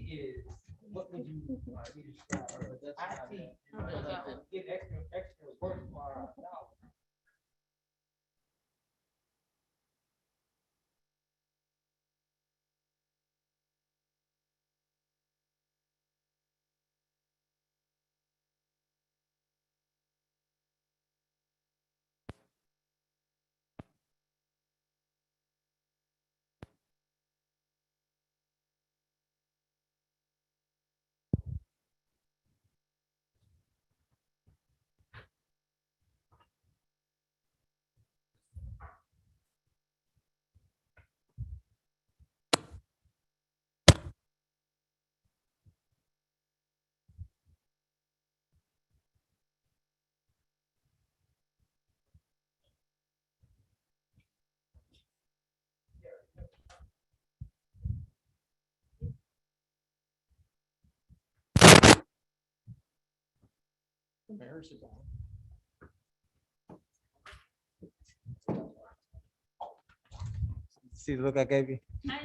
is, what would you describe her? Get extra work for our dollars. See the look I gave you? I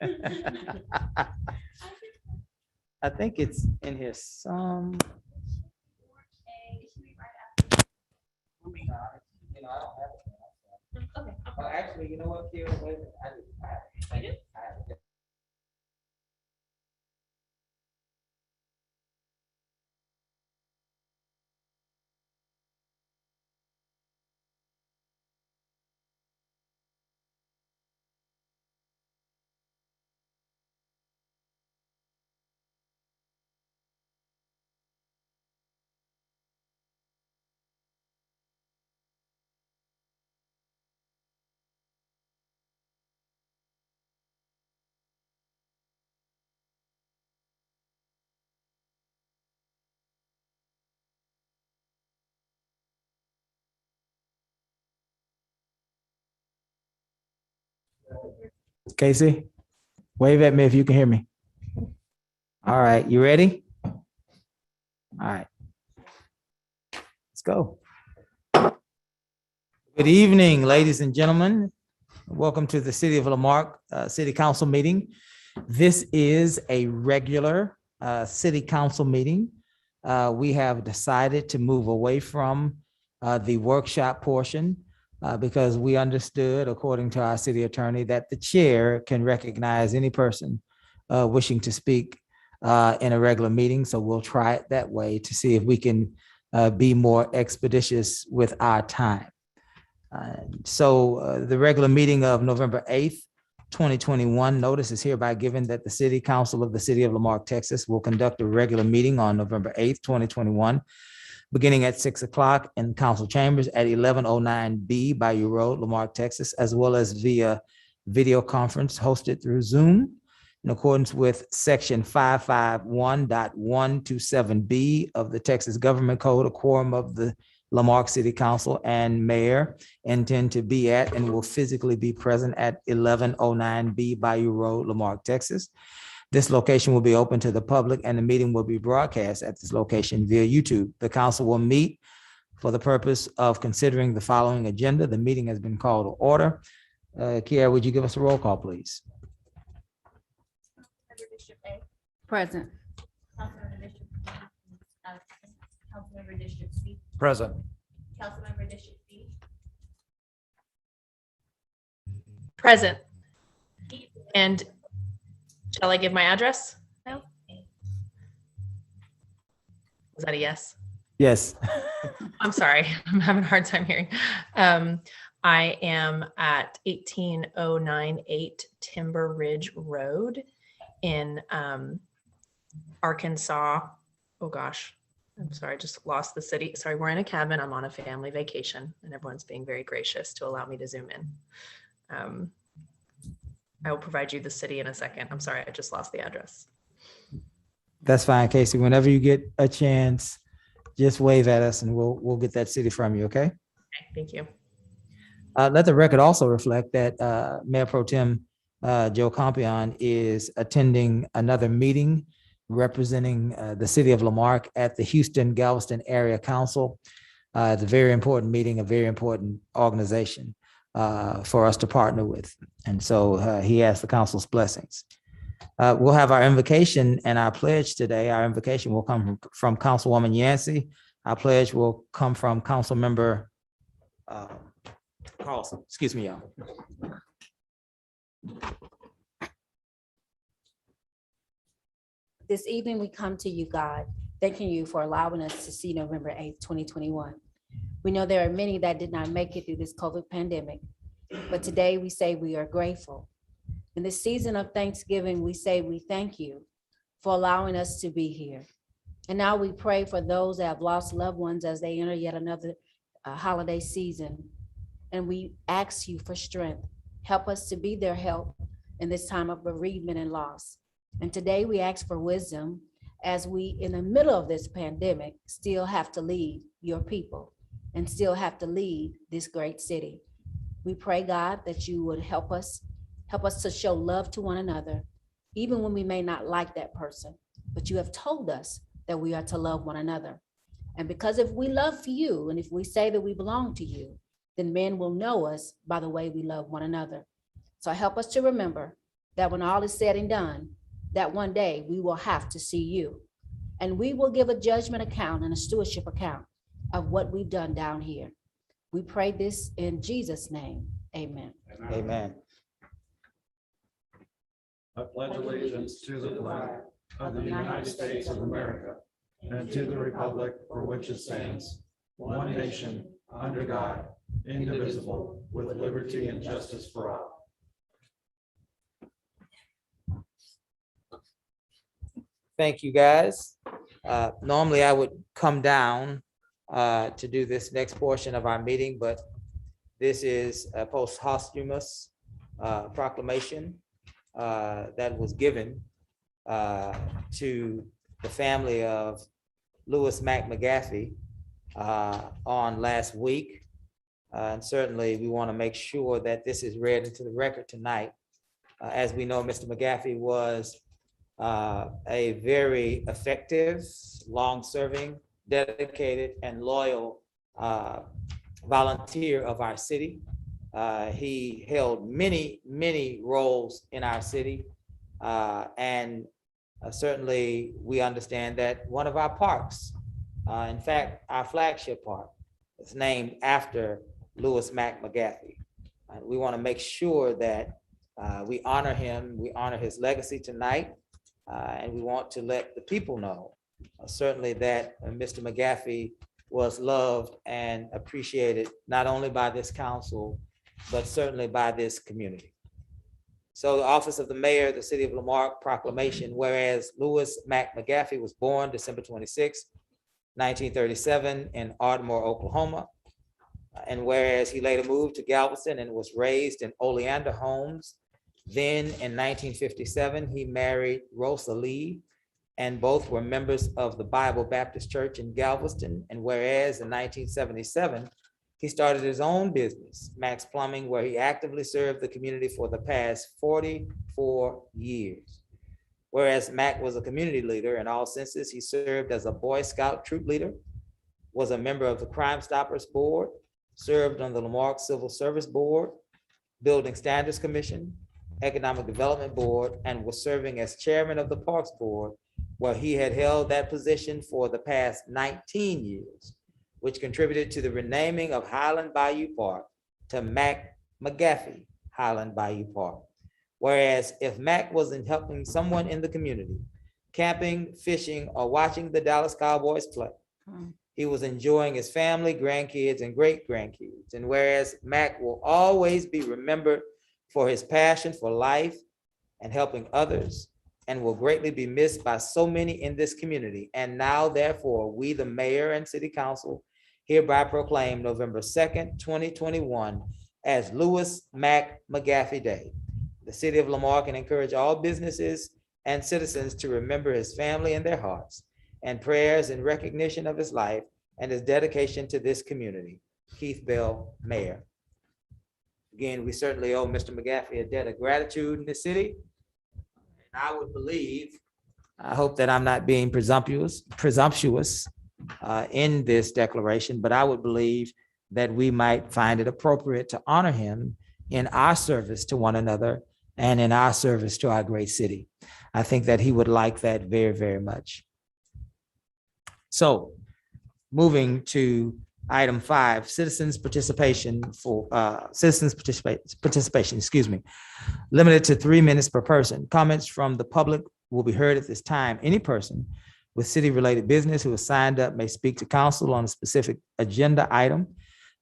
know. I think it's in here some. You know, I don't have it. Okay. Well, actually, you know what, Kira, wait a minute, I do. You do? I have it. Casey, wave at me if you can hear me. All right, you ready? All right. Let's go. Good evening, ladies and gentlemen. Welcome to the City of Lamarck City Council meeting. This is a regular City Council meeting. We have decided to move away from the workshop portion because we understood, according to our city attorney, that the chair can recognize any person wishing to speak in a regular meeting. So we'll try it that way to see if we can be more expeditious with our time. So the regular meeting of November 8th, 2021, notice is hereby given that the City Council of the City of Lamarck, Texas will conduct a regular meeting on November 8th, 2021, beginning at 6 o'clock in council chambers at 1109B Bayou Road, Lamarck, Texas, as well as via video conference hosted through Zoom in accordance with section 551.127B of the Texas Government Code. A quorum of the Lamarck City Council and Mayor intend to be at and will physically be present at 1109B Bayou Road, Lamarck, Texas. This location will be open to the public and the meeting will be broadcast at this location via YouTube. The council will meet for the purpose of considering the following agenda. The meeting has been called to order. Kiara, would you give us a roll call, please? Present. Councilmember District B. Councilmember District C. Present. Councilmember District D. Present. And shall I give my address? No. Was that a yes? Yes. I'm sorry. I'm having a hard time hearing. I am at 18098 Timber Ridge Road in Arkansas. Oh gosh, I'm sorry, I just lost the city. Sorry, we're in a cabin. I'm on a family vacation and everyone's being very gracious to allow me to zoom in. I will provide you the city in a second. I'm sorry, I just lost the address. That's fine, Casey. Whenever you get a chance, just wave at us and we'll get that city from you, okay? Okay, thank you. Let the record also reflect that Mayor Pro Tem Joe Compion is attending another meeting representing the city of Lamarck at the Houston Galveston Area Council. It's a very important meeting, a very important organization for us to partner with. And so he has the council's blessings. We'll have our invocation and our pledge today. Our invocation will come from Councilwoman Yancey. Our pledge will come from Councilmember Carlson. Excuse me, y'all. This evening, we come to you, God, thanking you for allowing us to see November 8th, 2021. We know there are many that did not make it through this COVID pandemic, but today we say we are grateful. In this season of Thanksgiving, we say we thank you for allowing us to be here. And now we pray for those that have lost loved ones as they enter yet another holiday season. And we ask you for strength. Help us to be their help in this time of bereavement and loss. And today we ask for wisdom as we, in the middle of this pandemic, still have to lead your people and still have to lead this great city. We pray, God, that you would help us to show love to one another, even when we may not like that person, but you have told us that we are to love one another. And because if we love you, and if we say that we belong to you, then men will know us by the way we love one another. So help us to remember that when all is said and done, that one day we will have to see you. And we will give a judgment account and a stewardship account of what we've done down here. We pray this in Jesus' name. Amen. Amen. I pledge allegiance to the flag of the United States of America and to the republic for which it stands, one nation, under God, indivisible, with liberty and justice for all. Thank you, guys. Normally I would come down to do this next portion of our meeting, but this is a posthumous proclamation that was given to the family of Lewis Mac McGaffey on last week. And certainly we want to make sure that this is read into the record tonight. As we know, Mr. McGaffey was a very effective, long-serving, dedicated, and loyal volunteer of our city. He held many roles in our city. And certainly we understand that one of our parks, in fact, our flagship park, is named after Lewis Mac McGaffey. We want to make sure that we honor him, we honor his legacy tonight, and we want to let the people know certainly that Mr. McGaffey was loved and appreciated not only by this council, but certainly by this community. So the office of the mayor of the city of Lamarck proclamation, whereas Lewis Mac McGaffey was born December 26, 1937 in Ardmore, Oklahoma. And whereas he later moved to Galveston and was raised in Oleander Homes, then in 1957, he married Rosa Lee, and both were members of the Bible Baptist Church in Galveston. And whereas in 1977, he started his own business, Mac's Plumbing, where he actively served the community for the past 44 years. Whereas Mac was a community leader in all senses, he served as a Boy Scout troop leader, was a member of the Crime Stoppers Board, served on the Lamarck Civil Service Board, Building Standards Commission, Economic Development Board, and was serving as chairman of the Parks Board, where he had held that position for the past 19 years, which contributed to the renaming of Highland Bayou Park to Mac McGaffey Highland Bayou Park. Whereas if Mac wasn't helping someone in the community, camping, fishing, or watching the Dallas Cowboys play, he was enjoying his family, grandkids, and great-grandkids. And whereas Mac will always be remembered for his passion for life and helping others, and will greatly be missed by so many in this community. And now, therefore, we, the mayor and city council, hereby proclaim November 2nd, 2021 as Lewis Mac McGaffey Day. The city of Lamarck can encourage all businesses and citizens to remember his family in their hearts and prayers in recognition of his life and his dedication to this community. Keith Bell, Mayor. Again, we certainly owe Mr. McGaffey a debt of gratitude in the city. And I would believe, I hope that I'm not being presumptuous in this declaration, but I would believe that we might find it appropriate to honor him in our service to one another and in our service to our great city. I think that he would like that very, very much. So moving to item 5, citizens participation, excuse me, limited to 3 minutes per person. Comments from the public will be heard at this time. Any person with city-related business who has signed up may speak to council on a specific agenda item,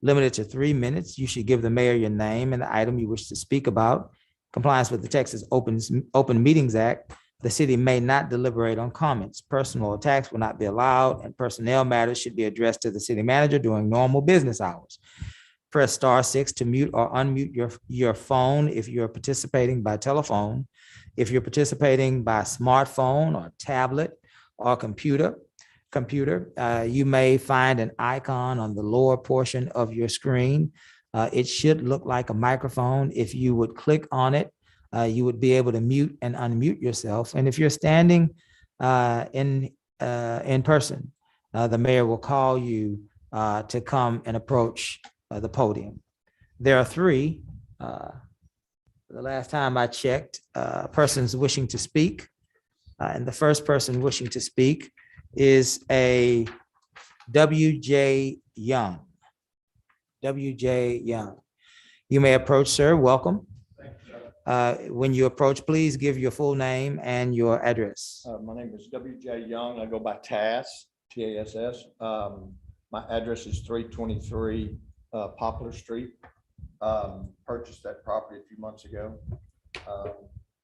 limited to 3 minutes. You should give the mayor your name and the item you wish to speak about. Compliance with the Texas Open Meetings Act, the city may not deliberate on comments. Personal attacks will not be allowed, and personnel matters should be addressed to the city manager during normal business hours. Press *6 to mute or unmute your phone if you're participating by telephone. If you're participating by smartphone or tablet or computer, you may find an icon on the lower portion of your screen. It should look like a microphone. If you would click on it, you would be able to mute and unmute yourself. And if you're standing in person, the mayor will call you to come and approach the podium. There are 3, the last time I checked, persons wishing to speak. And the first person wishing to speak is a W.J. Young. W.J. Young. You may approach, sir. Welcome. When you approach, please give your full name and your address. My name is W.J. Young. I go by Tass, T-A-S-S. My address is 323 Poplar Street. Purchased that property a few months ago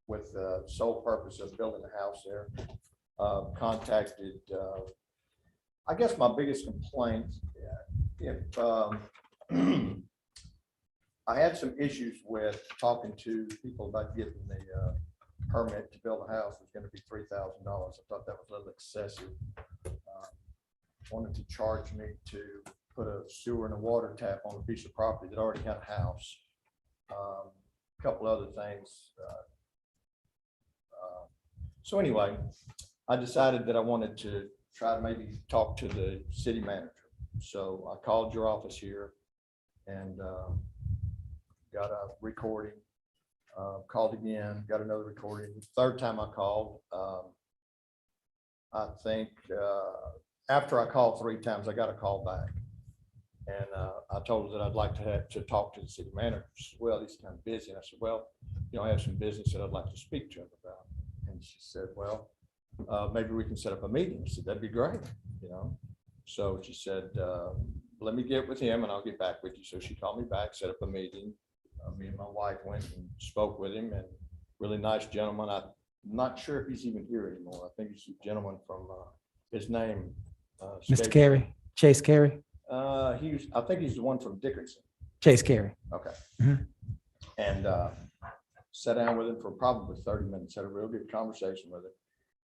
with the sole purpose of building a house there. Contacted, I guess my biggest complaint, if I had some issues with talking to people about getting the permit to build a house was going to be $3,000. I thought that was a little excessive. Wanted to charge me to put a sewer and a water tap on a piece of property that already had a house. A couple other things. So anyway, I decided that I wanted to try to maybe talk to the city manager. So I called your office here and got a recording, called again, got another recording. Third time I called, I think after I called 3 times, I got a call back. And I told her that I'd like to talk to the city manager. She said, well, he's kind of busy. And I said, well, I have some business that I'd like to speak to him about. And she said, well, maybe we can set up a meeting. I said, that'd be great, So she said, let me get with him and I'll get back with you. So she called me back, set up a meeting. Me and my wife went and spoke with him, and really nice gentleman. I'm not sure if he's even here anymore. I think he's a gentleman from his name. Mr. Carey, Chase Carey. I think he's the one from Dickinson. Chase Carey. Okay. Mhm. And sat down with him for probably 30 minutes, had a real good conversation with him.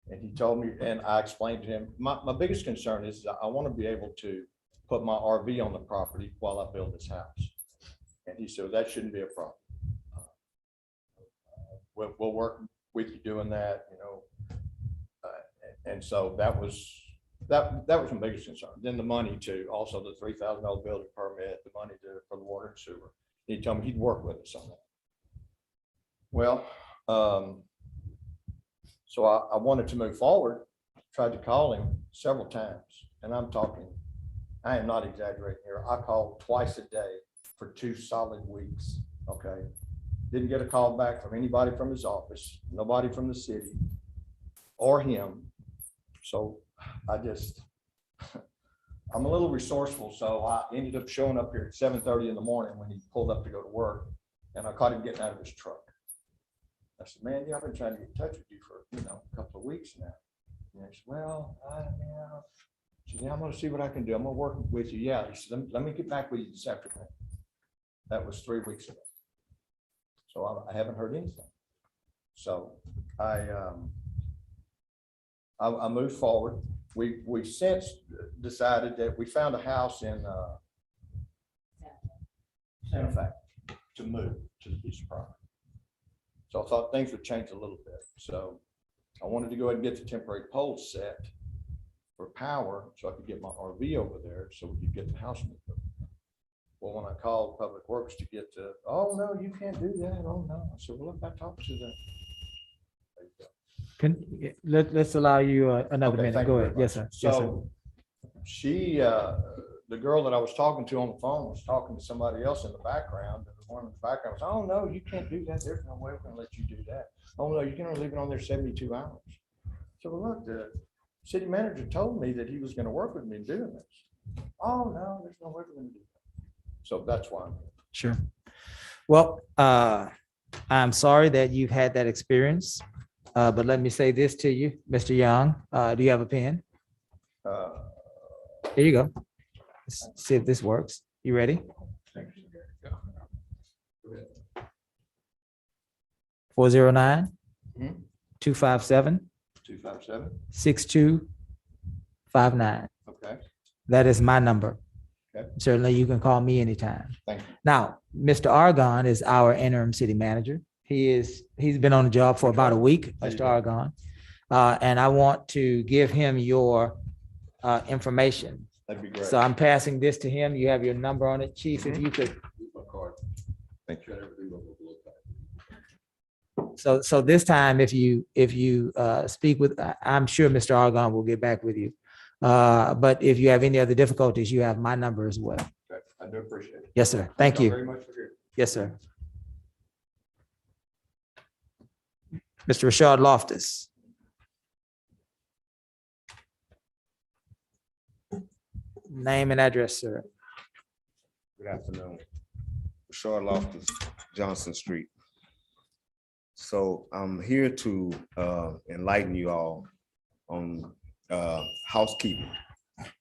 And he told me, and I explained to him, my biggest concern is that I want to be able to put my RV on the property while I build this house. And he said, that shouldn't be a problem. We'll work with you doing that, and so that was my biggest concern. Then the money to also the $3,000 building permit, the money for the water and sewer. He told me he'd work with us on that. Well, so I wanted to move forward, tried to call him several times, and I am not exaggerating here. I called twice a day for 2 solid weeks. Okay. Didn't get a call back from anybody from his office, nobody from the city or him. So I'm a little resourceful. So I ended up showing up here at 7:30 in the morning when he pulled up to go to work, and I caught him getting out of his truck. I said, man, I've been trying to get in touch with you for, a couple of weeks now. And he said, well, she said, I'm going to see what I can do. I'm going to work with you. Yeah. He said, let me get back with you this afternoon. That was 3 weeks ago. So I haven't heard anything. So I moved forward. We since decided that we found a house in Santa Fe to move to the piece of property. So I thought things would change a little bit. So I wanted to go ahead and get the temporary poles set for power so I could get my RV over there so we could get the house moved. Well, when I called Public Works to get to, oh, no, you can't do that. Oh, no. I said, well, look, I talked to them. Let's allow you another Okay, minute. thank Go you ahead. very Yes, sir. much. Yes, sir. So she, the girl that I was talking to on the phone was talking to somebody else in the background. And the one in the background was, oh, no, you can't do that. There's no way we're gonna let you do that. Oh, no, you can only leave it on there 72 hours. So well, look, the city manager told me that he was gonna work with me in doing this. Oh, no, there's no way we're gonna do that. So that's why I'm here. Sure. Well, I'm sorry that you've had that experience, but let me say this to you, Mr. Young. Do you have a pen? Here you go. Let's see if this works. You ready? 409 Mhm. 257 257, 6259. okay, That is my number. Okay. Certainly, you can call me anytime. thank you. Now, Mr. Argon is our interim city manager. He's been on the job for about a week, How you Mr. doing? Argon. And I want to give him your information. That'd be great. So I'm passing this to him. You have your number on it, Chief, if you could. My card. Thank you. So this time, if you speak with, I'm sure Mr. Argon will get back with you. But if you have any other difficulties, you have my number as well. Okay, I do appreciate it. Yes, sir. Thank you. Very much for your. Yes, sir. Mr. Rashard Loftus. Name and address, sir. Good afternoon. Rashard Loftus, Johnson Street. So I'm here to enlighten you all on housekeeping.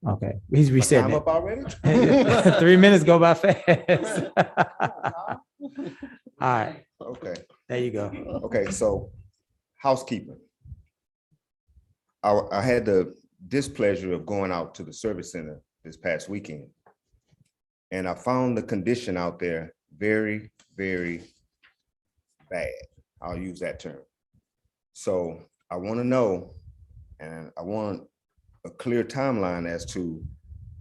Okay, he's My resetting time up already? it. 3 minutes go by fast. All right, Okay, there you go. okay, so housekeeping. I had the displeasure of going out to the service center this past weekend. And I found the condition out there very, very bad. I'll use that term. So I want to know, and I want a clear timeline as to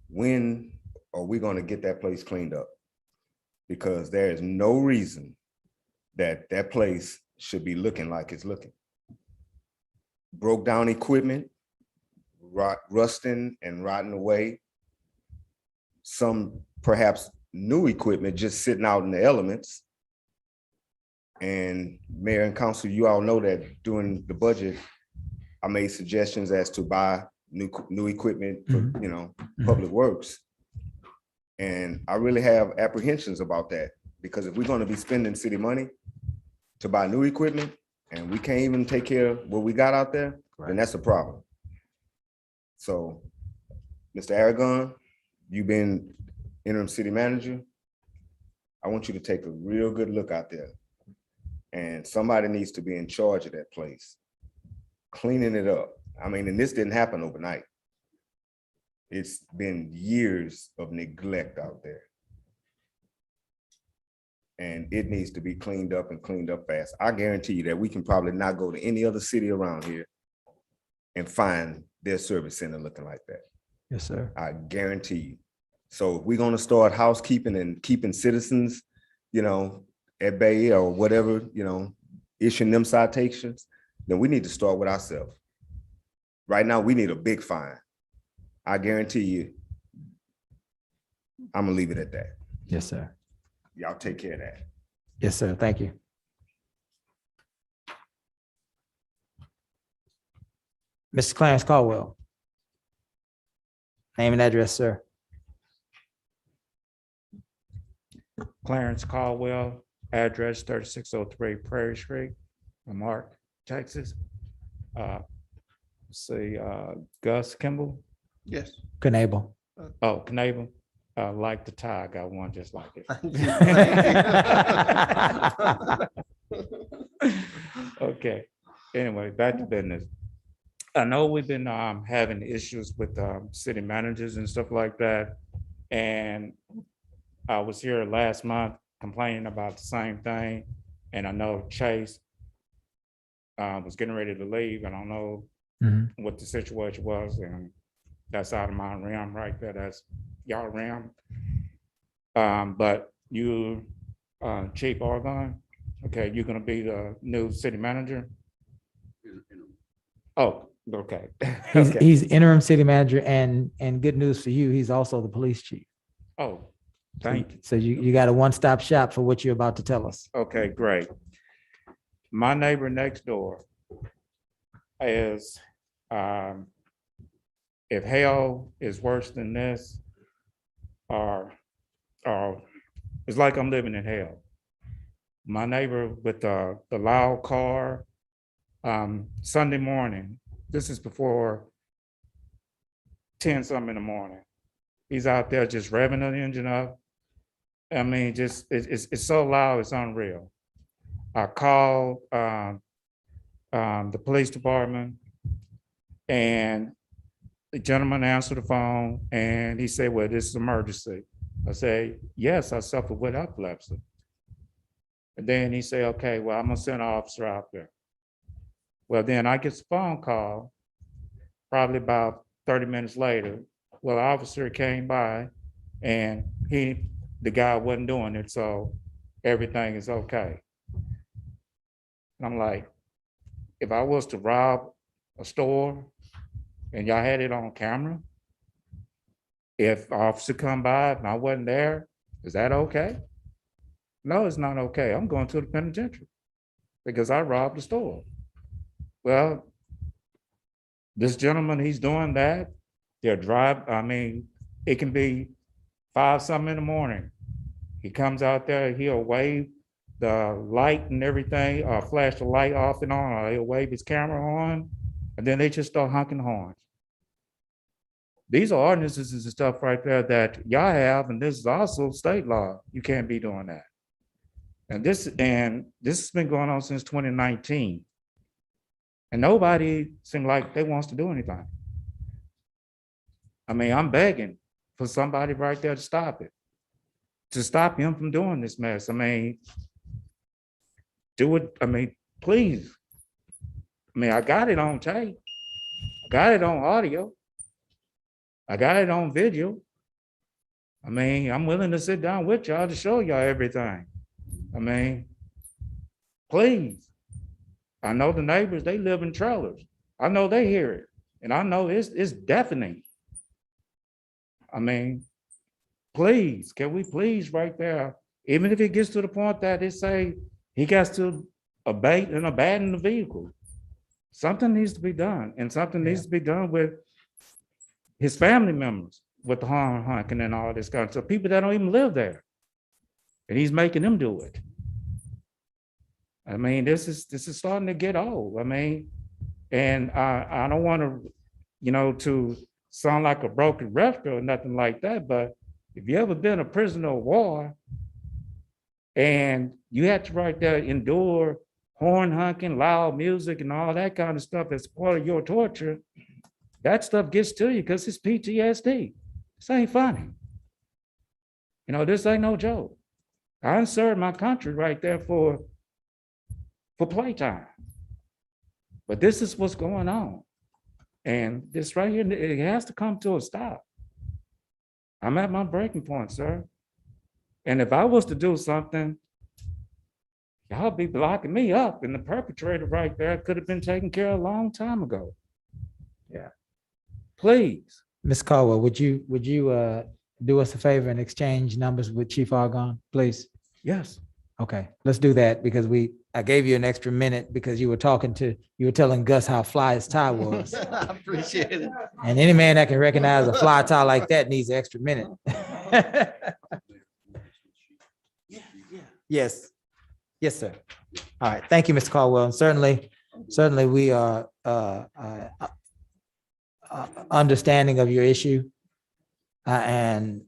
when are we going to get that place cleaned up? Because there is no reason that that place should be looking like it's looking. Broke down equipment, rusting and rotting away. Some perhaps new equipment just sitting out in the elements. And Mayor and Council, you all know that during the budget, I made suggestions as to buy new equipment for, public works. And I really have apprehensions about that, because if we're going to be spending city money to buy new equipment and we can't even take care of what we got out there, then that's a problem. So, Mr. Aragon, you've been interim city manager. I want you to take a real good look out there. And somebody needs to be in charge of that place, cleaning it up. I mean, and this didn't happen overnight. It's been years of neglect out there. And it needs to be cleaned up and cleaned up fast. I guarantee you that we can probably not go to any other city around here and find their service center looking like that. Yes, sir. I guarantee you. So if we're gonna start housekeeping and keeping citizens, at bay or whatever, issuing them citations, then we need to start with ourselves. Right now, we need a big fine. I guarantee you, I'm gonna leave it at that. Yes, sir. Y'all take care of that. Yes, sir. Thank you. Mr. Clarence Caldwell. Name and address, sir. Clarence Caldwell, address 3603 Prairie Street, Marque, Texas. See, Gus Kimball. Yes. Knable. Oh, Knable. Like the tie, I got one just like it. Okay. Anyway, back to business. I know we've been having issues with city managers and stuff like that. And I was here last month complaining about the same thing. And I know Chase was getting ready to leave. I don't know what the situation was. And that's out of my realm right there. That's y'all realm. But you, Chief Argon, okay, you're gonna be the new city manager? Oh, okay. Okay. He's interim city manager and good news for you, he's also the police chief. Oh, So thank you. So you got a one-stop shop for what you're about to tell us. Okay, great. My neighbor next door is, if hell is worse than this, or it's like I'm living in hell. My neighbor with the loud car, Sunday morning, this is before 10 something in the morning. He's out there just revving the engine up. I mean, just, it's so loud, it's unreal. I called the police department, and the gentleman answered the phone and he said, well, this is emergency. I say, yes, I suffer with epilepsy. And then he said, okay, well, I'm gonna send an officer out there. Well, then I get a phone call, probably about 30 minutes later. Well, the officer came by and the guy wasn't doing it, so everything is okay. And I'm like, if I was to rob a store and y'all had it on camera, if the officer come by and I wasn't there, is that okay? No, it's not okay. I'm going to the penitentiary because I robbed the store. Well, this gentleman, he's doing that. They'll drive, I mean, it can be 5 something in the morning. He comes out there, he'll wave the light and everything, or flash the light off and on, or he'll wave his camera on, and then they just start honking horns. These are ordinances and stuff right there that y'all have, and this is also state law. You can't be doing that. And this has been going on since 2019. And nobody seems like they wants to do anything. I mean, I'm begging for somebody right there to stop it, to stop him from doing this mess. I mean, do it, I mean, please. I mean, I got it on tape. I got it on audio. I got it on video. I mean, I'm willing to sit down with y'all to show y'all everything. I mean, please. I know the neighbors, they live in trailers. I know they hear it. And I know it's deafening. I mean, please, can we please right there, even if it gets to the point that they say he got to abate and abandon the vehicle, something needs to be done, and something needs to be done with his family members, with the horn honking and all this kind of stuff, people that don't even live there. And he's making them do it. I mean, this is starting to get old. I mean, and I don't want to, to sound like a broken record or nothing like that, but if you ever been a prisoner of war and you had to right there endure horn honking, loud music and all that kind of stuff as part of your torture, that stuff gets to you because it's PTSD. This ain't funny. This ain't no joke. I served my country right there for playtime. But this is what's going on. And this right here, it has to come to a stop. I'm at my breaking point, sir. And if I was to do something, y'all be blocking me up, and the perpetrator right there could have been taken care of a long time ago. Yeah. Please. Ms. Caldwell, would you do us a favor and exchange numbers with Chief Argon, please? Yes. Okay, let's do that because I gave you an extra minute because you were telling Gus how fly his tie was. I appreciate it. And any man that can recognize a fly tie like that needs an extra minute. Yes, yes, sir. All right, thank you, Mr. Caldwell. And certainly we are understanding of your issue. And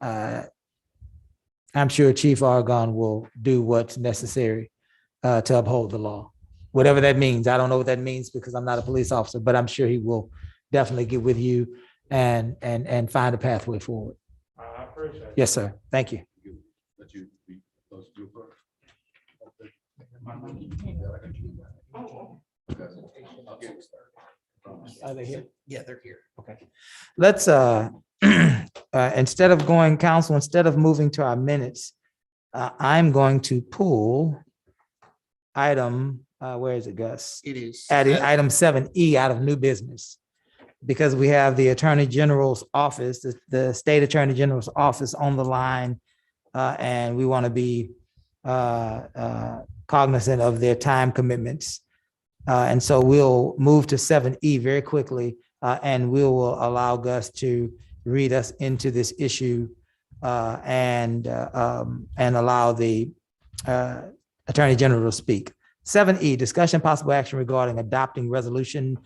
I'm sure Chief Argon will do what's necessary to uphold the law, whatever that means. I don't know what that means because I'm not a police officer, but I'm sure he will definitely get with you and find a pathway forward. I appreciate it. Yes, sir. Thank you. Let you be close to first. Are they here? Yeah, they're here. Okay. Let's instead of going, council, instead of moving to our minutes, I'm going to pull item, where is it, Gus? It is. Adding item 7E out of new business. Because we have the Attorney General's office, the State Attorney General's office on the line. And we want to be cognizant of their time commitments. And so we'll move to 7E very quickly, and we will allow Gus to read us into this issue and allow the Attorney General to speak. 7E, discussion possible action regarding adopting resolution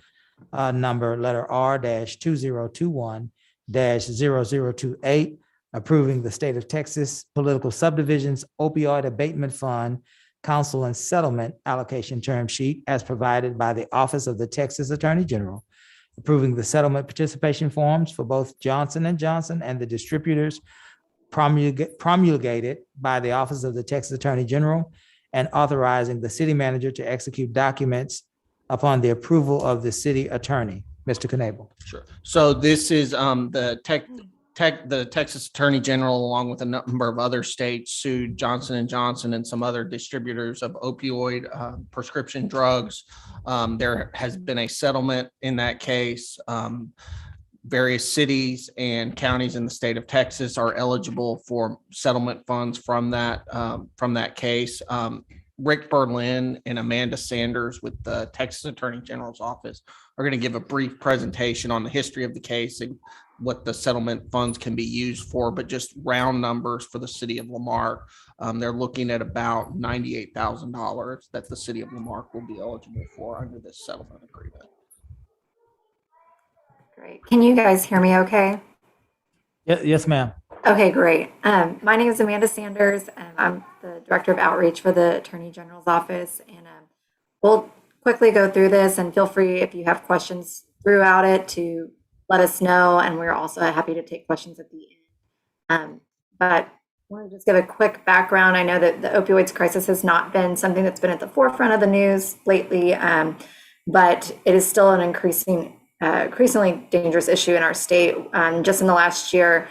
number letter R-2021-0028, approving the State of Texas Political Subdivisions Opioid Abatement Fund Counsel and Settlement Allocation Term Sheet as provided by the Office of the Texas Attorney General, approving the settlement participation forms for both Johnson & Johnson and the distributors promulgated by the Office of the Texas Attorney General, and authorizing the city manager to execute documents upon the approval of the city attorney. Mr. Knable. Sure. So this is the Texas Attorney General, along with a number of other states, sued Johnson & Johnson and some other distributors of opioid prescription drugs. There has been a settlement in that case. Various cities and counties in the state of Texas are eligible for settlement funds from that case. Rick Berlin and Amanda Sanders with the Texas Attorney General's office are going to give a brief presentation on the history of the case and what the settlement funds can be used for, but just round numbers for the city of Lamarck. They're looking at about $98,000 that the city of Lamarck will be eligible for under this settlement agreement. Great. Can you guys hear me okay? Yes, ma'am. Okay, great. My name is Amanda Sanders, and I'm the Director of Outreach for the Attorney General's Office. And we'll quickly go through this, and feel free if you have questions throughout it to let us know. And we're also happy to take questions at the end. But I want to just give a quick background. I know that the opioids crisis has not been something that's been at the forefront of the news lately, but it is still an increasingly dangerous issue in our state. Just in the last year,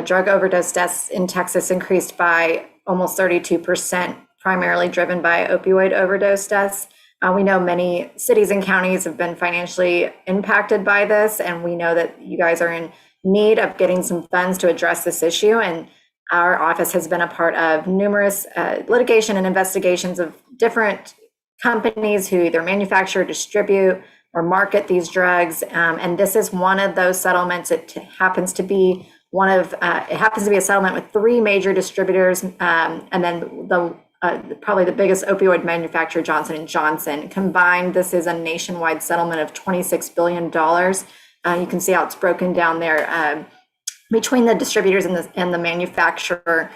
drug overdose deaths in Texas increased by almost 32%, primarily driven by opioid overdose deaths. We know many cities and counties have been financially impacted by this, and we know that you guys are in need of getting some funds to address this issue. And our office has been a part of numerous litigation and investigations of different companies who either manufacture, distribute, or market these drugs. And this is one of those settlements. It happens to be a settlement with three major distributors, and then probably the biggest opioid manufacturer, Johnson & Johnson. Combined, this is a nationwide settlement of $26 billion. You can see how it's broken down there between the distributors and the manufacturer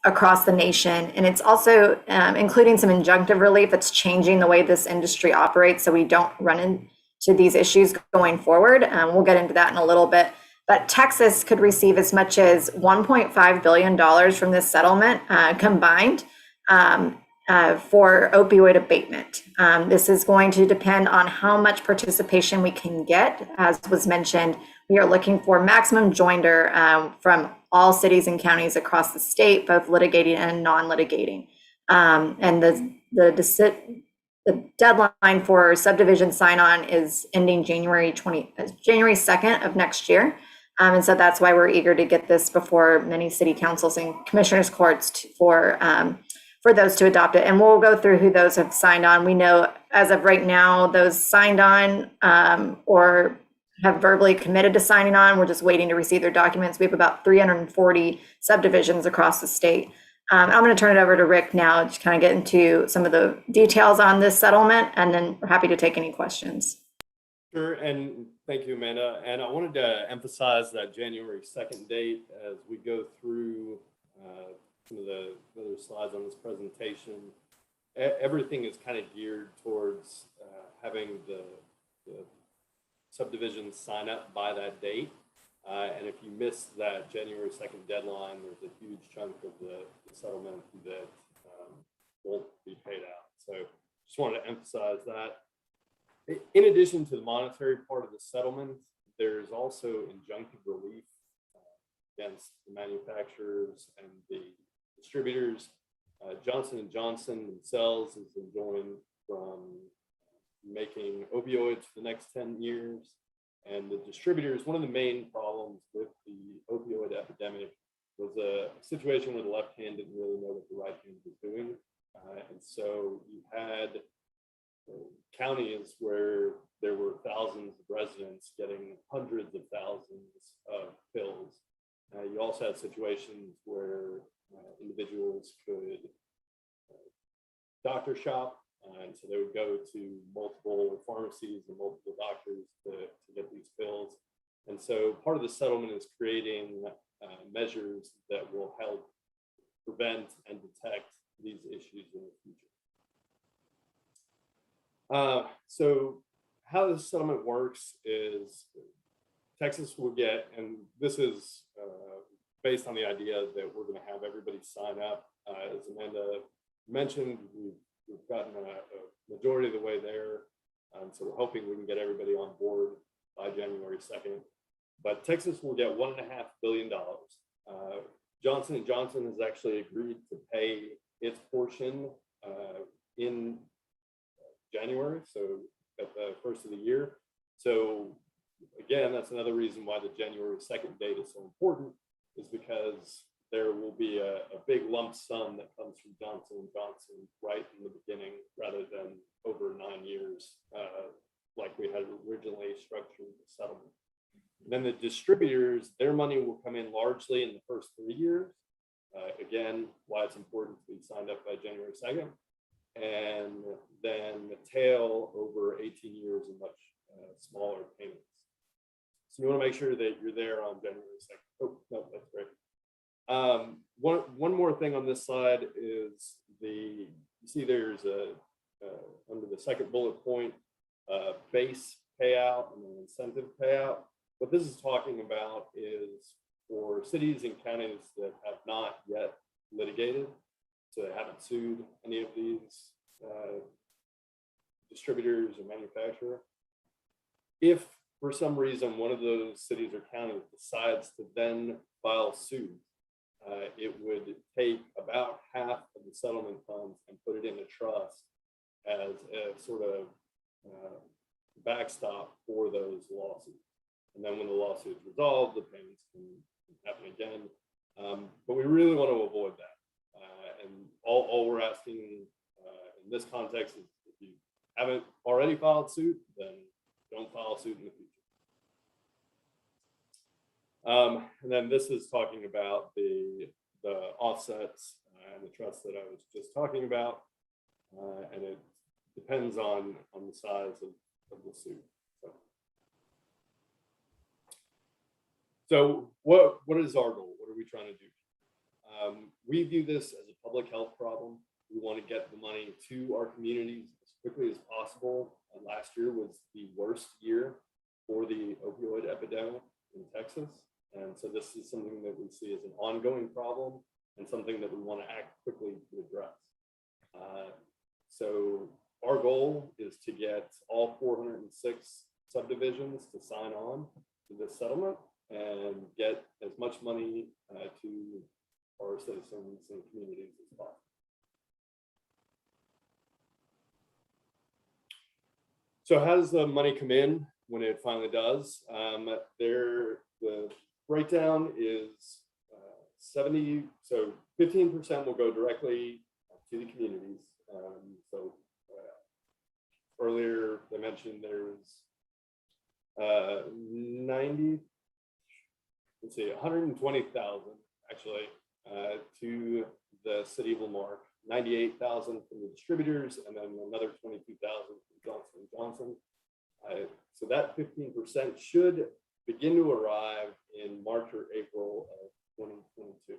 across the nation. And it's also including some injunctive relief that's changing the way this industry operates so we don't run into these issues going forward. We'll get into that in a little bit. But Texas could receive as much as $1.5 billion from this settlement combined for opioid abatement. This is going to depend on how much participation we can get. As was mentioned, we are looking for maximum joinder from all cities and counties across the state, both litigating and non-litigating. And the deadline for subdivision sign-on is ending January 2nd of next year. And so that's why we're eager to get this before many city councils and commissioners courts for those to adopt it. And we'll go through who those have signed on. We know as of right now, those signed on or have verbally committed to signing on, we're just waiting to receive their documents. We have about 340 subdivisions across the state. I'm going to turn it over to Rick now to kind of get into some of the details on this settlement, and then we're happy to take any questions. Sure, and thank you, Amanda. And I wanted to emphasize that January 2nd date as we go through some of the other slides on this presentation. Everything is kind of geared towards having the subdivisions sign up by that date. And if you miss that January 2nd deadline, there's a huge chunk of the settlement that won't be paid out. So just wanted to emphasize that. In addition to the monetary part of the settlement, there's also injunctive relief against the manufacturers and the distributors. Johnson & Johnson themselves is enjoined from making opioids for the next 10 years. And the distributors, one of the main problems with the opioid epidemic was a situation where the left hand didn't really know what the right hand was doing. And so you had counties where there were thousands of residents getting hundreds of thousands of pills. You also had situations where individuals could doctor shop, and so they would go to multiple pharmacies and multiple doctors to get these pills. And so part of the settlement is creating measures that will help prevent and detect these issues in the future. So how the settlement works is Texas will get, and this is based on the idea that we're going to have everybody sign up. As Amanda mentioned, we've gotten a majority of the way there. So we're hoping we can get everybody on board by January 2nd. But Texas will get $1.5 billion. Johnson & Johnson has actually agreed to pay its portion in January, so at the first of the year. So again, that's another reason why the January 2nd date is so important, is because there will be a big lump sum that comes from Johnson & Johnson right in the beginning, rather than over 9 years, like we had originally structured the settlement. And then the distributors, their money will come in largely in the first 3 years. Again, why it's important to be signed up by January 2nd. And then the tail over 18 years in much smaller payments. So you want to make sure that you're there on January 2nd. Oh, no, that's great. One more thing on this slide is you see there's under the second bullet point, base payout and an incentive payout. What this is talking about is for cities and counties that have not yet litigated, so they haven't sued any of these distributors or manufacturer. If for some reason one of those cities or counties decides to then file suit, it would take about half of the settlement funds and put it in a trust as a sort of backstop for those lawsuits. And then when the lawsuit is resolved, the payments can happen again. But we really want to avoid that. And all we're asking in this context is, if you haven't already filed suit, then don't file suit in the future. And then this is talking about the offsets and the trust that I was just talking about. And it depends on the size of the suit. So what is our goal? What are we trying to do? We view this as a public health problem. We want to get the money to our communities as quickly as possible. Last year was the worst year for the opioid epidemic in Texas. And so this is something that we see as an ongoing problem and something that we want to act quickly to address. So our goal is to get all 406 subdivisions to sign on to this settlement and get as much money to our citizens and communities as possible. So how does the money come in when it finally does? The breakdown is 70, so 15% will go directly to the communities. Earlier they mentioned there's 120,000 actually to the city of Lamarque, 98,000 from the distributors, and then another 22,000 from Johnson & Johnson. So that 15% should begin to arrive in March or April of 2022.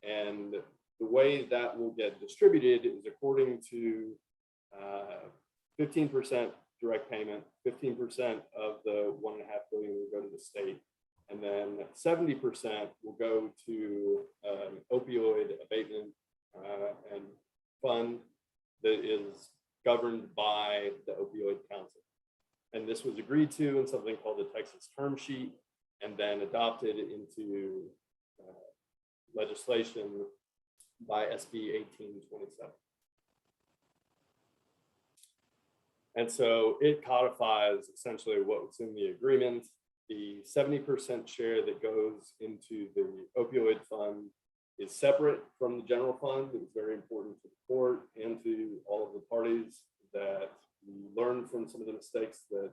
And the way that will get distributed is according to 15% direct payment, 15% of the $1.5 billion will go to the state, and then 70% will go to opioid abatement and fund that is governed by the Opioid Council. And this was agreed to in something called the Texas Texas term sheet and then adopted into legislation by SB 1827. And so it codifies essentially what's in the agreement. The 70% share that goes into the opioid fund is separate from the general fund. It was very important to the court and to all of the parties that we learned from some of the mistakes that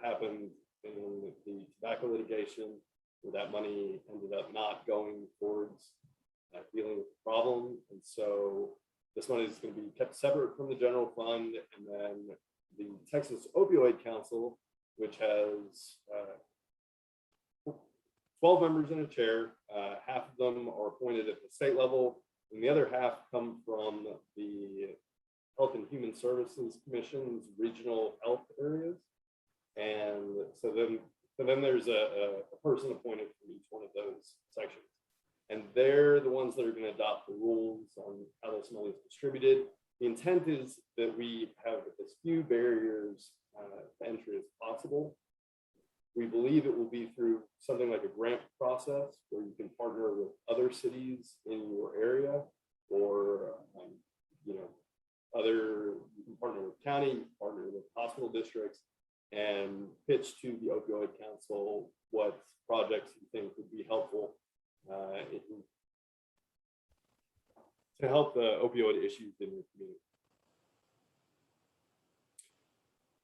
happened in the tobacco litigation, where that money ended up not going towards dealing with the problem. And so this money is going to be kept separate from the general fund. And then the Texas Opioid Council, which has 12 members in a chair, half of them are appointed at the state level, and the other half come from the Health and Human Services Commission's regional health areas. And so then there's a person appointed from each one of those sections. And they're the ones that are going to adopt the rules on how this money is distributed. The intent is that we have as few barriers to entry as possible. We believe it will be through something like a grant process where you can partner with other cities in your area, or you can partner with county, you can partner with hospital districts, and pitch to the Opioid Council what projects you think would be helpful to help the opioid issues in your community.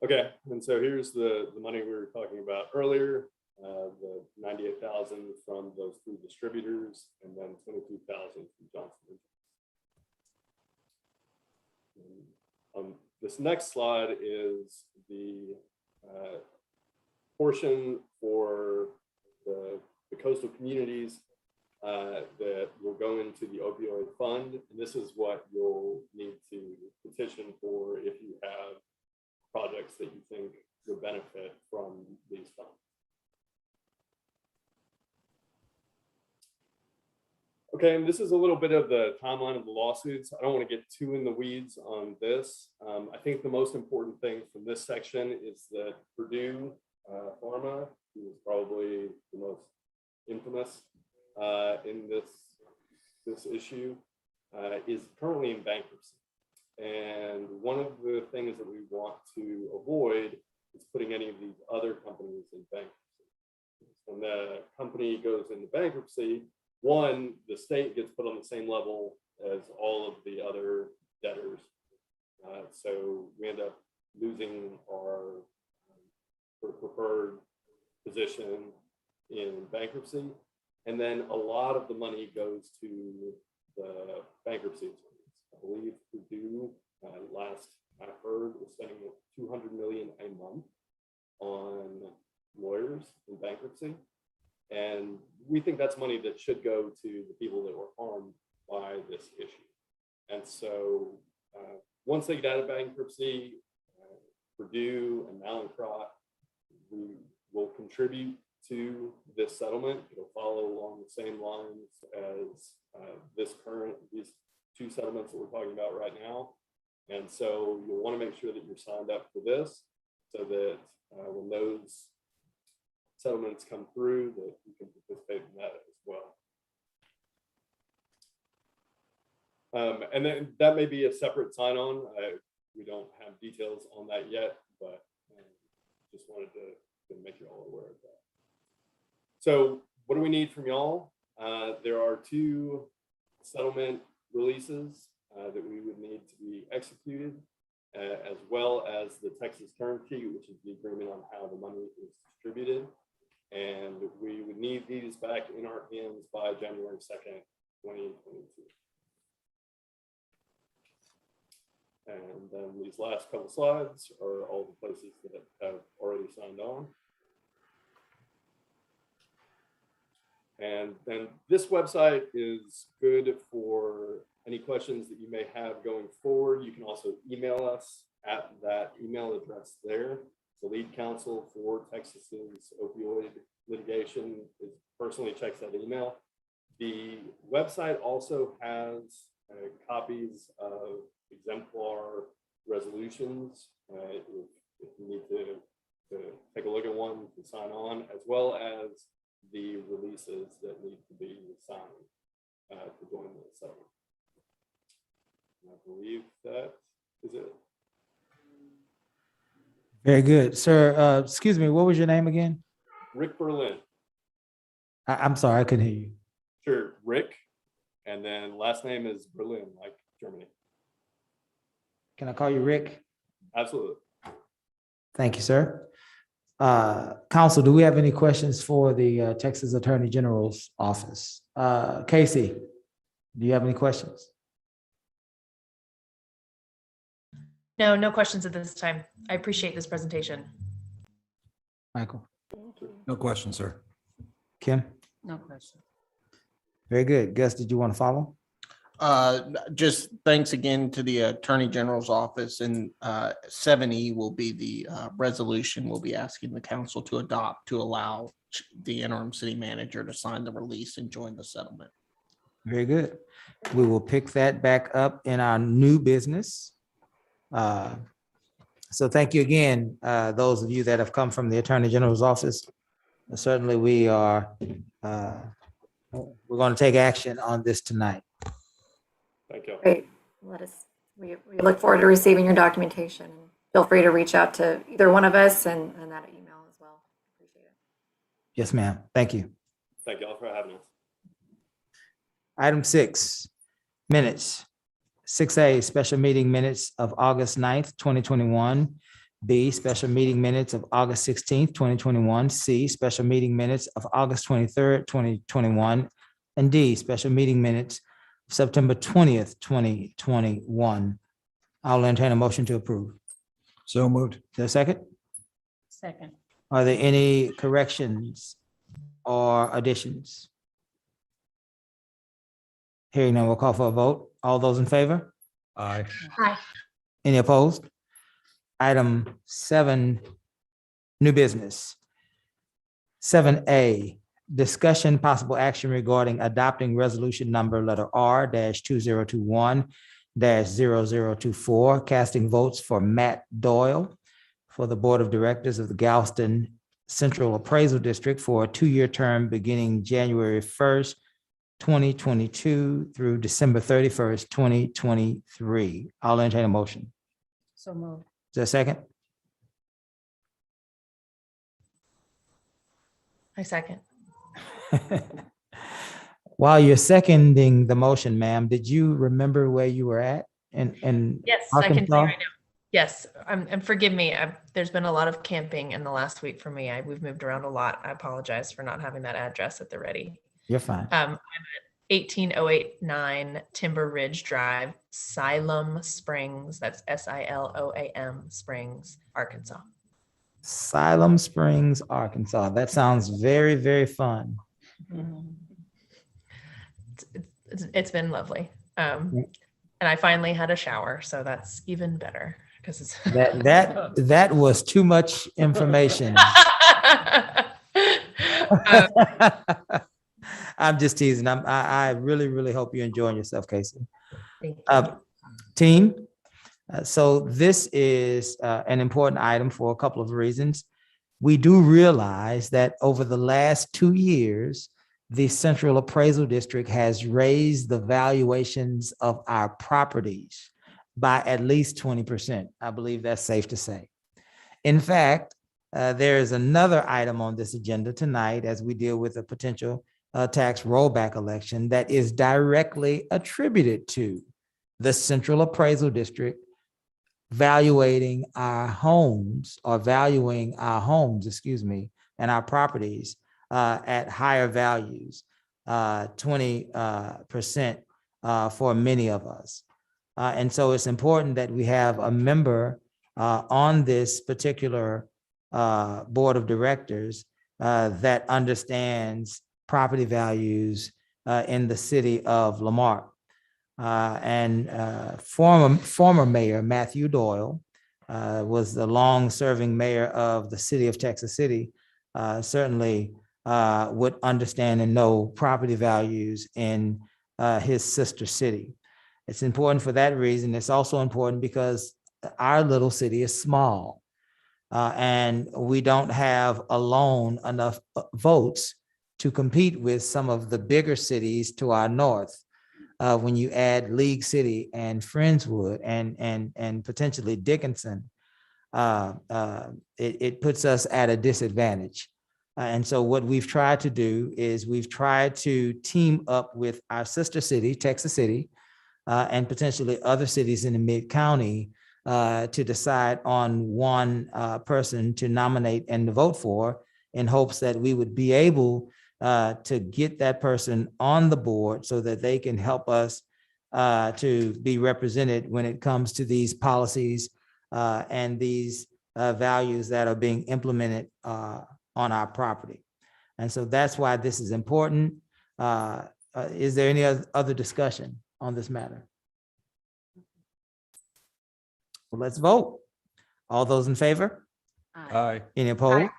Okay, and so here's the money we were talking about earlier, the 98,000 from those 3 distributors, and then 22,000 from Johnson & Johnson. This next slide is the portion for the coastal communities that will go into the opioid fund. And this is what you'll need to petition for if you have projects that you think would benefit from these funds. Okay, and this is a little bit of the timeline of the lawsuits. I don't want to get too in the weeds on this. I think the most important thing from this section is that Purdue Pharma, who is probably the most infamous in this issue, is currently in bankruptcy. And one of the things that we want to avoid is putting any of these other companies in bankruptcy. When the company goes into bankruptcy, one, the state gets put on the same level as all of the other debtors. So we end up losing our preferred position in bankruptcy. And then a lot of the money goes to the bankruptcy attorneys. I believe Purdue, last I heard, was spending $200 million a month on lawyers in bankruptcy. And we think that's money that should go to the people that were harmed by this issue. And so once they get out of bankruptcy, Purdue and Mallinckrodt, we will contribute to this settlement. It'll follow along the same lines as these 2 settlements that we're talking about right now. And so you'll want to make sure that you're signed up for this so that when those settlements come through, that you can participate in that as well. And then that may be a separate sign-on. We don't have details on that yet, but just wanted to make you all aware of that. So what do we need from y'all? There are 2 settlement releases that we would need to be executed, as well as the Texas term sheet, which is the agreement on how the money is distributed. And we would need these back in our hands by January 2nd, 2022. And then these last couple slides are all the places that have already signed on. And then this website is good for any questions that you may have going forward. You can also email us at that email address there. The lead counsel for Texas's opioid litigation personally checks that email. The website also has copies of exemplar resolutions. If you need to to take a look at one, to sign on, as well as the releases that need to be signed to join the settlement. And I believe that is it. Very good, sir. Excuse me, what was your name again? Rick Berlin. I'm sorry, I couldn't hear you. Sure, Rick. And then last name is Berlin, like Germany. Can I call you Rick? Absolutely. Thank you, sir. Council, do we have any questions for the Texas Attorney General's office? Casey, do you have any questions? No, no questions at this time. I appreciate this presentation. Michael? No question, sir. Kim? No question. Very good. Gus, did you want to follow? Just thanks again to the Attorney General's office, and 7E will be the resolution we'll be asking the council to adopt to allow the interim city manager to sign the release and join the settlement. Very good. We will pick that back up in our new business. So thank you again, those of you that have come from the Attorney General's office. Certainly we are, we're going to take action on this tonight. Thank you. Great. We look forward to receiving your documentation. And feel free to reach out to either one of us and that email as well. Appreciate it. Yes, ma'am. Thank you. Thank y'all for having us. Item 6, minutes. 6A, special meeting minutes of August 9th, 2021. B, special meeting minutes of August 16th, 2021. C, special meeting minutes of August 23rd, 2021. And D, special meeting minutes of September 20th, 2021. I'll entertain a motion to approve. So moved. Is there a second? Second. Are there any corrections or additions? Hearing none, we'll call for a vote. All those in favor? Aye. Hi. Any opposed? Item 7, new business. 7A, discussion possible action regarding adopting resolution number letter R-2021-0024, casting votes for Matt Doyle for the Board of Directors of the Galveston Central Appraisal District for a 2-year term beginning January 1st, 2022 through December 31st, 2023. I'll entertain a motion. So moved. Is there a second? I second. While you're seconding the motion, ma'am, did you remember where you were at? And Yes, I can tell Arkansas? you right now. Yes, and forgive me. There's been a lot of camping in the last week for me. We've moved around a lot. I apologize for not having that address at the ready. You're fine. I'm at 18089 Timber Ridge Drive, Siloam Springs. That's SILOAM Springs, Arkansas. Siloam Springs, Arkansas. That sounds very, very fun. It's been lovely. And I finally had a shower, so that's even better because it's That was too much information. I'm just teasing. I really, really hope you're enjoying yourself, Casey. Thank you. Team, so this is an important item for a couple of reasons. We do realize that over the last 2 years, the Central Appraisal District has raised the valuations of our properties by at least 20%. I believe that's safe to say. In fact, there is another item on this agenda tonight as we deal with a potential tax rollback election that is directly attributed to the Central Appraisal District valuing our homes, and our properties at higher values, 20% for many of us. And so it's important that we have a member on this particular board of directors that understands property values in the city of Lamarque. Former Mayor Matthew Doyle was the long-serving mayor of the city of Texas City, certainly would understand and know property values in his sister city. It's important for that reason. It's also important because our little city is small. And we don't have alone enough votes to compete with some of the bigger cities to our north. When you add League City and Friendswood and potentially Dickinson, it puts us at a disadvantage. And so what we've tried to do is we've tried to team up with our sister city, Texas City, and potentially other cities in the mid-county to decide on one person to nominate and to vote for, in hopes that we would be able to get that person on the board so that they can help us to be represented when it comes to these policies and these values that are being implemented on our property. And so that's why this is important. Is there any other discussion on this matter? Well, let's vote. All those in favor? Aye. Any opposed?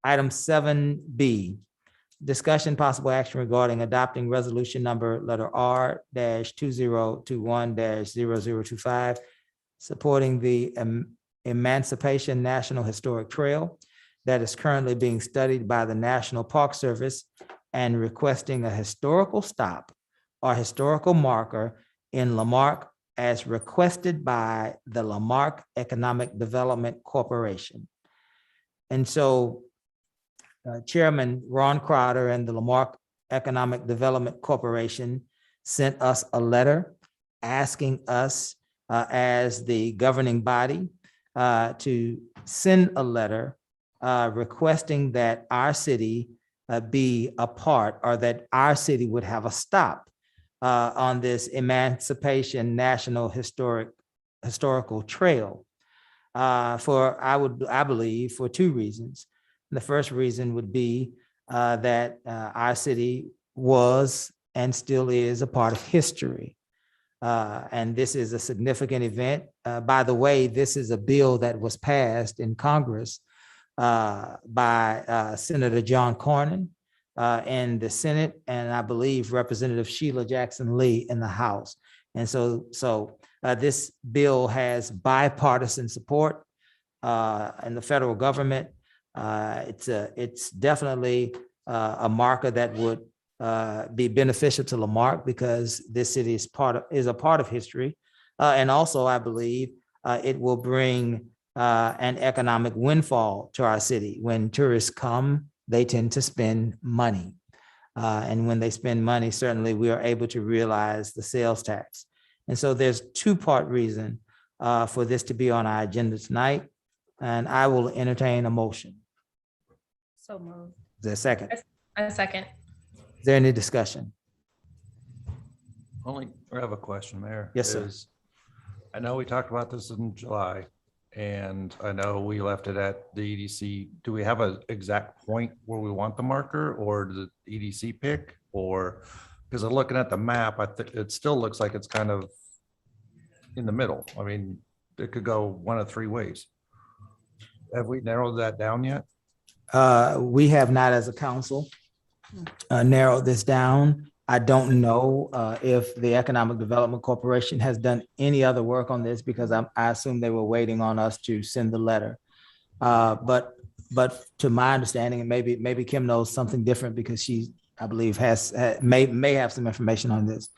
Item 7B, discussion possible action regarding adopting resolution number letter R-2021-0025, supporting the Emancipation National Historic Trail that is currently being studied by the National Park Service and requesting a historical stop or historical marker in Lamarque as requested by the Lamarque Economic Development Corporation. And so Chairman Ron Crowder and the Lamarque Economic Development Corporation sent us a letter asking us as the governing body to send a letter requesting that our city be a part, or that our city would have a stop on this Emancipation National Historical Trail I believe for two reasons. The first reason would be that our city was and still is a part of history. And this is a significant event. By the way, this is a bill that was passed in Congress by Senator John Cornyn in the Senate, and I believe Representative Sheila Jackson Lee in the House. And so this bill has bipartisan support in the federal government. It's definitely a marker that would be beneficial to Lamarque, because this city is a part of history. And also, I believe it will bring an economic windfall to our city. When tourists come, they tend to spend money. And when they spend money, certainly we are able to realize the sales tax. And so there's two-part reason for this to be on our agenda tonight. And I will entertain a motion. So moved. Is there a second? A second. Is there any discussion? I have a question, Mayor. Yes, sir. I know we talked about this in July, and I know we left it at the EDC. Do we have an exact point where we want the marker, or does the EDC pick? Or, because I'm looking at the map, I think it still looks like it's kind of in the middle. I mean, it could go one of three ways. Have we narrowed that down yet? We have not, as a council, narrowed this down. I don't know if the Economic Development Corporation has done any other work on this, because I assume they were waiting on us to send the letter. But to my understanding, and maybe Kim knows something different, because she, I believe, may have some information on this.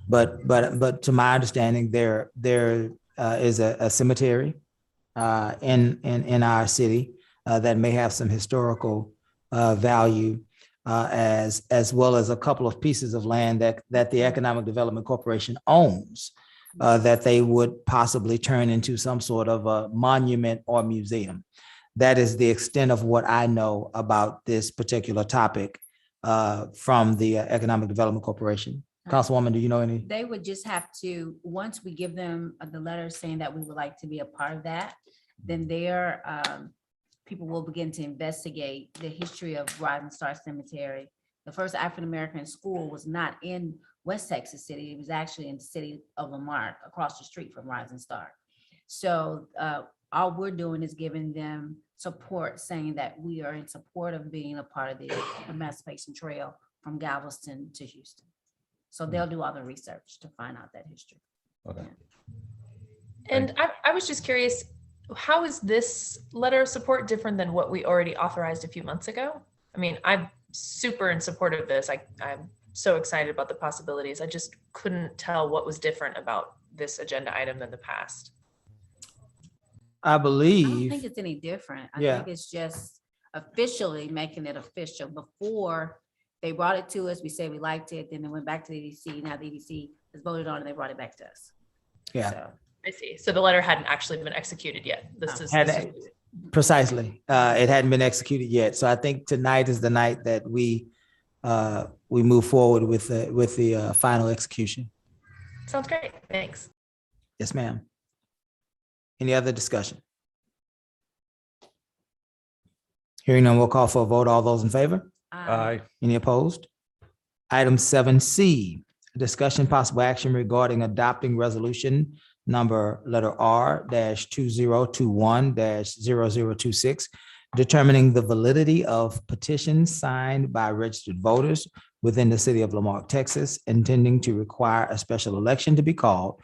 But to my understanding, there is a cemetery in our city that may have some historical value, as well as a couple of pieces of land that the Economic Development Corporation owns, that they would possibly turn into some sort of a monument or museum. That is the extent of what I know about this particular topic from the Economic Development Corporation. Councilwoman, do you know any? They would just have to, once we give them the letter saying that we would like to be a part of that, then their people will begin to investigate the history of Rising Star Cemetery. The first African-American school was not in West Texas City. It was actually in the city of Lamarque, across the street from Rising Star. So all we're doing is giving them support, saying that we are in support of being a part of the Emancipation Trail from Galveston to Houston. So they'll do all the research to find out that history. Okay. And I was just curious, how is this letter of support different than what we already authorized a few months ago? I mean, I'm super in support of this. I'm so excited about the possibilities. I just couldn't tell what was different about this agenda item than the past. I I don't believe, think it's any different. I Yeah. think it's just officially making it official. Before they brought it to us, we said we liked it, then it went back to the EDC. Now the EDC has voted on it, and they brought it back to us. Yeah. So, I see. So the letter hadn't actually been executed yet. This is precisely, it hadn't been executed yet. So I think tonight is the night that we move forward with the final execution. sounds great. Thanks. Yes, ma'am. Any other discussion? Hearing none, we'll call for a vote. All those in favor? Any opposed? Item 7C, discussion possible action regarding adopting resolution number letter R-2021-0026, determining the validity of petitions signed by registered voters within the city of Lamarque, Texas, intending to require a special election to be called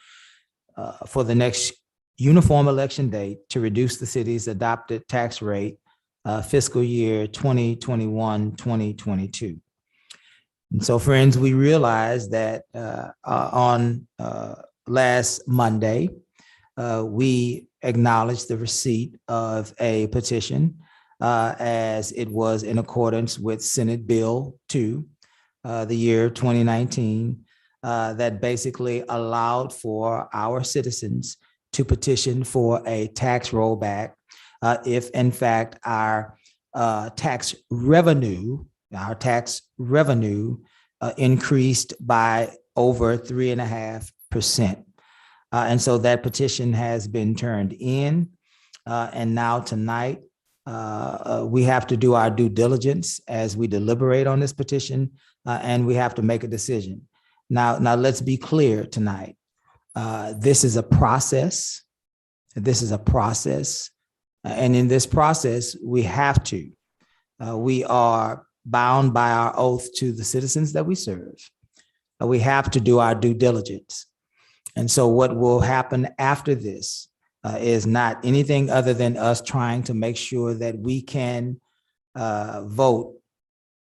for the next uniform election date to reduce the city's adopted tax rate fiscal year 2021-2022. And so, friends, we realized that on last Monday, we acknowledged the receipt of a petition as it was in accordance with Senate Bill 2, the year 2019, that basically allowed for our citizens to petition for a tax rollback if in fact our tax revenue increased by over 3.5%. And so that petition has been turned in. And now tonight, we have to do our due diligence as we deliberate on this petition, and we have to make a decision. Now let's be clear tonight. This is a process. And in this process, we are bound by our oath to the citizens that we serve. We have to do our due diligence. And so what will happen after this is not anything other than us trying to make sure that we can vote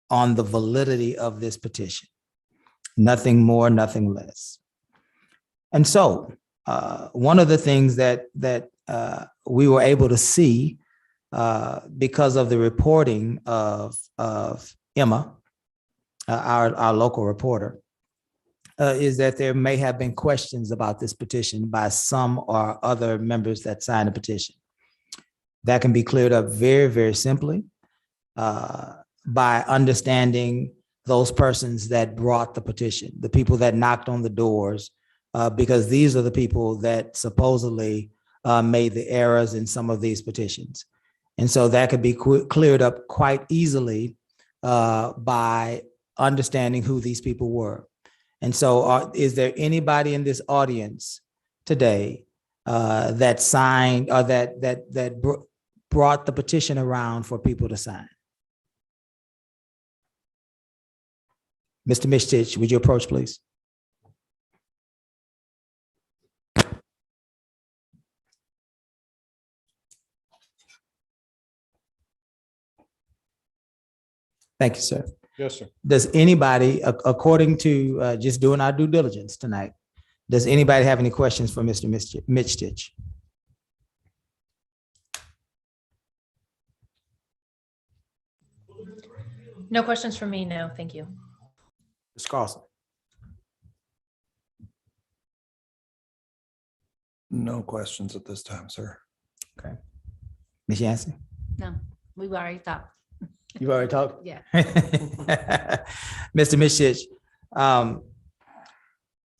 on the validity of this petition. Nothing more, nothing less. And so one of the things that we were able to see because of the reporting of Emma, our local reporter, is that there may have been questions about this petition by some or other members that signed a petition. That can be cleared up very, very simply by understanding those persons that brought the petition, the people that knocked on the doors, because these are the people that supposedly made the errors in some of these petitions. And so that could be cleared up quite easily by understanding who these people were. And so is there anybody in this audience today that signed or that brought the petition around for people to sign? Mr. Mishtich, would you approach, please? Thank you, sir. Yes, sir. Does anybody, according to just doing our due diligence tonight, does anybody have any questions for Mr. Mishtich? No questions from me. No, thank you. Mr. Carlson? No questions at this time, sir. Okay. Ms. Yancey? no, we've already talked. You've already talked? Yeah. Mr. Mishtich,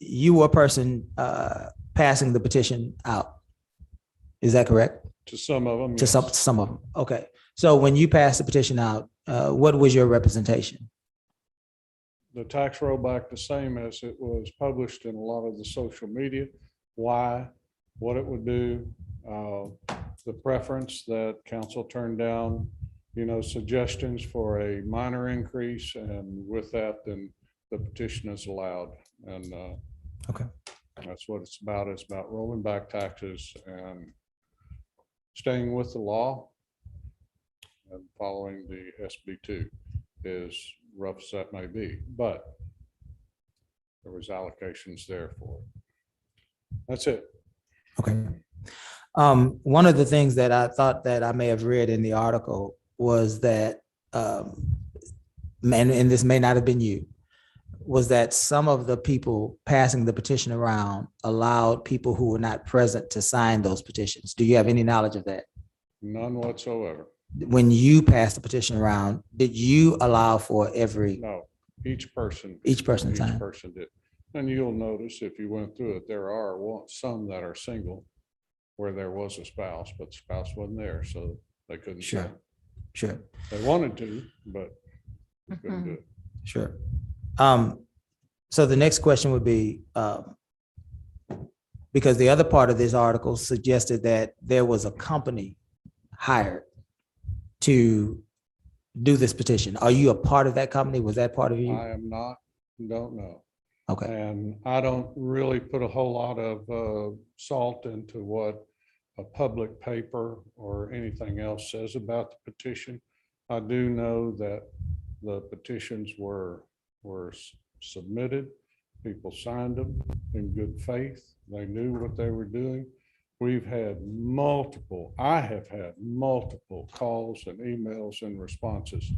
you were a person passing the petition out. Is that correct? To some of them. To some of them. Okay. So when you passed the petition out, what was your representation? The tax rollback, the same as it was published in a lot of the social media. Why, what it would do, the preference that council turned down, suggestions for a minor increase, and with that, then the petition is allowed. And okay, that's what it's about. It's about rolling back taxes and staying with the law and following the SB2 is rough as that may be, but there was allocations there for it. That's it. Okay. One of the things that I thought that I may have read in the article was that, and this may not have been you, was that some of the people passing the petition around allowed people who were not present to sign those petitions. Do you have any knowledge of that? None whatsoever. When you passed the petition around, did you allow for every? No, each person. Each person Each signed. person did. And you'll notice if you went through it, there are some that are single where there was a spouse, but the spouse wasn't there, so they couldn't. Sure, sign. sure, They wanted to, but they couldn't do it. sure. So the next question would be, because the other part of this article suggested that there was a company hired to do this petition. Are you a part of that company? Was that part of you? I am not, don't know. Okay, And I don't really put a whole lot of salt into what a public paper or anything else says about the petition. I do know that the petitions were submitted. People signed them in good faith. They knew what they were doing. I have had multiple calls and emails and responses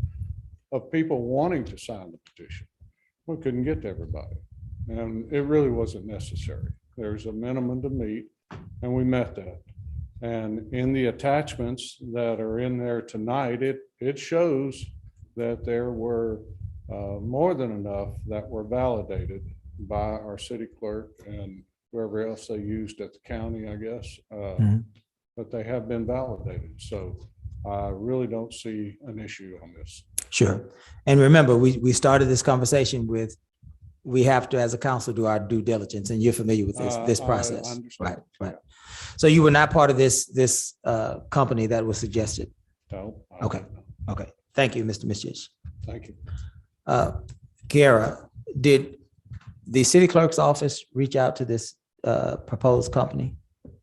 of people wanting to sign the petition. We couldn't get to everybody. And it really wasn't necessary. There's a minimum to meet, and we met that. And in the attachments that are in there tonight, it shows that there were more than enough that were validated by our city clerk and whoever else they used at the county, I guess. But they have been validated. So I really don't see an issue on this. sure. And remember, we started this conversation with, we have to, as a council, do our due diligence, and you're familiar with this I process. understand. Right. So you were not part of this company that was suggested. No. I Okay. don't know. Okay, thank you, Mr. Mischich. Thank you. Kiara, did the city clerk's office reach out to this proposed company? Reached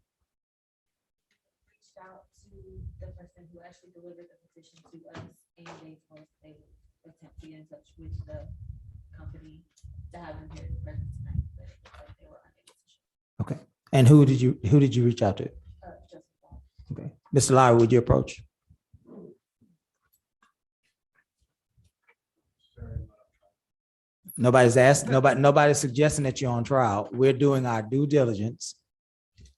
out to the person who actually delivered the petition to us, and they told us they would attempt to get in touch with the company to have them here present tonight, but it looks like they were unable to show. Okay, and who did you reach out to? Just Okay, Mr. Lowry, would you approach? Nobody's asked, nobody's suggesting that you're on trial. We're doing our due diligence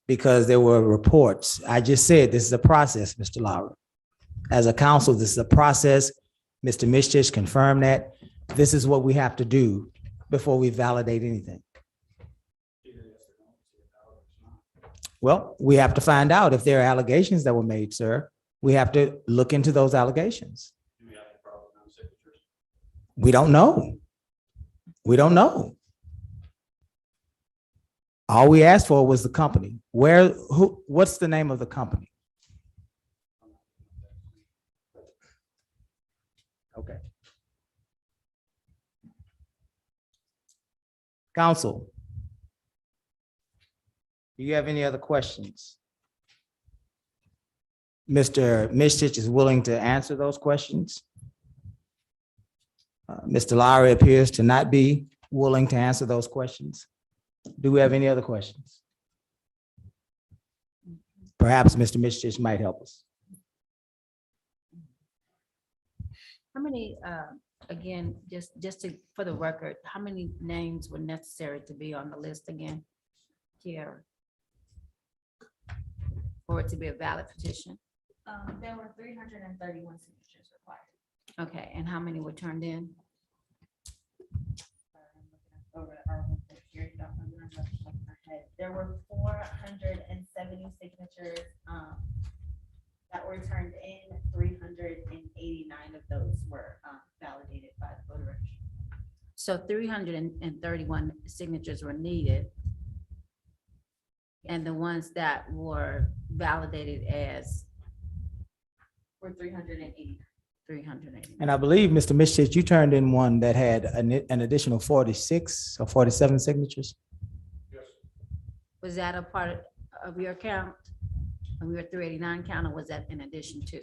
because there were reports. I just said, this is a process, Mr. Lowry. As a council, this is a process. Mr. Mischich confirmed that. This is what we have to do before we validate anything. Well, we have to find out if there are allegations that were made, sir. We have to look into those allegations. We don't know. We don't know. All we asked for was the company. What's the name of the company? Okay. Council, do you have any other questions? Mr. Mischich is willing to answer those questions. Mr. Lowry appears to not be willing to answer those questions. Do we have any other questions? Perhaps Mr. Mischich might help us. How many, again, for the record, how many names were necessary to be on the list again? Kiara? For it to be a valid petition? There were 331 signatures required. Okay, and how many were turned in? There were 470 signatures that were turned in. 389 of those were validated by the voter registry. So 331 signatures were needed. And the ones that were validated as Were 380. 380. And I believe, Mr. Mischich, you turned in one that had an additional 46 or 47 signatures. Was that a part of your count? When we were 389 count, or was that in addition to?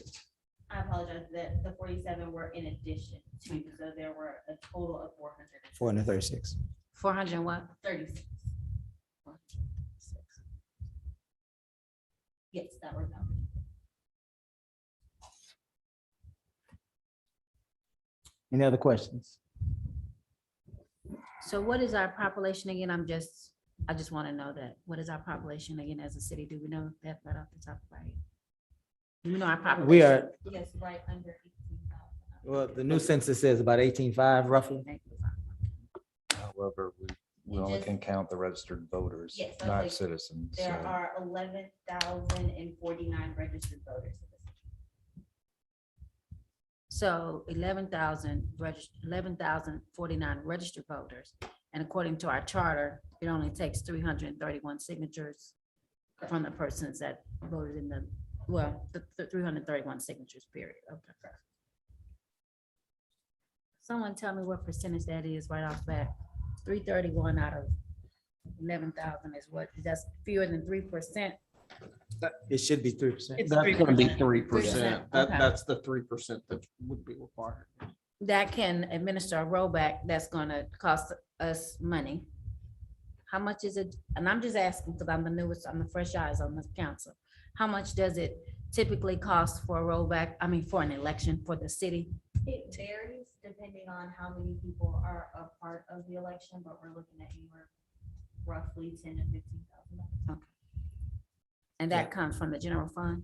I apologize that the 47 were in addition to, so there were a total of 436. 400 and what? 436. Yes, that was number. Any other questions? So what is our population again? I just want to know that. What is our population again as a city? Do we know that right off the top of our head? Do we know our population? We are, Yes, right under 18,000. well, the new census says about 18.5 roughly. However, we only can count the registered voters, Yes, that's not like- citizens. There So are 11,049 registered voters. So 11,049 registered voters. And according to our charter, it only takes 331 signatures from the persons that voted in the 331 signatures, period. Okay. Someone tell me what percentage that is right off bat. 331 out of 11,000 is what? That's fewer than 3%. It should be 3%. It's That's gonna be 3%. 3%. Okay. That's the 3% that would be required. That can administer a rollback that's gonna cost us money. How much is it? And I'm just asking because I'm the newest, I'm the fresh eyes on this council. How much does it typically cost for a rollback? I mean, for an election for the city? It varies depending on how many people are a part of the election, but we're looking at anywhere roughly 10 to 15,000. And that comes from the general fund?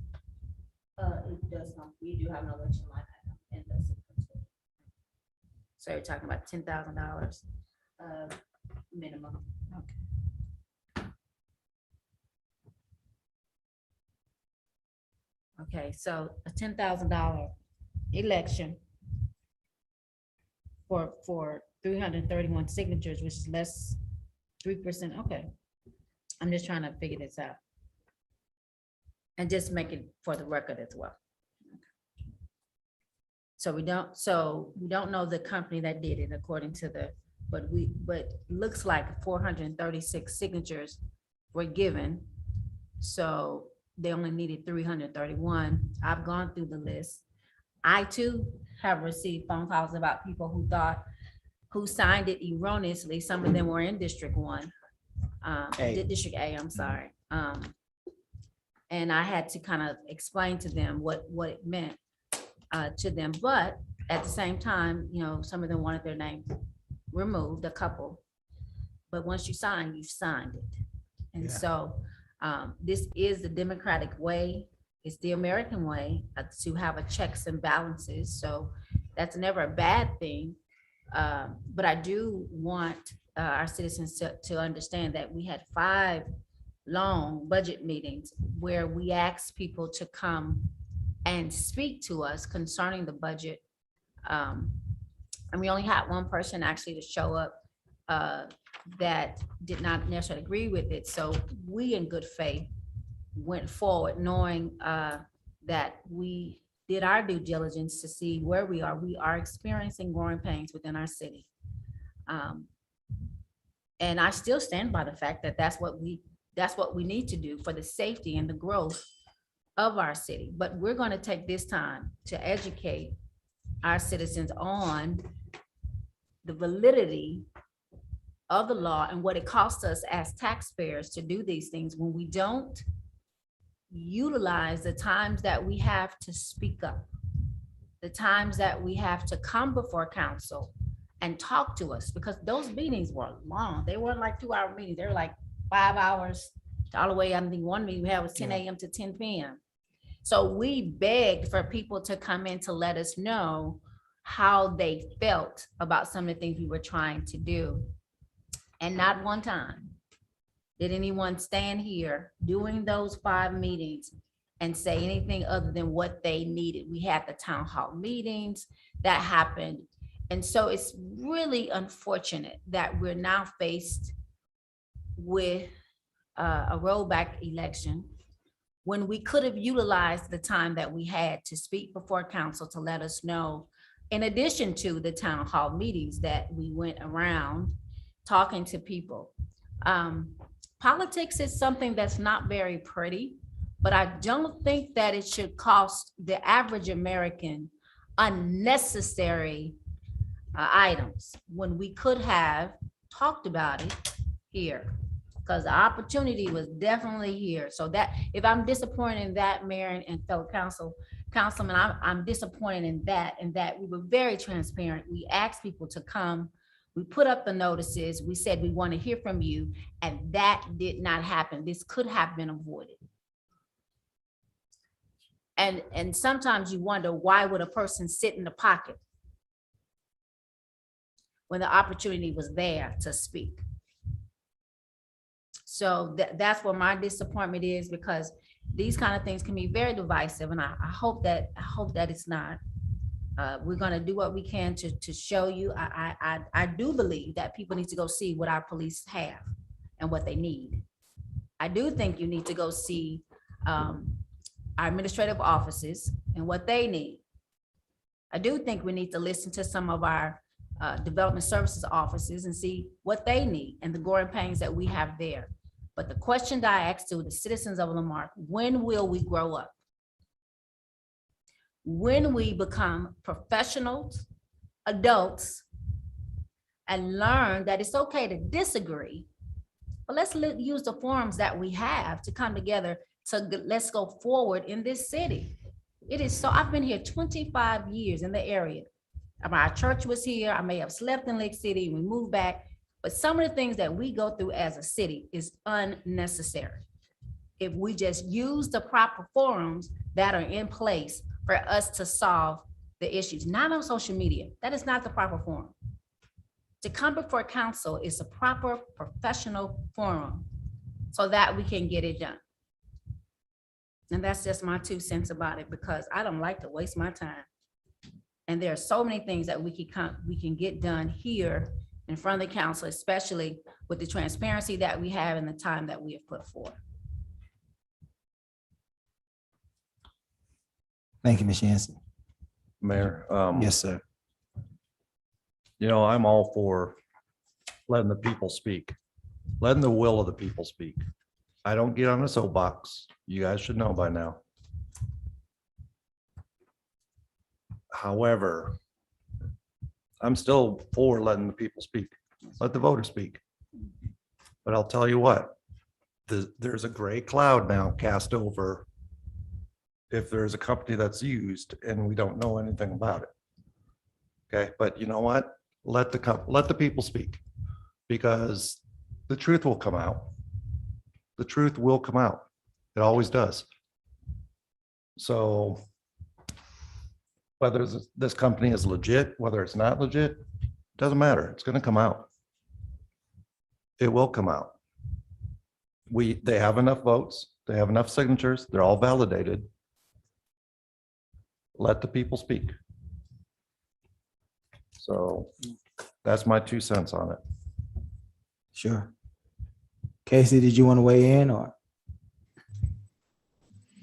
It does not, we do have an election line item in the city. So you're talking about $10,000? Minimum. Okay, so a $10,000 election for 331 signatures, which is less 3%. Okay. I'm just trying to figure this out. And just make it for the record as well. So we don't know the company that did it according to but looks like 436 signatures were given. So they only needed 331. I've gone through the list. I too have received phone calls about people who signed it erroneously. Some of them were in District 1. District A, I'm sorry. And I had to kind of explain to them what it meant to them. But at the same time, some of them wanted their name removed, a couple. But once you sign, you've signed it. And so this is the democratic way. It's the American way to have a checks and balances. So that's never a bad thing. But I do want our citizens to understand that we had 5 long budget meetings where we asked people to come and speak to us concerning the budget. And we only had one person actually to show up that did not necessarily agree with it. So we, in good faith, went forward knowing that we did our due diligence to see where we are. We are experiencing growing pains within our city. And I still stand by the fact that that's what we need to do for the safety and the growth of our city. But we're going to take this time to educate our citizens on the validity of the law and what it costs us as taxpayers to do these things when we don't utilize the times that we have to speak up, the times that we have to come before council and talk to us, because those meetings were long. They weren't like 2-hour meetings. They were like 5 hours all the way. I think one meeting we had was 10 a.m. to 10 p.m. So we begged for people to come in to let us know how they felt about some of the things we were trying to do. And not one time did anyone stand here during those 5 meetings and say anything other than what they needed. We had the town hall meetings that happened. And so it's really unfortunate that we're now faced with a rollback election when we could have utilized the time that we had to speak before council to let us know, in addition to the town hall meetings that we went around talking to people. Politics is something that's not very pretty. But I don't think that it should cost the average American unnecessary items when we could have talked about it here. Because the opportunity was definitely here. So that, if I'm disappointed in that, Mayor and fellow councilman, I'm disappointed in that we were very transparent. We asked people to come. We put up the notices. We said we want to hear from you, and that did not happen. This could have been avoided. And sometimes you wonder, why would a person sit in the pocket when the opportunity was there to speak? So that's where my disappointment is, because these kind of things can be very divisive, and I hope that it's not. We're gonna do what we can to show you. I do believe that people need to go see what our police have and what they need. I do think you need to go see our administrative offices and what they need. I do think we need to listen to some of our development services offices and see what they need and the growing pains that we have there. But the question that I asked to the citizens of Lamarck, when will we grow up? When we become professionals, adults, and learn that it's okay to disagree, but let's use the forums that we have to come together let's go forward in this city. It is so, I've been here 25 years in the area. Our church was here. I may have slept in Lake City. We moved back, but some of the things that we go through as a city is unnecessary. If we just use the proper forums that are in place for us to solve the issues, not on social media. That is not the proper forum. To come before council is a proper professional forum so that we can get it done. And that's just my 2 cents about it, because I don't like to waste my time. And there are so many things that we can get done here in front of the council, especially with the transparency that we have and the time that we have put forth. Thank you, Ms. Yancey. Mayor. Yes, sir. You know, I'm all for letting the people speak, letting the will of the people speak. I don't get on a soapbox. You guys should know by now. However, I'm still for letting the people speak. Let the voters speak. But I'll tell you what, there's a gray cloud now cast over if there's a company that's used and we don't know anything about it. Okay, but you know what? Let the people speak, because the truth will come out. The truth will come out. It always does. So whether this company is legit, whether it's not legit, doesn't matter. It's going to come out. It will come out. They have enough votes. They have enough signatures. They're all validated. Let the people speak. So that's my 2 cents on it. Sure. Casey, did you want to weigh in, or?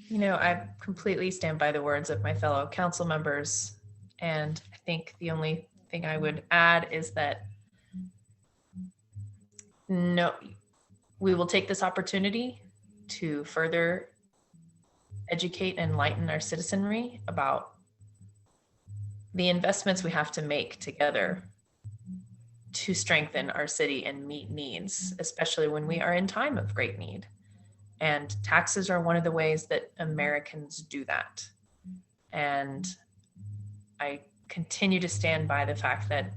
You know, I completely stand by the words of my fellow council members. And I think the only thing I would add is that no, we will take this opportunity to further educate and enlighten our citizenry about the investments we have to make together to strengthen our city and meet needs, especially when we are in time of great need. And taxes are one of the ways that Americans do that. And I continue to stand by the fact that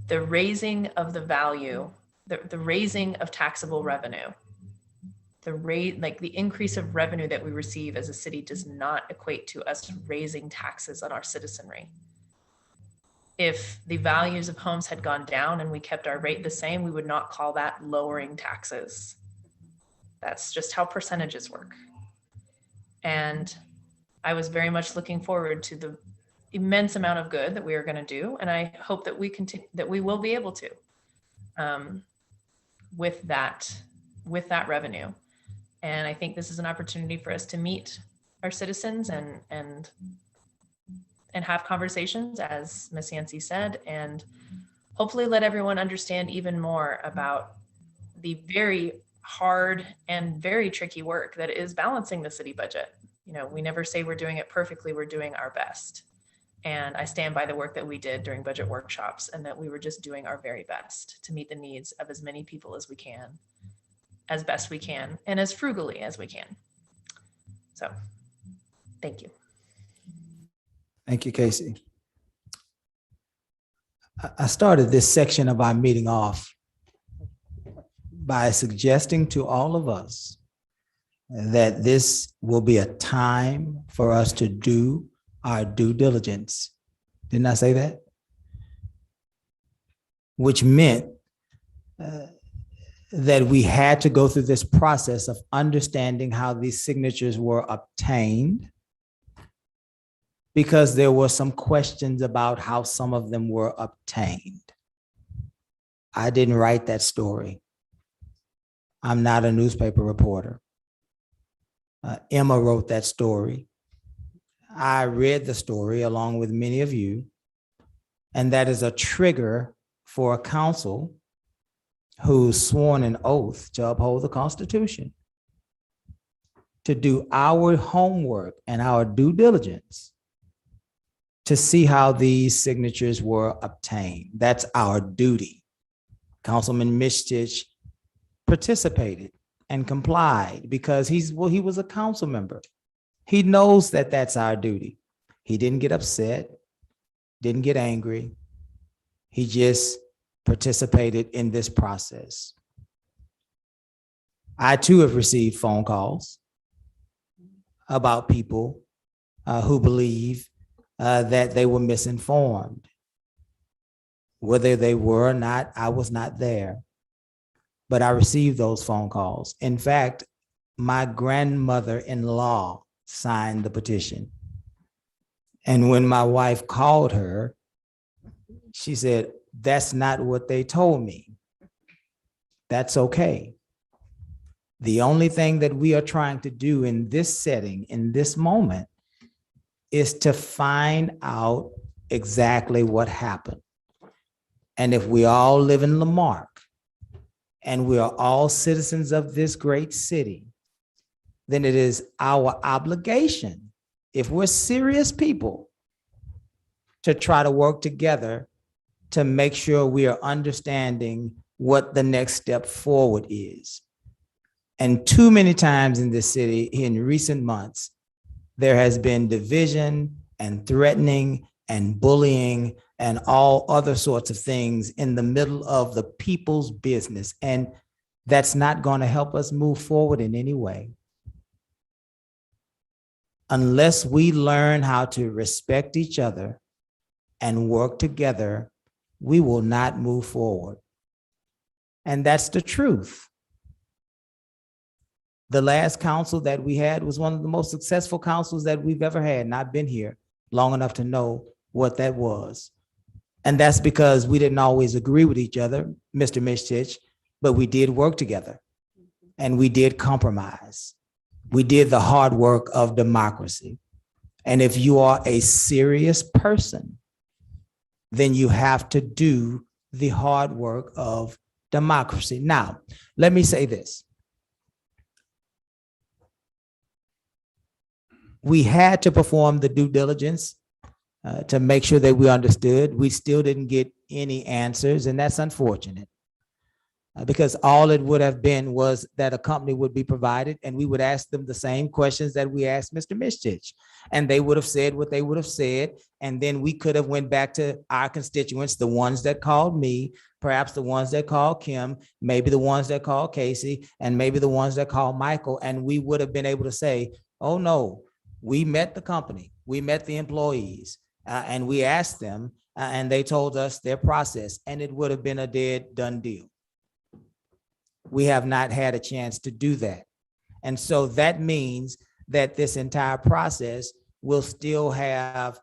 the raising of the value, the raising of taxable revenue, the increase of revenue that we receive as a city does not equate to us raising taxes on our citizenry. If the values of homes had gone down and we kept our rate the same, we would not call that lowering taxes. That's just how percentages work. And I was very much looking forward to the immense amount of good that we are going to do. And I hope that we will be able to with that revenue. And I think this is an opportunity for us to meet our citizens and have conversations, as Ms. Yancey said, and hopefully let everyone understand even more about the very hard and very tricky work that is balancing the city budget. You know, we never say we're doing it perfectly, we're doing our best. And I stand by the work that we did during budget workshops and that we were just doing our very best to meet the needs of as many people as we can, as best we can, and as frugally as we can. So, thank you. Thank you, Casey. I started this section of our meeting off by suggesting to all of us that this will be a time for us to do our due diligence. Didn't I say that? Which meant that we had to go through this process of understanding how these signatures were obtained, because there were some questions about how some of them were obtained. I didn't write that story. I'm not a newspaper reporter. Emma wrote that story. I read the story along with many of you, and that is a trigger for a council who's sworn an oath to uphold the Constitution, to do our homework and our due diligence to see how these signatures were obtained. That's our duty. Councilman Mistich participated and complied because he was a council member. He knows that that's our duty. He didn't get upset, didn't get angry. He just participated in this process. I too have received phone calls about people who believe that they were misinformed. Whether they were or not, I was not there, but I received those phone calls. In fact, my grandmother-in-law signed the petition. And when my wife called her, she said, "That's not what they told me." That's okay. The only thing that we are trying to do in this setting, in this moment, is to find out exactly what happened. And if we all live in Lamarck and we are all citizens of this great city, then it is our obligation, if we're serious people, to try to work together to make sure we are understanding what the next step forward is. And too many times in this city in recent months, there has been division and threatening and bullying and all other sorts of things in the middle of the people's business. And that's not going to help us move forward in any way. Unless we learn how to respect each other and work together, we will not move forward. And that's the truth. The last council that we had was one of the most successful councils that we've ever had. And I've been here long enough to know what that was. And that's because we didn't always agree with each other, Mr. Mistich, but we did work together and we did compromise. We did the hard work of democracy. And if you are a serious person, then you have to do the hard work of democracy. Now, let me say this. We had to perform the due diligence to make sure that we understood. We still didn't get any answers, and that's unfortunate. Because all it would have been was that a company would be provided and we would ask them the same questions that we asked Mr. Mistich. And they would have said what they would have said. And then we could have went back to our constituents, the ones that called me, perhaps the ones that called Kim, maybe the ones that called Casey, and maybe the ones that called Michael. And we would have been able to say, oh no, we met the company, we met the employees, and we asked them and they told us their process, and it would have been a dead done deal. We have not had a chance to do that. And so that means that this entire process will still have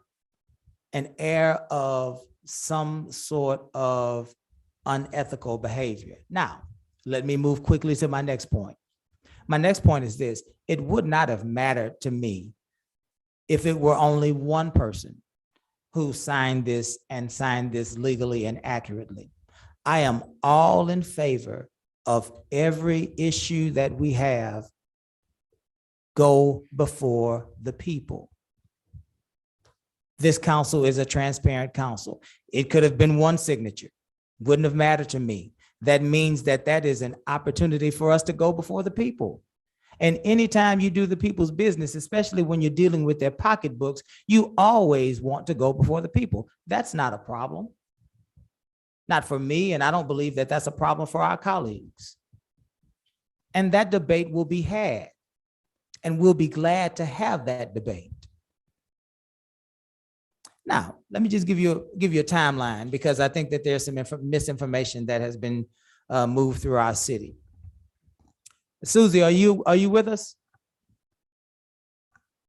an air of some sort of unethical behavior. Now, let me move quickly to my next point. My next point is this: it would not have mattered to me if it were only one person who signed this and signed this legally and accurately. I am all in favor of every issue that we have go before the people. This council is a transparent council. It could have been one signature, wouldn't have mattered to me. That means that that is an opportunity for us to go before the people. And anytime you do the people's business, especially when you're dealing with their pocketbooks, you always want to go before the people. That's not a problem. Not for me, and I don't believe that that's a problem for our colleagues. And that debate will be had, and we'll be glad to have that debate. Now, let me just give you a timeline, because I think that there's some misinformation that has been moved through our city. Susie, are you with us?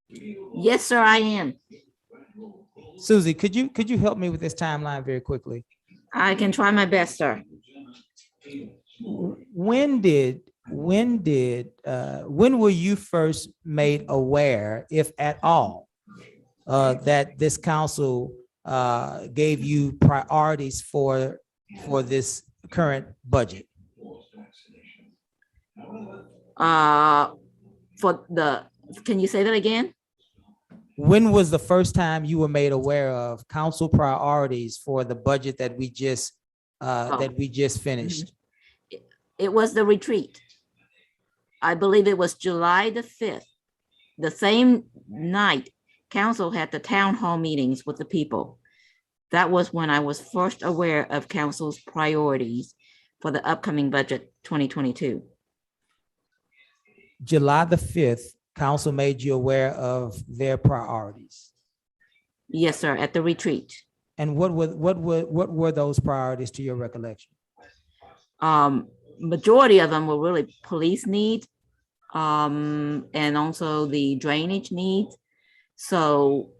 Yes, sir, I am. Susie, could you help me with this timeline very quickly? I can try my best, sir. When were you first made aware, if at all, that this council gave you priorities for this current budget? Can you say that again? When was the first time you were made aware of council priorities for the budget that we just finished? It was the retreat. I believe it was July the 5th. The same night, council had the town hall meetings with the people. That was when I was first aware of council's priorities for the upcoming budget 2022. July the 5th, council made you aware of their priorities. Yes, sir, at the retreat. And what were those priorities to your recollection? Majority of them were really police needs, and also the drainage needs. So,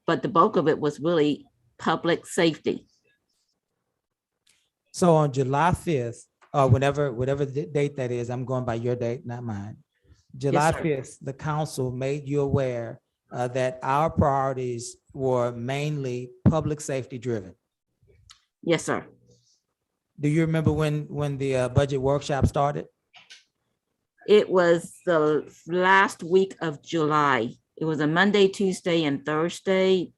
but the bulk of it was really public safety. So on July 5th, or whatever the date that is, I'm going by your date, not mine. July 5th, the council made you aware that our priorities were mainly public safety driven. Yes, sir. Do you remember when the budget workshop started? It was the last week of July. It was a Monday, Tuesday, and Thursday,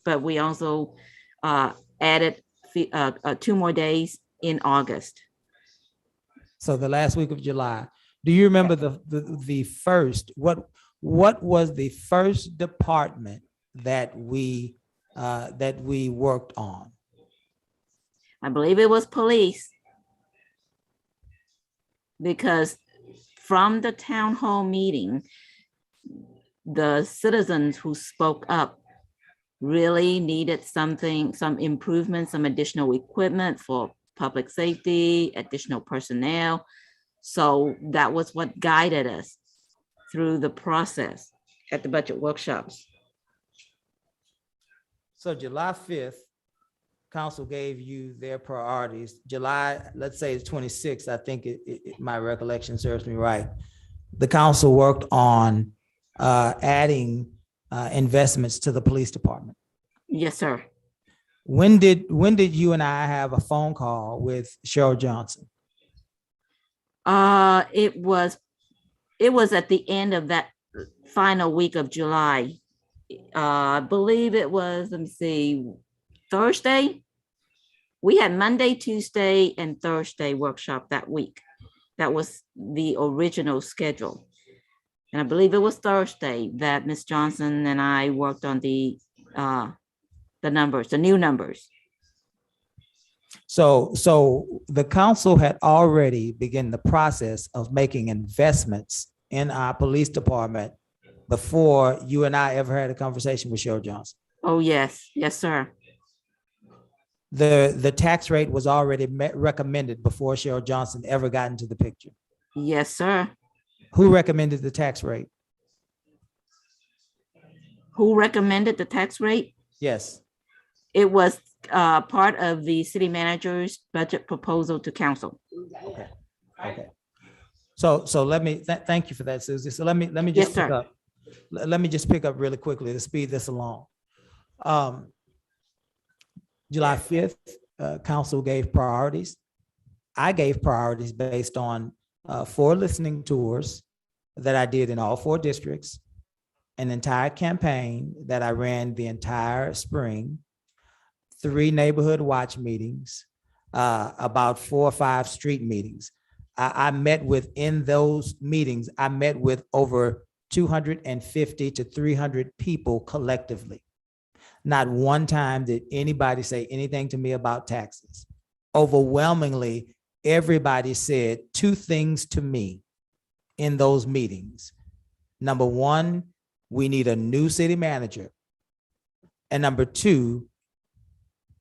but we also added 2 more days in August. So the last week of July. Do you remember the first, what was the first department that we worked on? I believe it was police, because from the town hall meeting, the citizens who spoke up really needed some improvement, some additional equipment for public safety, additional personnel. So that was what guided us through the process at the budget workshops. So July 5th, council gave you their priorities. July, let's say it's 26th, I think my recollection serves me right. The council worked on adding investments to the police department. Yes, sir. When did you and I have a phone call with Cheryl Johnson? It was at the end of that final week of July. I believe it was, let me see, Thursday. We had Monday, Tuesday, and Thursday workshop that week. That was the original schedule. And I believe it was Thursday that Ms. Johnson and I worked on the numbers, the new numbers. So the council had already begun the process of making investments in our police department before you and I ever had a conversation with Cheryl Johnson. Oh, yes. Yes, sir. The tax rate was already recommended before Cheryl Johnson ever got into the picture. Yes, sir. Who recommended the tax rate? Who recommended the tax rate? Yes. It was part of the city manager's budget proposal to council. Okay. Okay. So let me thank you for that, Susie. So let me just Yes, pick up. Let me just pick up really quickly to speed this along. July 5th, council gave priorities. I gave priorities based on 4 listening tours that I did in all 4 districts, an entire campaign that I ran the entire spring, 3 neighborhood watch meetings, about 4 or 5 street meetings. I met within those meetings, I met with over 250 to 300 people collectively. Not one time did anybody say anything to me about taxes. Overwhelmingly, everybody said 2 things to me in those meetings. Number 1, we need a new city manager. And number 2,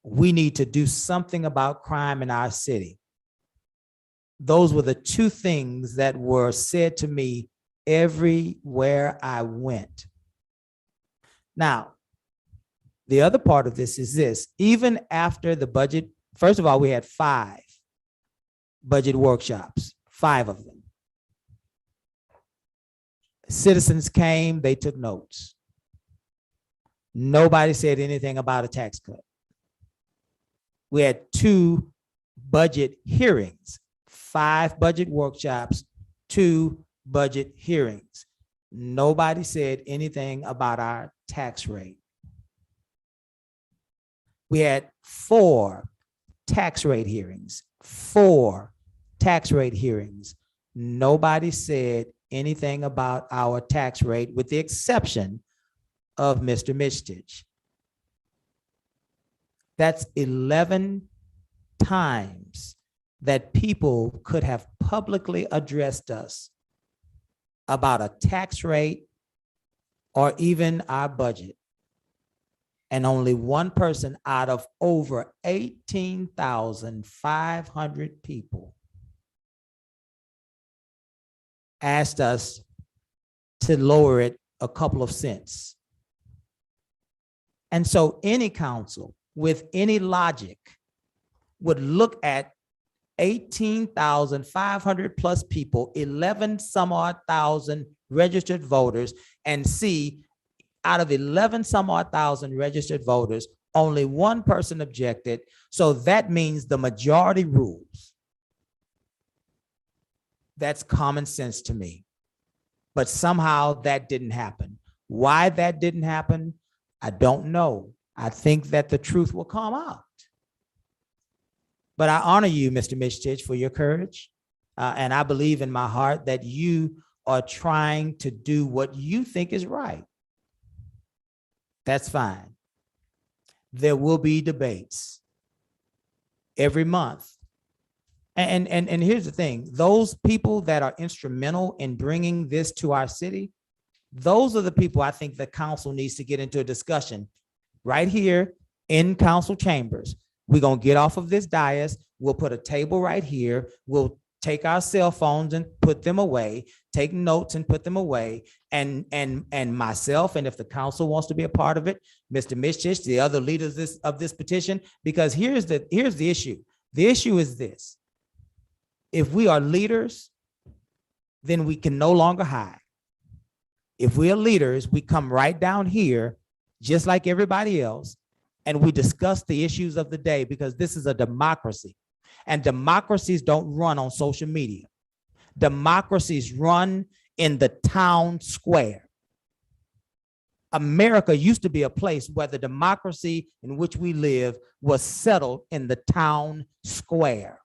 we need to do something about crime in our city. Those were the 2 things that were said to me everywhere I went. Now, the other part of this is this: even after the budget, first of all, we had 5 budget workshops, 5 of them. Citizens came, they took notes. Nobody said anything about a tax cut. We had 2 budget hearings, 5 budget workshops, 2 budget hearings. Nobody said anything about our tax rate. We had 4 tax rate hearings, 4 tax rate hearings. Nobody said anything about our tax rate with the exception of Mr. Mistich. That's 11 times that people could have publicly addressed us about a tax rate or even our budget. And only one person out of over 18,500 people asked us to lower it a couple of cents. And so any council with any logic would look at 18,500 plus people, 11 some odd thousand registered voters, and see out of 11 some odd thousand registered voters, only one person objected. So that means the majority rules. That's common sense to me. But somehow that didn't happen. Why that didn't happen, I don't know. I think that the truth will come out. But I honor you, Mr. Mistich, for your courage. And I believe in my heart that you are trying to do what you think is right. That's fine. There will be debates every month. And here's the thing, those people that are instrumental in bringing this to our city, those are the people I think the council needs to get into a discussion right here in council chambers. We're going to get off of this dais. We'll put a table right here. We'll take our cell phones and put them away, take notes and put them away. And myself, and if the council wants to be a part of it, Mr. Mistich, the other leaders of this petition, because here's the issue. The issue is this. If we are leaders, then we can no longer hide. If we are leaders, we come right down here, just like everybody else, and we discuss the issues of the day, because this is a democracy. And democracies don't run on social media. Democracies run in the town square. America used to be a place where the democracy in which we live was settled in the town square.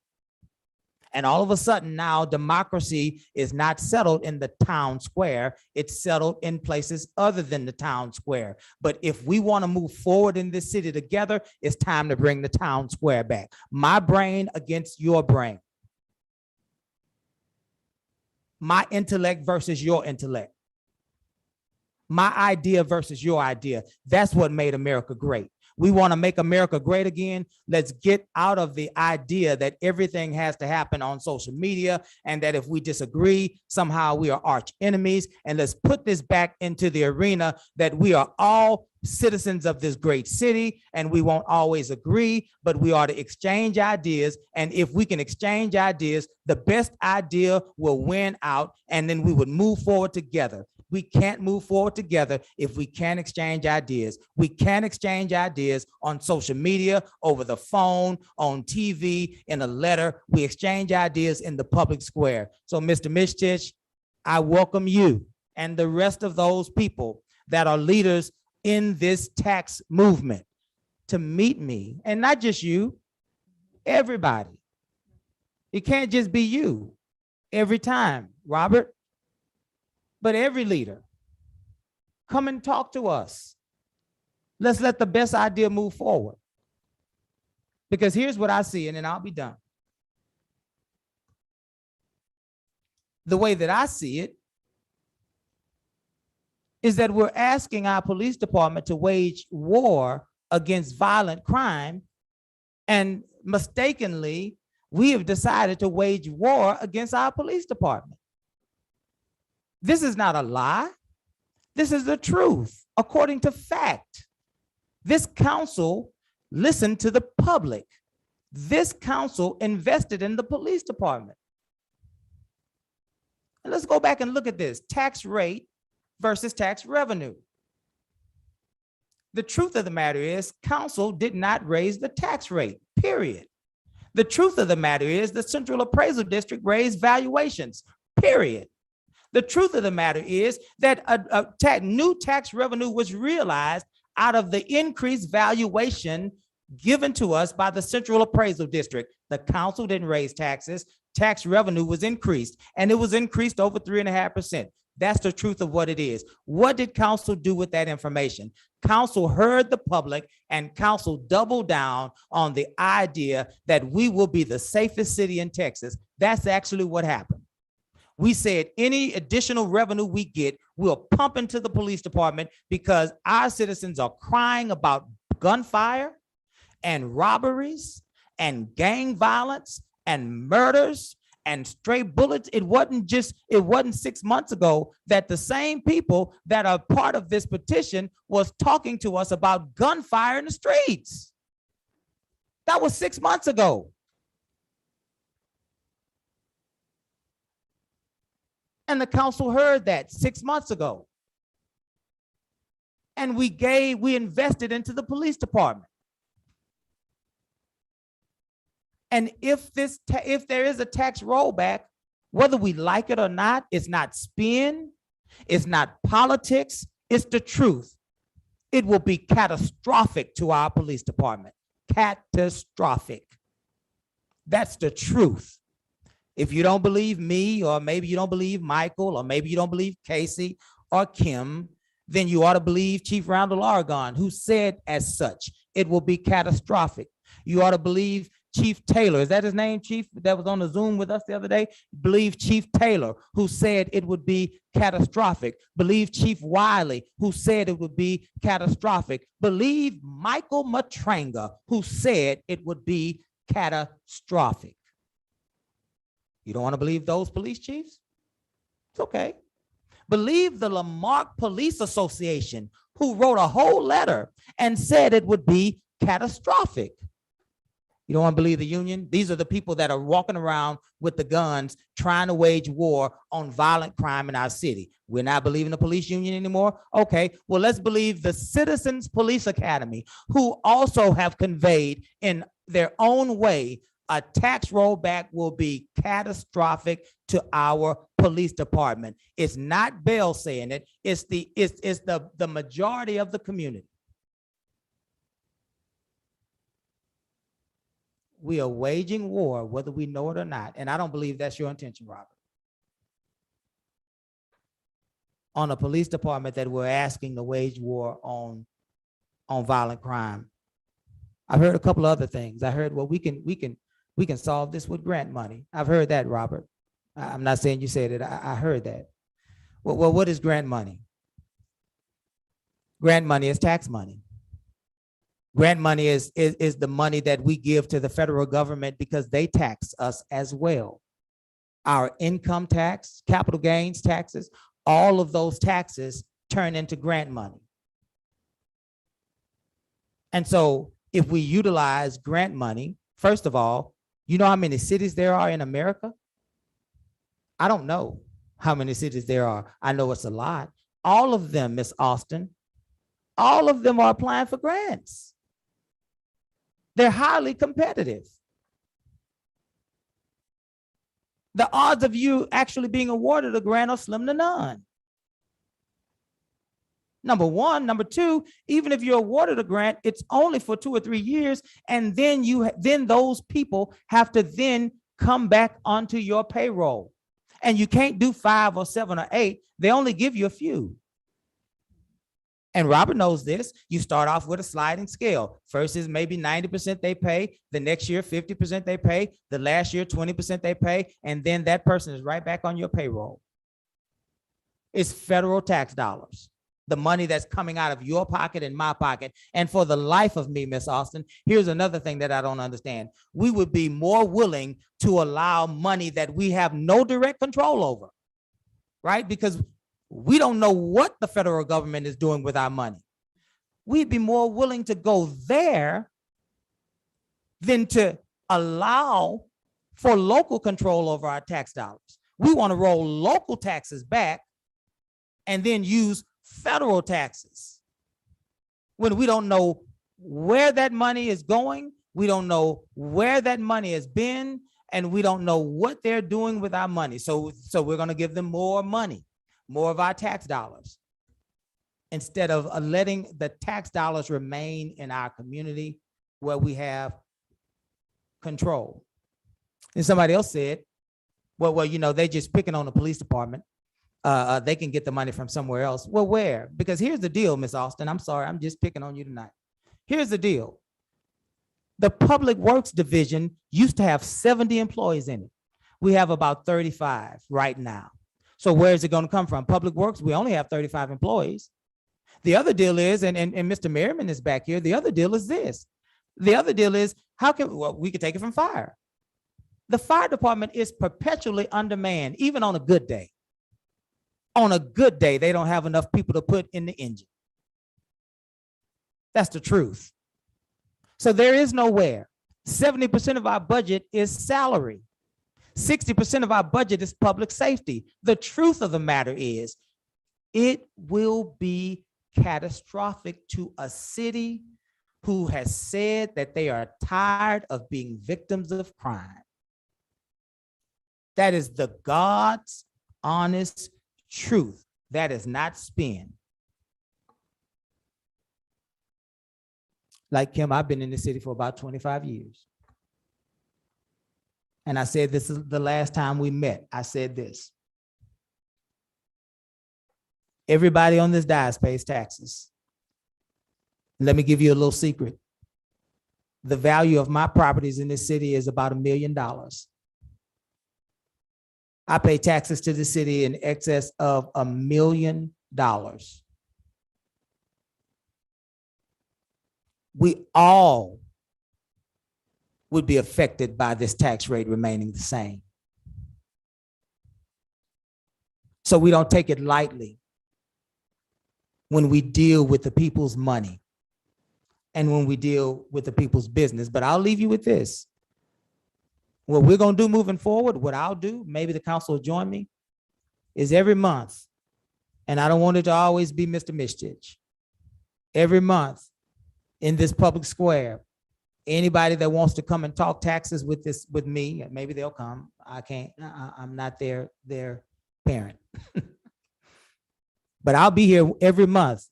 And all of a sudden now democracy is not settled in the town square. It's settled in places other than the town square. But if we want to move forward in this city together, it's time to bring the town square back. My brain against your brain. My intellect versus your intellect. My idea versus your idea. That's what made America great. We want to make America great again. Let's get out of the idea that everything has to happen on social media and that if we disagree, somehow we are arch enemies. And let's put this back into the arena that we are all citizens of this great city and we won't always agree, but we ought to exchange ideas. And if we can exchange ideas, the best idea will win out and then we would move forward together. We can't move forward together if we can't exchange ideas. We can't exchange ideas on social media, over the phone, on TV, in a letter. We exchange ideas in the public square. So Mr. Mishtich, I welcome you and the rest of those people that are leaders in this tax movement to meet me, and not just you, everybody. It can't just be you every time, Robert, but every leader. Come and talk to us. Let's let the best idea move forward. Because here's what I see, and then I'll be done. The way that I see it is that we're asking our police department to wage war against violent crime, and mistakenly, we have decided to wage war against our police department. This is not a lie. This is the truth, according to fact. This council listened to the public. This council invested in the police department. And let's go back and look at this: tax rate versus tax revenue. The truth of the matter is, council did not raise the tax rate, period. The truth of the matter is, the Central Appraisal District raised valuations, period. The truth of the matter is that new tax revenue was realized out of the increased valuation given to us by the Central Appraisal District. The council didn't raise taxes. Tax revenue was increased, and it was increased over 3.5%. That's the truth of what it is. What did council do with that information? Council heard the public, and council doubled down on the idea that we will be the safest city in Texas. That's actually what happened. We said any additional revenue we get, we'll pump into the police department, because our citizens are crying about gunfire and robberies and gang violence and murders and stray bullets. It wasn't 6 months ago that the same people that are part of this petition was talking to us about gunfire in the streets. That was 6 months ago. And the council heard that 6 months ago. And we invested into the police department. And if there is a tax rollback, whether we like it or not, it's not spin, it's not politics, it's the truth. It will be catastrophic to our police department. Catastrophic. That's the truth. If you don't believe me, or maybe you don't believe Michael, or maybe you don't believe Casey or Kim, then you ought to believe Chief Randall Argonne, who said as such, it will be catastrophic. You ought to believe Chief Taylor, is that his name, Chief, that was on the Zoom with us the other day? Believe Chief Taylor, who said it would be catastrophic. Believe Chief Wiley, who said it would be catastrophic. Believe Michael Matranga, who said it would be catastrophic. You don't want to believe those police chiefs? It's okay. Believe the Marque Police Association, who wrote a whole letter and said it would be catastrophic. You don't want to believe the union? These are the people that are walking around with the guns trying to wage war on violent crime in our city. We're not believing the police union anymore? Okay, well, let's believe the Citizens Police Academy, who also have conveyed in their own way a tax rollback will be catastrophic to our police department. It's not Bell saying it, it's the majority of the community. We are waging war, whether we know it or not. And I don't believe that's your intention, Robert. On a police department that we're asking to wage war on violent crime. I've heard a couple of other things. I heard, well, we can solve this with grant money. I've heard that, Robert. I'm not saying you said it. I heard that. Well, what is grant money? Grant money is tax money. Grant money is the money that we give to the federal government because they tax us as well. Our income tax, capital gains taxes, all of those taxes turn into grant money. And so if we utilize grant money, first of all, you know how many cities there are in America? I don't know how many cities there are. I know it's a lot. All of them, Miss Austin, all of them are applying for grants. They're highly competitive. The odds of you actually being awarded a grant are slim to none. Number one. Number two, even if you're awarded a grant, it's only for 2 or 3 years. And then then those people have to then come back onto your payroll. And you can't do 5 or 7 or 8. They only give you a few. And Robert knows this. You start off with a sliding scale. First is maybe 90% they pay. The next year, 50% they pay. The last year, 20% they pay. And then that person is right back on your payroll. It's federal tax dollars, the money that's coming out of your pocket and my pocket. And for the life of me, Miss Austin, here's another thing that I don't understand. We would be more willing to allow money that we have no direct control over, right? Because we don't know what the federal government is doing with our money. We'd be more willing to go there than to allow for local control over our tax dollars. We want to roll local taxes back and then use federal taxes when we don't know where that money is going. We don't know where that money has been, and we don't know what they're doing with our money. So we're going to give them more money, more of our tax dollars, instead of letting the tax dollars remain in our community where we have control. And somebody else said, well, they're just picking on the police department. They can get the money from somewhere else. Well, where? Because here's the deal, Miss Austin. I'm sorry, I'm just picking on you tonight. Here's the deal. The Public Works Division used to have 70 employees in it. We have about 35 right now. So where is it going to come from? Public Works, we only have 35 employees. The other deal is, and Mr. Merriman is back here, the other deal is this. The other deal is, we could take it from fire. The fire department is perpetually undermanned, even on a good day. On a good day, they don't have enough people to put in the engine. That's the truth. So there is nowhere. 70% of our budget is salary. 60% of our budget is public safety. The truth of the matter is, it will be catastrophic to a city who has said that they are tired of being victims of crime. That is the God's honest truth. That is not spin. Like Kim, I've been in the city for about 25 years. And I said, this is the last time we met. I said this. Everybody on this dais pays taxes. Let me give you a little secret. The value of my properties in this city is about $1 million. I pay taxes to the city in excess of $1 million. We all would be affected by this tax rate remaining the same. So we don't take it lightly when we deal with the people's money and when we deal with the people's business. But I'll leave you with this. What we're going to do moving forward, what I'll do, maybe the council will join me, is every month, and I don't want it to always be Mr. Mischief, every month in this public square, anybody that wants to come and talk taxes with me, maybe they'll come. I can't, I'm not their parent. But I'll be here every month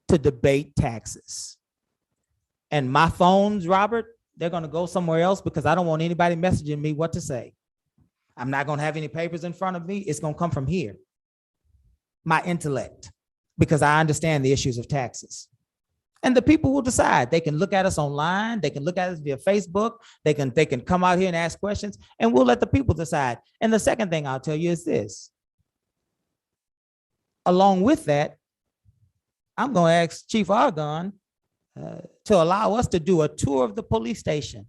to debate taxes. And my phones, Robert, they're going to go somewhere else because I don't want anybody messaging me what to say. I'm not going to have any papers in front of me. It's going to come from here, my intellect, because I understand the issues of taxes. And the people will decide. They can look at us online. They can look at us via Facebook. They can come out here and ask questions, and we'll let the people decide. And the second thing I'll tell you is this. Along with that, I'm going to ask Chief Argonne to allow us to do a tour of the police station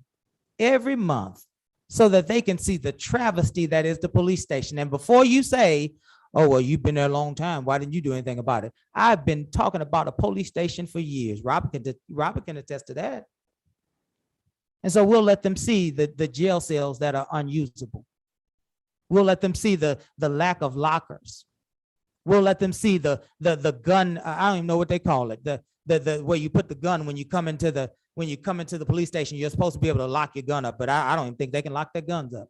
every month so that they can see the travesty that is the police station. And before you say, oh, well, you've been there a long time, why didn't you do anything about it? I've been talking about a police station for years. Robert can attest to that. And so we'll let them see the jail cells that are unusable. We'll let them see the lack of lockers. We'll let them see the gun. I don't even know what they call it. The where you put the gun when you come into the police station. You're supposed to be able to lock your gun up, but I don't even think they can lock their guns up.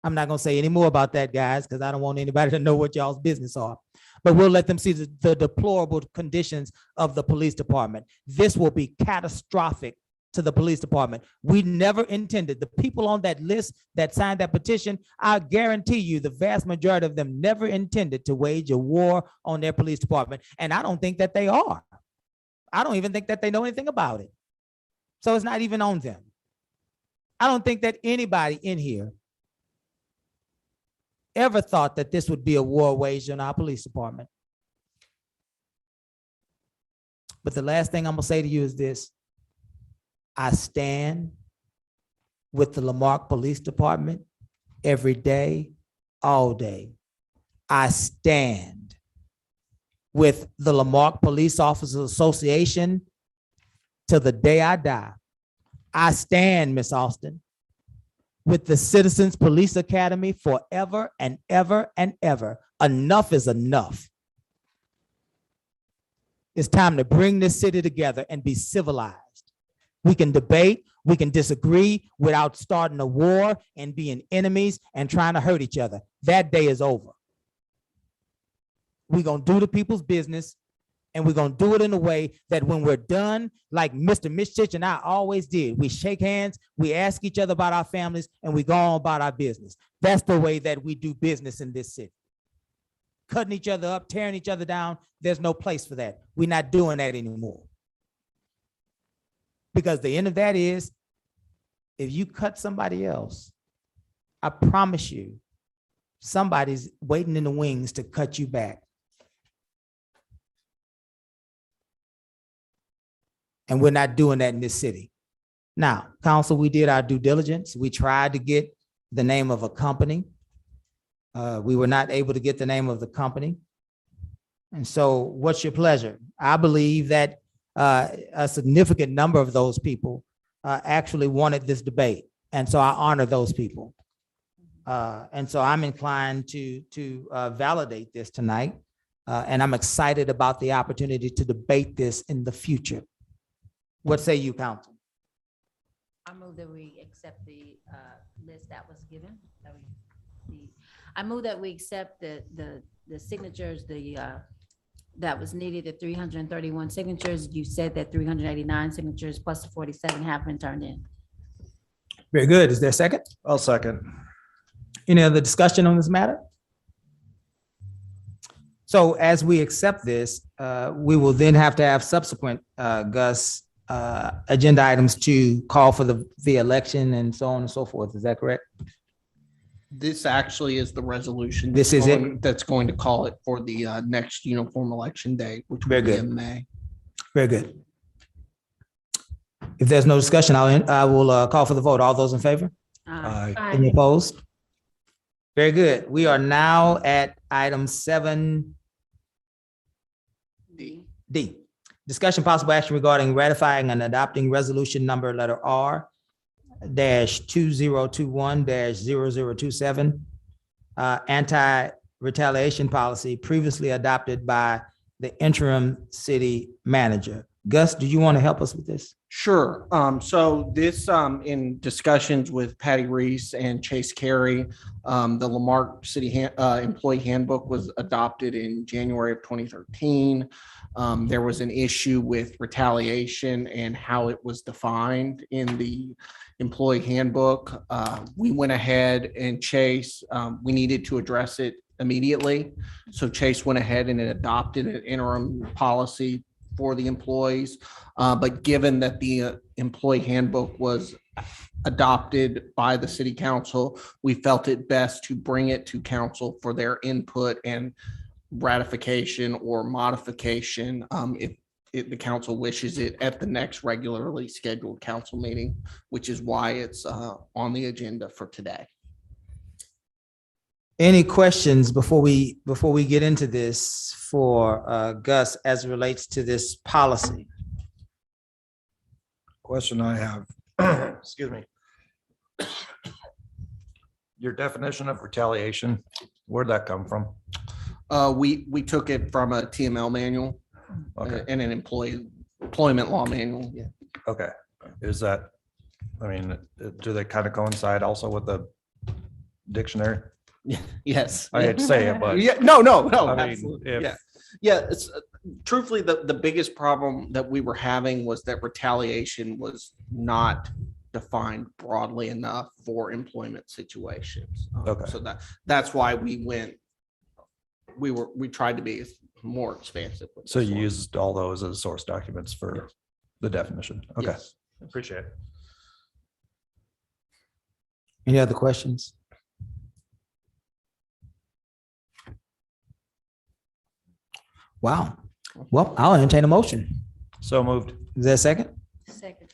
I'm not gonna say any more about that, guys, because I don't want anybody to know what y'all's business are. But we'll let them see the deplorable conditions of the police department. This will be catastrophic to the police department. We never intended, the people on that list that signed that petition, I guarantee you the vast majority of them never intended to wage a war on their police department. And I don't think that they are. I don't even think that they know anything about it. So it's not even on them. I don't think that anybody in here ever thought that this would be a war waged on our police department. But the last thing I'm gonna say to you is this. I stand with the Lamarque Police Department every day, all day. I stand with the Lamarque Police Officers Association till the day I die. I stand, Miss Austin, with the Citizens Police Academy forever and ever and ever. Enough is enough. It's time to bring this city together and be civilized. We can debate, we can disagree without starting a war and being enemies and trying to hurt each other. That day is over. We're gonna do the people's business, and we're gonna do it in a way that when we're done, like Mr. Mishich and I always did, we shake hands, we ask each other about our families, and we go on about our business. That's the way that we do business in this city. Cutting each other up, tearing each other down, there's no place for that. We're not doing that anymore. Because the end of that is, if you cut somebody else, I promise you, somebody's waiting in the wings to cut you back. And we're not doing that in this city. Now, council, we did our due diligence. We tried to get the name of a company. We were not able to get the name of the company. And so what's your pleasure? I believe that a significant number of those people actually wanted this debate. And so I honor those people. And so I'm inclined to validate this tonight. And I'm excited about the opportunity to debate this in the future. What say you, council? I move that we accept the list that was given. I move that we accept the signatures, that was needed, the 331 signatures. You said that 389 signatures plus the 47 have been turned in. Very good. Is there a second? I'll second. Any other discussion on this matter? So as we accept this, we will then have to have subsequent, Gus, agenda items to call for the election and so on and so forth. Is that correct? This actually is the resolution. This is it? That's going to call it for the next uniform election day, which will Very be good. in May. Very good. If there's no discussion, I will call for the vote. All those in favor? Aye. Any opposed? Very good. We are now at item 7D. Discussion possible action regarding ratifying and adopting resolution number letter R -2021-0027 anti-retaliation policy previously adopted by the interim city manager. Gus, do you want to help us with this? Sure. So this, in discussions with Patty Reese and Chase Carey, the Lamarque City Employee Handbook was adopted in January of 2013. There was an issue with retaliation and how it was defined in the employee handbook. We went ahead and Chase, we needed to address it immediately. So Chase went ahead and adopted an interim policy for the employees. But given that the employee handbook was adopted by the city council, we felt it best to bring it to council for their input and ratification or modification if the council wishes it at the next regularly scheduled council meeting, which is why it's on the agenda for today. Any questions before we get into this for Gus as it relates to this policy? Question I have, excuse me. Your definition of retaliation, where'd that come from? We took it from a TML manual Okay, and an employment law manual. Yeah. okay. Is that, I mean, do they kind of coincide also with the dictionary? Yes. I hate to say it, but Yeah, no, I mean, absolutely. if- Yeah. Yeah, it's truthfully, the biggest problem that we were having was that retaliation was not defined broadly enough for employment situations. Okay. So that's why we tried to be more expansive. with so this you one. used all those as source documents for the definition. Okay, Yes. appreciate it. Any other questions? Wow. Well, I'll entertain a motion. So moved. Is there a second? Second.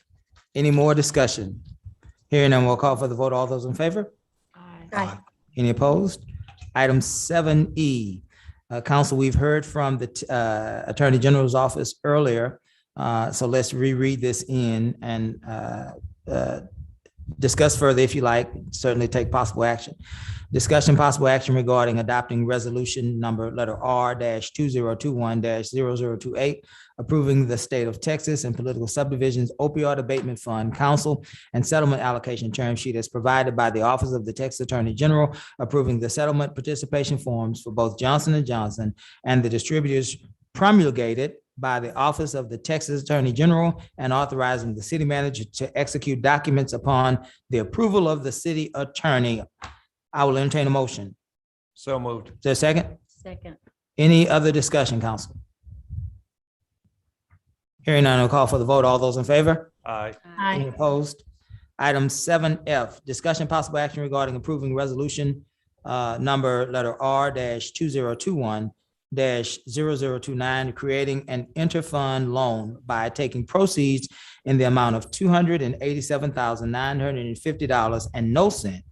Any more discussion? Hearing none, we'll call for the vote. All those in favor? Aye. Any opposed? Item 7E. Council, we've heard from the Attorney General's office earlier. So let's reread this in and discuss further if you like, certainly take possible action. Discussion possible action regarding adopting resolution number letter R-2021-0028, approving the state of Texas and political subdivisions opioid abatement fund council and settlement allocation term sheet as provided by the Office of the Texas Attorney General, approving the settlement participation forms for both Johnson & Johnson and the distributors promulgated by the Office of the Texas Attorney General and authorizing the city manager to execute documents upon the approval of the city attorney. I will entertain a motion. So moved. Is there a second? Second. Any other discussion, council? Hearing none, I'll call for the vote. All those in favor? Aye. Any opposed? Item 7F, discussion possible action regarding approving resolution number letter R-2021-0029, creating an interfund loan by taking proceeds in the amount of $287,950 and no cent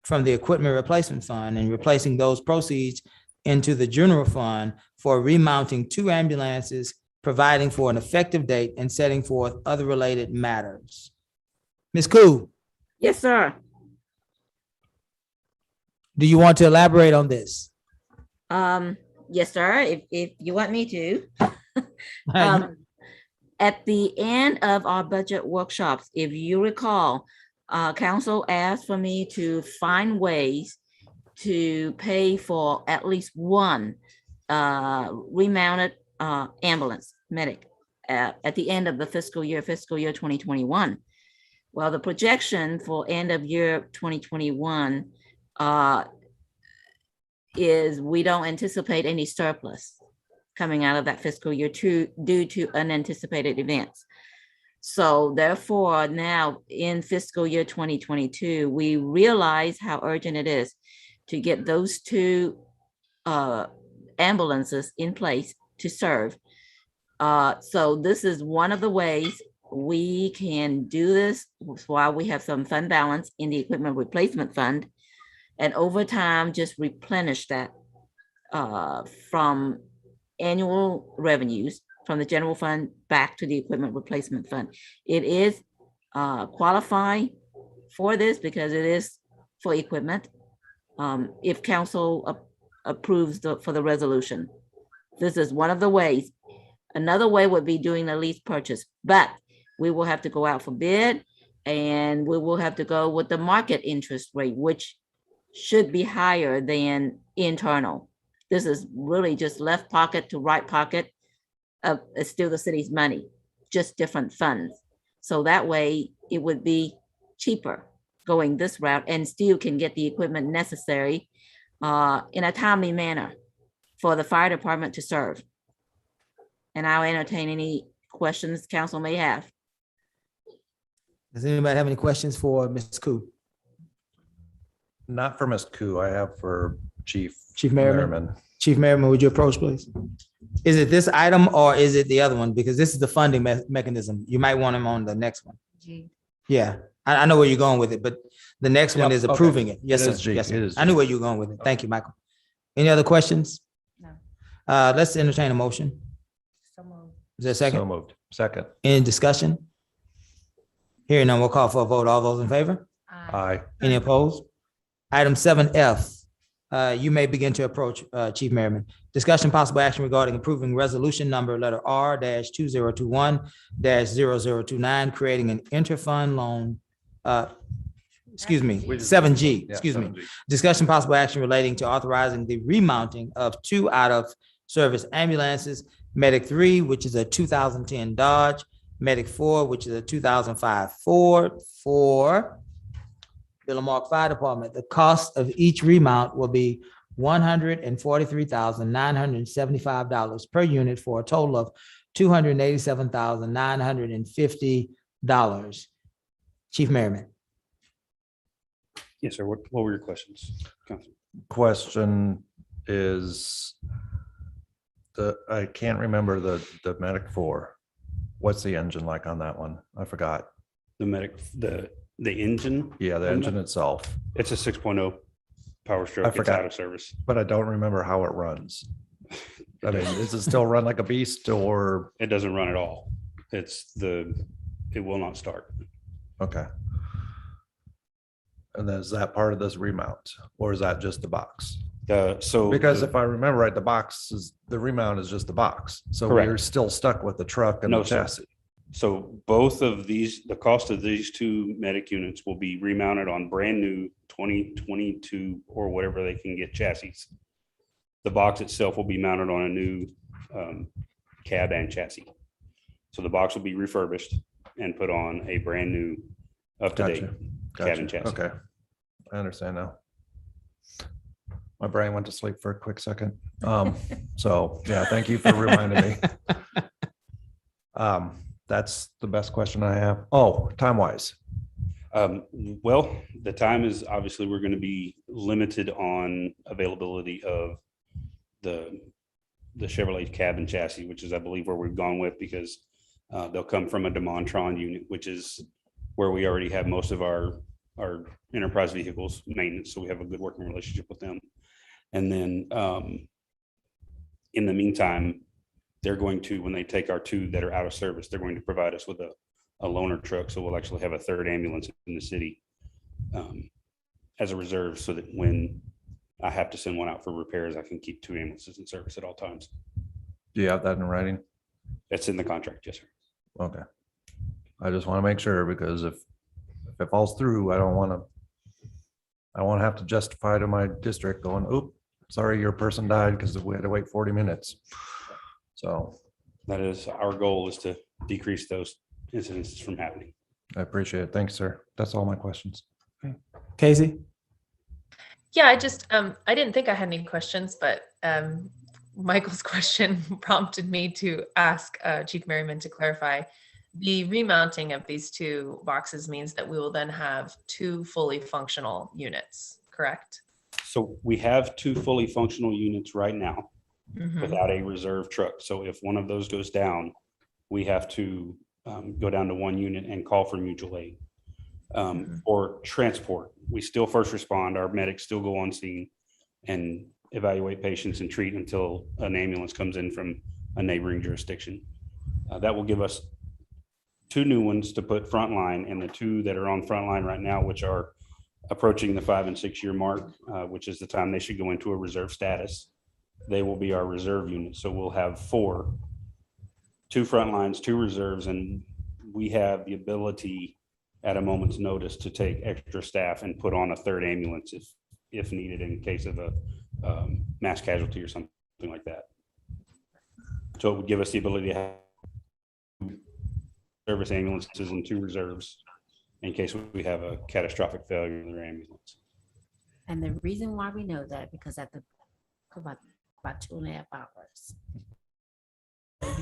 from the equipment replacement fund and replacing those proceeds into the general fund for remounting 2 ambulances, providing for an effective date and setting forth other related matters. Ms. Koo, Yes, sir. do you want to elaborate on this? Yes, sir, if you want me to. At the end of our budget workshops, if you recall, council asked for me to find ways to pay for at least one remounted ambulance medic at the end of the fiscal year 2021. Well, the projection for end of year 2021 is we don't anticipate any surplus coming out of that fiscal year due to unanticipated events. So therefore, now in fiscal year 2022, we realize how urgent it is to get those 2 ambulances in place to serve. So this is one of the ways we can do this while we have some fund balance in the equipment replacement fund. And over time, just replenish that from annual revenues from the general fund back to the equipment replacement fund. It is qualify for this because it is for equipment. If council approves for the resolution, this is one of the ways. Another way would be doing the lease purchase, but we will have to go out for bid and we will have to go with the market interest rate, which should be higher than internal. This is really just left pocket to right pocket. It's still the city's money, just different funds. So that way it would be cheaper going this route and still can get the equipment necessary in a timely manner for the fire department to serve. And I'll entertain any questions council may have. Does anybody have any questions for Ms. Koo? Not for Ms. Koo, I have for Chief Merriman? Merriman. Chief Merriman, would you approach, please? Is it this item or is it the other one? Because this is the funding mechanism. You might want him on the next one. G. Yeah, I know where you're going with it, but the next one Yep, is okay. approving it. Yes, It sir. is G, Yes, sir. it is I knew G. where you were going with it. Thank you, Michael. Any other questions? No. Let's entertain a motion. So moved. Is there a So second? moved. Second. Any discussion? Hearing none, we'll call for a vote. All those in favor? Aye. Any opposed? Item 7F, You may begin to approach, Chief Merriman. Discussion possible action regarding approving resolution number letter R 2021 0029, creating an interfund loan. Excuse me, 7G, excuse me. Discussion possible action relating to authorizing the remounting of 2 out-of-service ambulances, Medic 3, which is a 2010 Dodge, Medic 4, which is a 2005 Ford, for the Lamarck Fire Department. The cost of each remount will be $143,975 per unit, for a total of $287,950. Chief Merriman. Yes, sir. What were your questions? Councilman? Question is, I can't remember the Medic 4. What's the engine like on that one? I forgot. The Medic, the engine? Yeah, the engine itself, It's a 6.0 Power Stroke. It's forgot. out of service. but I don't remember how it runs. I mean, does it still run like a beast or, It doesn't run at all. It will not start. okay. And then is that part of this remount or is that just the box? So Because if I remember right, the remount is just the box. So Correct. we're still stuck with the truck and No, the sir. chassis. So both of these, the cost of these 2 Medic units will be remounted on brand new 2022 or whatever they can get chassis. The box itself will be mounted on a new cab and chassis. So the box will be refurbished and put on a brand new up-to-date cab and chassis. Okay. I understand now. My brain went to sleep for a quick second. So yeah, thank you for reminding me. That's the best question I have. Oh, time wise. Well, the time is obviously we're going to be limited on availability of the Chevrolet cab and chassis, which is, I believe, where we've gone with, because they'll come from a Demontron unit, which is where we already have most of our enterprise vehicles maintenance. So we have a good working relationship with them. And then in the meantime, they're going to, when they take our 2 that are out of service, they're going to provide us with a loaner truck. So we'll actually have a 3rd ambulance in the city as a reserve, so that when I have to send one out for repairs, I can keep 2 ambulances in service at all times. Do you have that in writing? That's in the contract. Yes, sir. Okay. I just want to make sure, because if it falls through, I don't want to have to justify to my district going, oop, sorry, your person died because we had to wait 40 minutes. So That is our goal, is to decrease those incidences from happening. I appreciate it. Thanks, sir. That's all my questions. Casey? Yeah, I just, I didn't think I had any questions, but Michael's question prompted me to ask Chief Merriman to clarify. The remounting of these 2 boxes means that we will then have 2 fully functional units, correct? So we have 2 fully functional units right now Mhm. without a reserve truck. So if one of those goes down, we have to go down to 1 unit and call for mutual aid. Or transport, we still first respond, our medics still go on scene and evaluate patients and treat until an ambulance comes in from a neighboring jurisdiction. That will give us 2 new ones to put frontline, and the 2 that are on frontline right now, which are approaching the 5 and 6 year mark, which is the time they should go into a reserve status. They will be our reserve unit. So we'll have 4, 2 frontlines, 2 reserves, and we have the ability at a moment's notice to take extra staff and put on a 3rd ambulance if needed, in case of a mass casualty or something like that. So it would give us the ability to have service ambulances and 2 reserves in case we have a catastrophic failure in their ambulance. And the reason why we know that, because at the about 2.5 hours.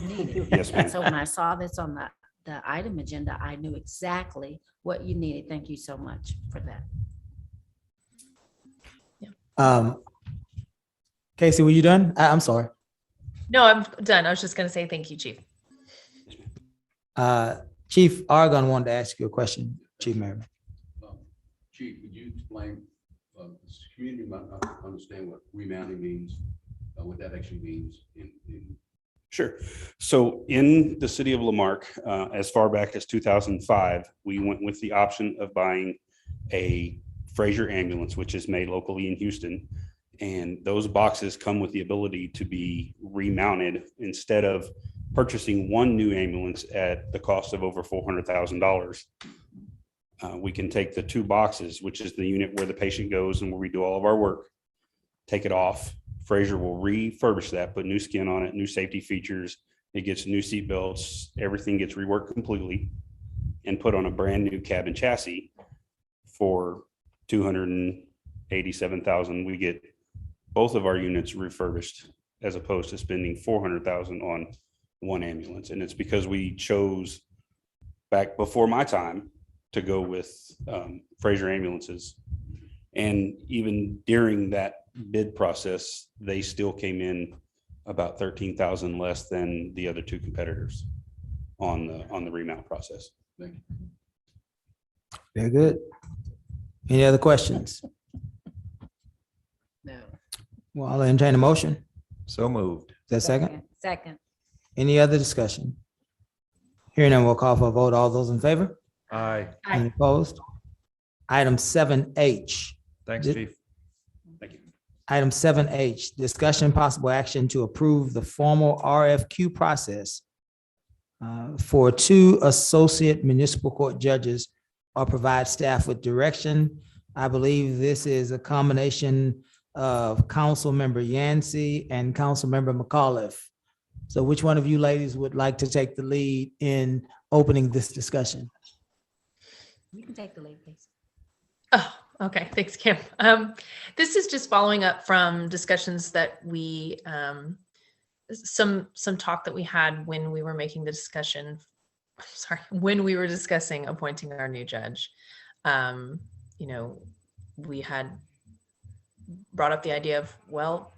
you need it. Yes, ma'am. So when I saw this on the item agenda, I knew exactly what you needed. Thank you so much for that. Casey, were you done? I'm sorry. No, I'm done. I was just going to say thank you, Chief. Chief Argon wanted to ask you a question, Chief Merriman. Chief, could you explain, the community might not understand what remounting means, what that actually means in Sure. So in the city of Lamarck, as far back as 2005, we went with the option of buying a Fraser ambulance, which is made locally in Houston, And those boxes come with the ability to be remounted instead of purchasing one new ambulance at the cost of over $400,000. We can take the 2 boxes, which is the unit where the patient goes and where we do all of our work, take it off. Fraser will refurbish that, put new skin on it, new safety features. It gets new seat belts, everything gets reworked completely and put on a brand new cabin chassis for $287,000. We get both of our units refurbished as opposed to spending $400,000 on one ambulance. And it's because we chose back before my time to go with Fraser ambulances. And even during that bid process, they still came in about 13,000 less than the other 2 competitors on the remount process. Thank you. Very good. Any other questions? No. Well, I'll entertain a motion. So moved. Is that second? Second. Any other discussion? Hearing none, we'll call for a vote. All those in favor? Aye. Any opposed? Item 7H. Thanks, Did- Chief. Thank you. Item 7H, discussion possible action to approve the formal RFQ process for 2 associate municipal court judges or provide staff with direction. I believe this is a combination of Councilmember Yancey and Councilmember McAuliffe. So which one of you ladies would like to take the lead in opening this discussion? You can take the lead, please. Oh, okay. Thanks, Kim. This is just following up from discussions that we, some talk that we had when we were making the discussion, when we were discussing appointing our new judge. We had brought up the idea of, well,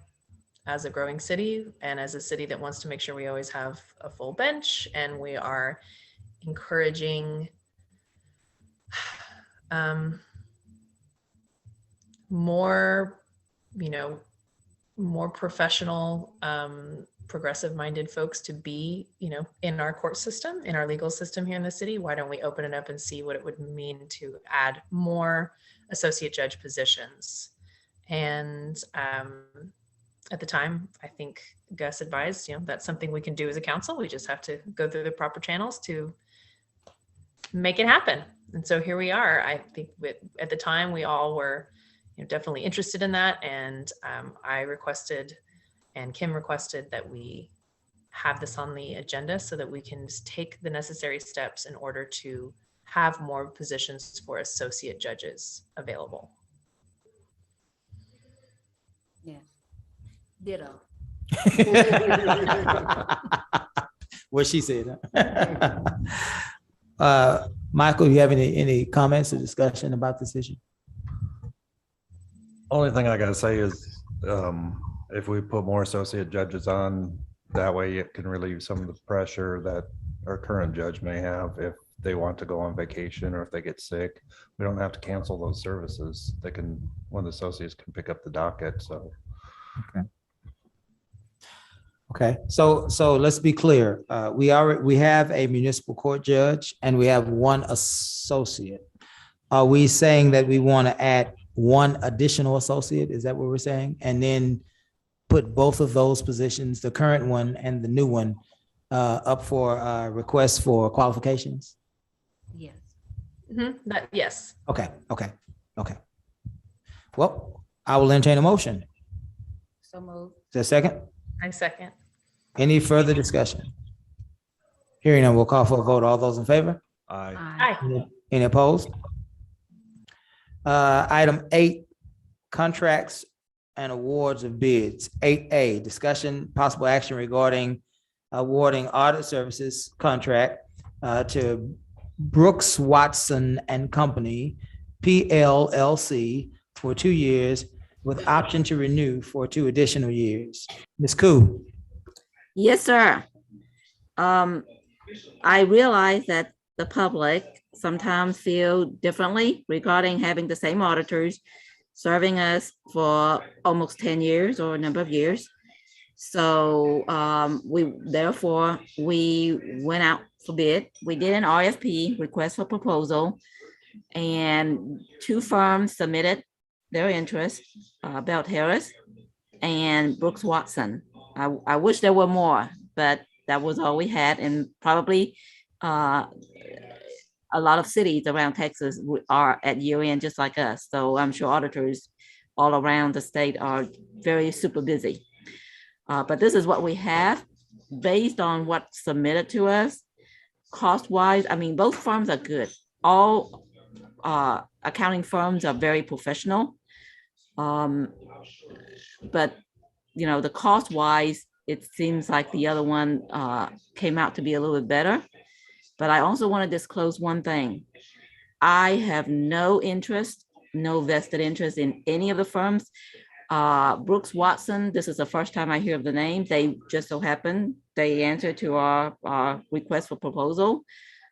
as a growing city and as a city that wants to make sure we always have a full bench, and we are encouraging more professional, progressive minded folks to be, in our court system, in our legal system here in the city. Why don't we open it up and see what it would mean to add more associate judge positions? And at the time, I think Gus advised, that's something we can do as a council. We just have to go through the proper channels to make it happen. And so here we are. I think at the time we all were definitely interested in that. And I requested and Kim requested that we have this on the agenda so that we can take the necessary steps in order to have more positions for associate judges available. Yeah. Ditto. What she said. Michael, you have any comments or discussion about this issue? Only thing I gotta say is, if we put more associate judges on, that way it can relieve some of the pressure that our current judge may have if they want to go on vacation or if they get sick. We don't have to cancel those services. They can, one of the associates can pick up the docket, so. Okay, so let's be clear. We have a municipal court judge and we have 1 associate. Are we saying that we want to add 1 additional associate? Is that what we're saying? And then put both of those positions, the current one and the new one, up for requests for qualifications? Yes. Yes. Okay. Well, I will entertain a motion. So moved. Is there a second? I second. Any further discussion? Hearing none, we'll call for a vote. All those in favor? Aye. Aye. Any opposed? Item 8, contracts and awards of bids. 8A, discussion, possible action regarding awarding audit services contract to Brooks, Watson and Company, PLLC, for 2 years with option to renew for 2 additional years. Ms. Koo. Yes, sir. I realize that the public sometimes feel differently regarding having the same auditors serving us for almost 10 years or a number of years. So we went out for bid. We did an RFP, request for proposal, and 2 firms submitted their interest, Belt Harris and Brooks Watson. I wish there were more, but that was all we had, and probably a lot of cities around Texas are at year end just like us. So I'm sure auditors all around the state are very super busy. But this is what we have based on what's submitted to us. Cost wise, I mean, both firms are good. All accounting firms are very professional. But you know, the cost wise, it seems like the other one came out to be a little bit better. But I also want to disclose one thing. I have no interest, no vested interest in any of the firms. Brooks Watson, this is the first time I hear of the name. They just so happen, they answered to our request for proposal.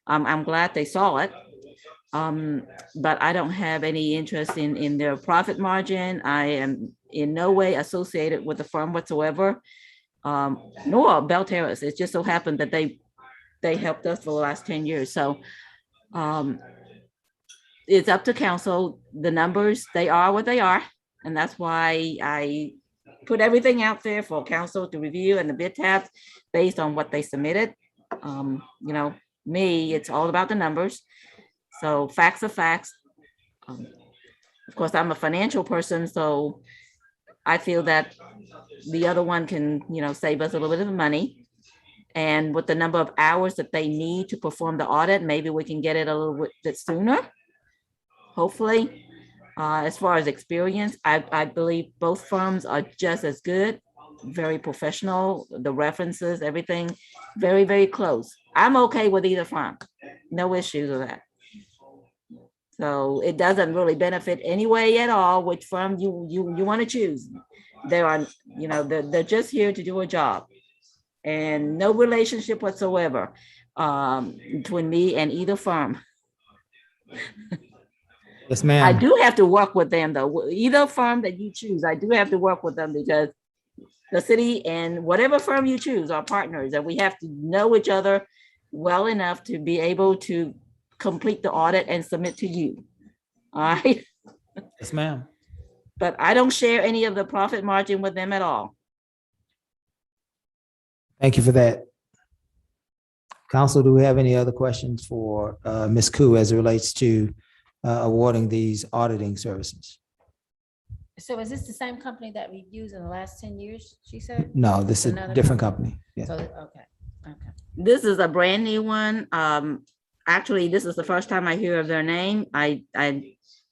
I'm glad they saw it. But I don't have any interest in their profit margin. I am in no way associated with the firm whatsoever, nor Belt Harris. It just so happened that they helped us for the last 10 years. So it's up to council. The numbers, they are what they are. And that's why I put everything out there for council to review and the bid tabs based on what they submitted. You know, me, it's all about the numbers. So facts are facts. Of course, I'm a financial person, so I feel that the other one can, you know, save us a little bit of money. And with the number of hours that they need to perform the audit, maybe we can get it a little bit sooner, hopefully. As far as experience, I believe both firms are just as good, very professional, the references, everything, very, very close. I'm okay with either firm, no issues with that. So it doesn't really benefit anyway at all which firm you want to choose. There are, you know, they're just here to do a job, and no relationship whatsoever between me and either firm. Yes, ma'am. I do have to work with them though. Either firm that you choose, I do have to work with them because the city and whatever firm you choose are partners, and we have to know each other well enough to be able to complete the audit and submit to you. All right. Yes, ma'am. But I don't share any of the profit margin with them at all. Thank you for that. Council, do we have any other questions for Ms. Koo as it relates to awarding these auditing services? So is this the same company that we've used in the last 10 years, she said? No, this is a Another different company. Yeah. So, okay. This is a brand new one. Actually, this is the first time I hear of their name. I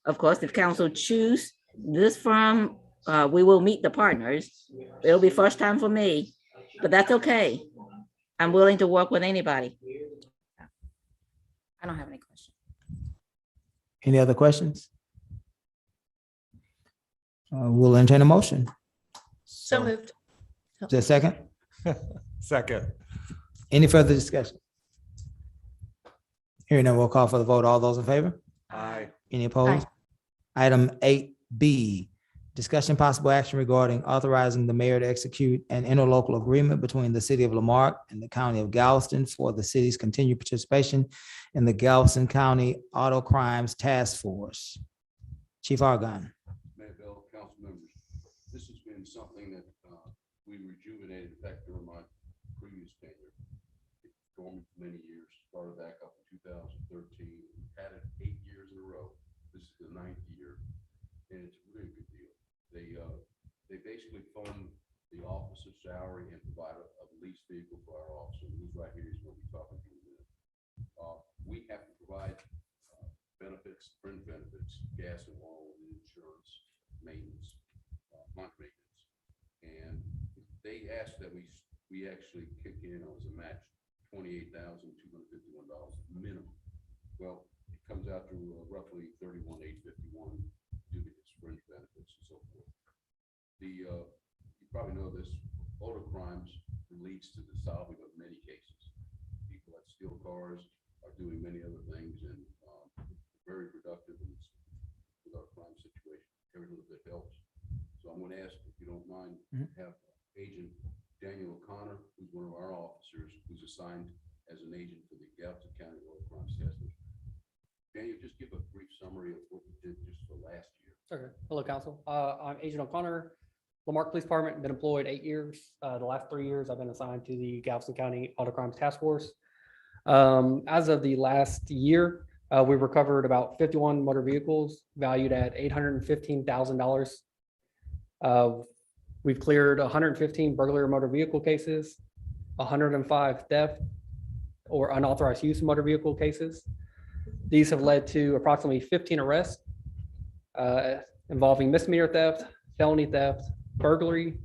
of course, if council choose this firm, we will meet the partners. It'll be first time for me, but that's okay. I'm willing to work with anybody. I don't have any questions. Any other questions? We'll entertain a motion. So moved. Is there a second? Second. Any further discussion? Hearing none, we'll call for the vote. All those in favor? Aye. Any opposed? Item 8B, discussion possible action regarding authorizing the mayor to execute an interlocal agreement between the city of Lamarque and the county of Galveston for the city's continued participation in the Galveston County Auto Crimes Task Force. Chief Argon. Mayor Bell, council members, this has been something that we rejuvenated back during my previous tenure. It's going for many years, started back up in 2013, had it 8 years in a row. This is the 9th year, and it's a really good deal. They basically fund the officer's salary and provide a lease vehicle for our officer, who's right here, he's going to be talking to you in a minute. We have to provide benefits, fringe benefits, gas and oil, insurance, maintenance, month maintenance. And they asked that we actually kick in as a match $28,251 minimum. Well, it comes out to roughly $31,851 due to its fringe benefits and so forth. You probably know this, auto crimes leads to the solving of many cases. People that steal cars are doing many other things, and very productive with our crime situation. Every little bit helps. So I'm going to ask, if you don't mind, have Agent Daniel O'Connor, who's one of our officers, who's assigned as an agent for the Galveston County Auto Crimes Task Force. Daniel, just give a brief summary of what you did just for last year. Okay. Hello, council. I'm Agent O'Connor, Lamarck Police Department, been employed 8 years. The last 3 years, I've been assigned to the Galveston County Auto Crimes Task Force. As of the last year, we recovered about 51 motor vehicles valued at $815,000. We've cleared 115 burglary motor vehicle cases, 105 theft or unauthorized use of motor vehicle cases. These have led to approximately 15 arrests involving misdemeanor theft, felony theft, burglary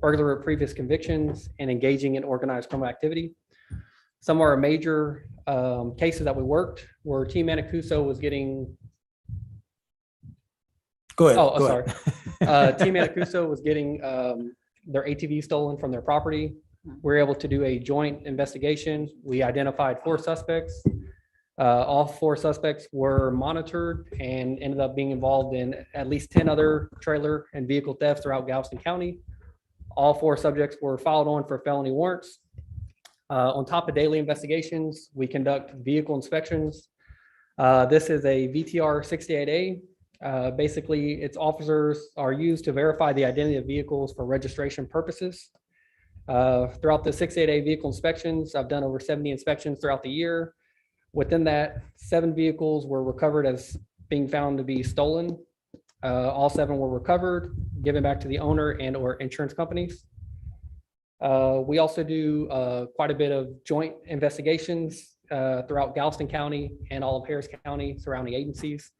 with previous convictions, and engaging in organized criminal activity. Some of our major cases that we worked were Team Mancuso was getting. Go ahead. Oh, go sorry. ahead. Team Mancuso was getting their ATV stolen from their property. We were able to do a joint investigation. We identified 4 suspects. All 4 suspects were monitored and ended up being involved in at least 10 other trailer and vehicle thefts throughout Galveston County. All 4 subjects were filed on for felony warrants. On top of daily investigations, we conduct vehicle inspections. This is a VTR 68A. Basically, its officers are used to verify the identity of vehicles for registration purposes. Throughout the 68A vehicle inspections, I've done over 70 inspections throughout the year. Within that, 7 vehicles were recovered as being found to be stolen. All 7 were recovered, given back to the owner and or insurance companies. We also do quite a bit of joint investigations throughout Galveston County and all of Harris County surrounding agencies.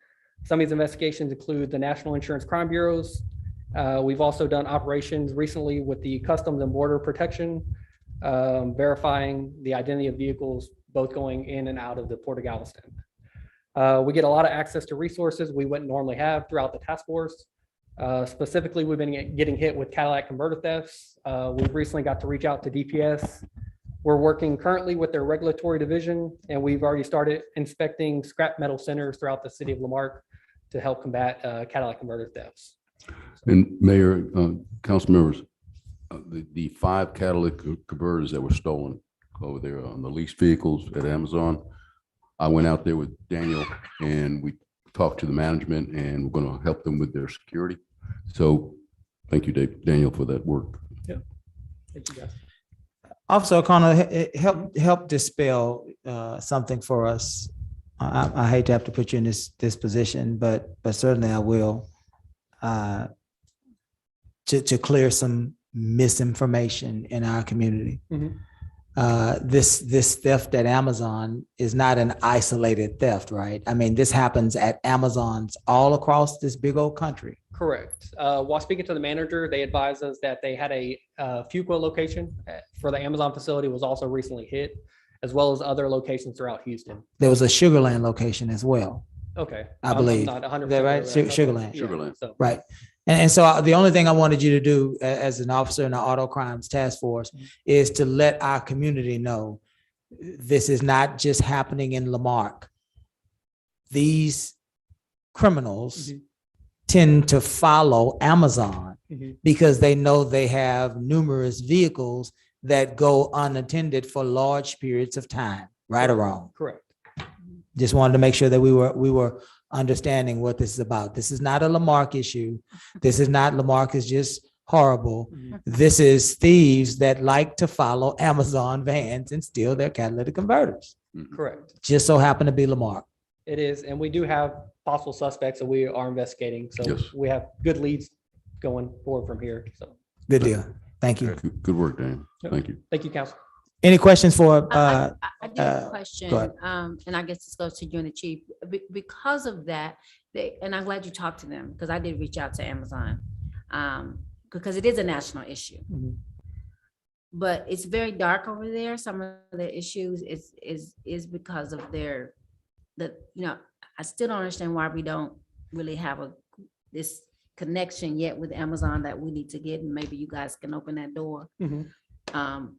Some of these investigations include the National Insurance Crime Bureaus. We've also done operations recently with the Customs and Border Protection, verifying the identity of vehicles both going in and out of the Port of Galveston. We get a lot of access to resources we wouldn't normally have throughout the task force. Specifically, we've been getting hit with Cadillac converter thefts. We've recently got to reach out to DPS. We're working currently with their regulatory division, and we've already started inspecting scrap metal centers throughout the city of Lamarck to help combat Cadillac converter thefts. And Mayor, council members, the 5 catalytic converters that were stolen over there on the leased vehicles at Amazon, I went out there with Daniel and we talked to the management, and we're going to help them with their security. So thank you, Daniel, for that work. Yeah. Thank you, guys. Officer O'Connor, help dispel something for us. I hate to have to put you in this position, but certainly I will, to clear some misinformation in our community. Mhm. This theft at Amazon is not an isolated theft, right? I mean, this happens at Amazons all across this big old country. Correct. While speaking to the manager, they advised us that they had a Fuqua location for the Amazon facility was also recently hit, as well as other locations throughout Houston. There was a Sugarland location as well. Okay. I believe. I'm not 100% Is that right? aware of that. Sugarland. Yeah, Sugarland. so- Right. And so the only thing I wanted you to do as an officer in the Auto Crimes Task Force is to let our community know this is not just happening in Lamarck. These criminals tend to follow Amazon because they know they have numerous vehicles that go unattended for large periods of time, right or wrong. Correct. Just wanted to make sure that we were understanding what this is about. This is not a Lamarck issue. This is not Lamarck is just horrible. This is thieves that like to follow Amazon vans and steal their catalytic converters. Correct. Just so happen to be Lamarck. It is, and we do have possible suspects that we are investigating. So Yes. we have good leads going forward from here. So Good deal. Thank you. Good work, Dan. Thank you. thank you, council. Any questions for, I do have a question, go ahead. and I guess this goes to you and the chief. Because of that, and I'm glad you talked to them, because I did reach out to Amazon, because it is a national issue. But it's very dark over there. Some of the issues is because of I still don't understand why we don't really have this connection yet with Amazon that we need to get, and maybe you guys can open that door.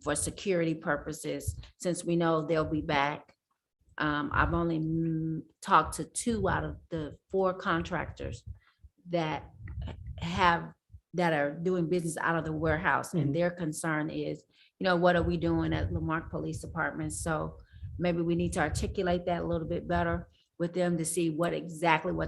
For security purposes, since we know they'll be back. I've only talked to 2 out of the 4 contractors that are doing business out of the warehouse, and their concern is, what are we doing at Lamarck Police Department? So maybe we need to articulate that a little bit better with them to see what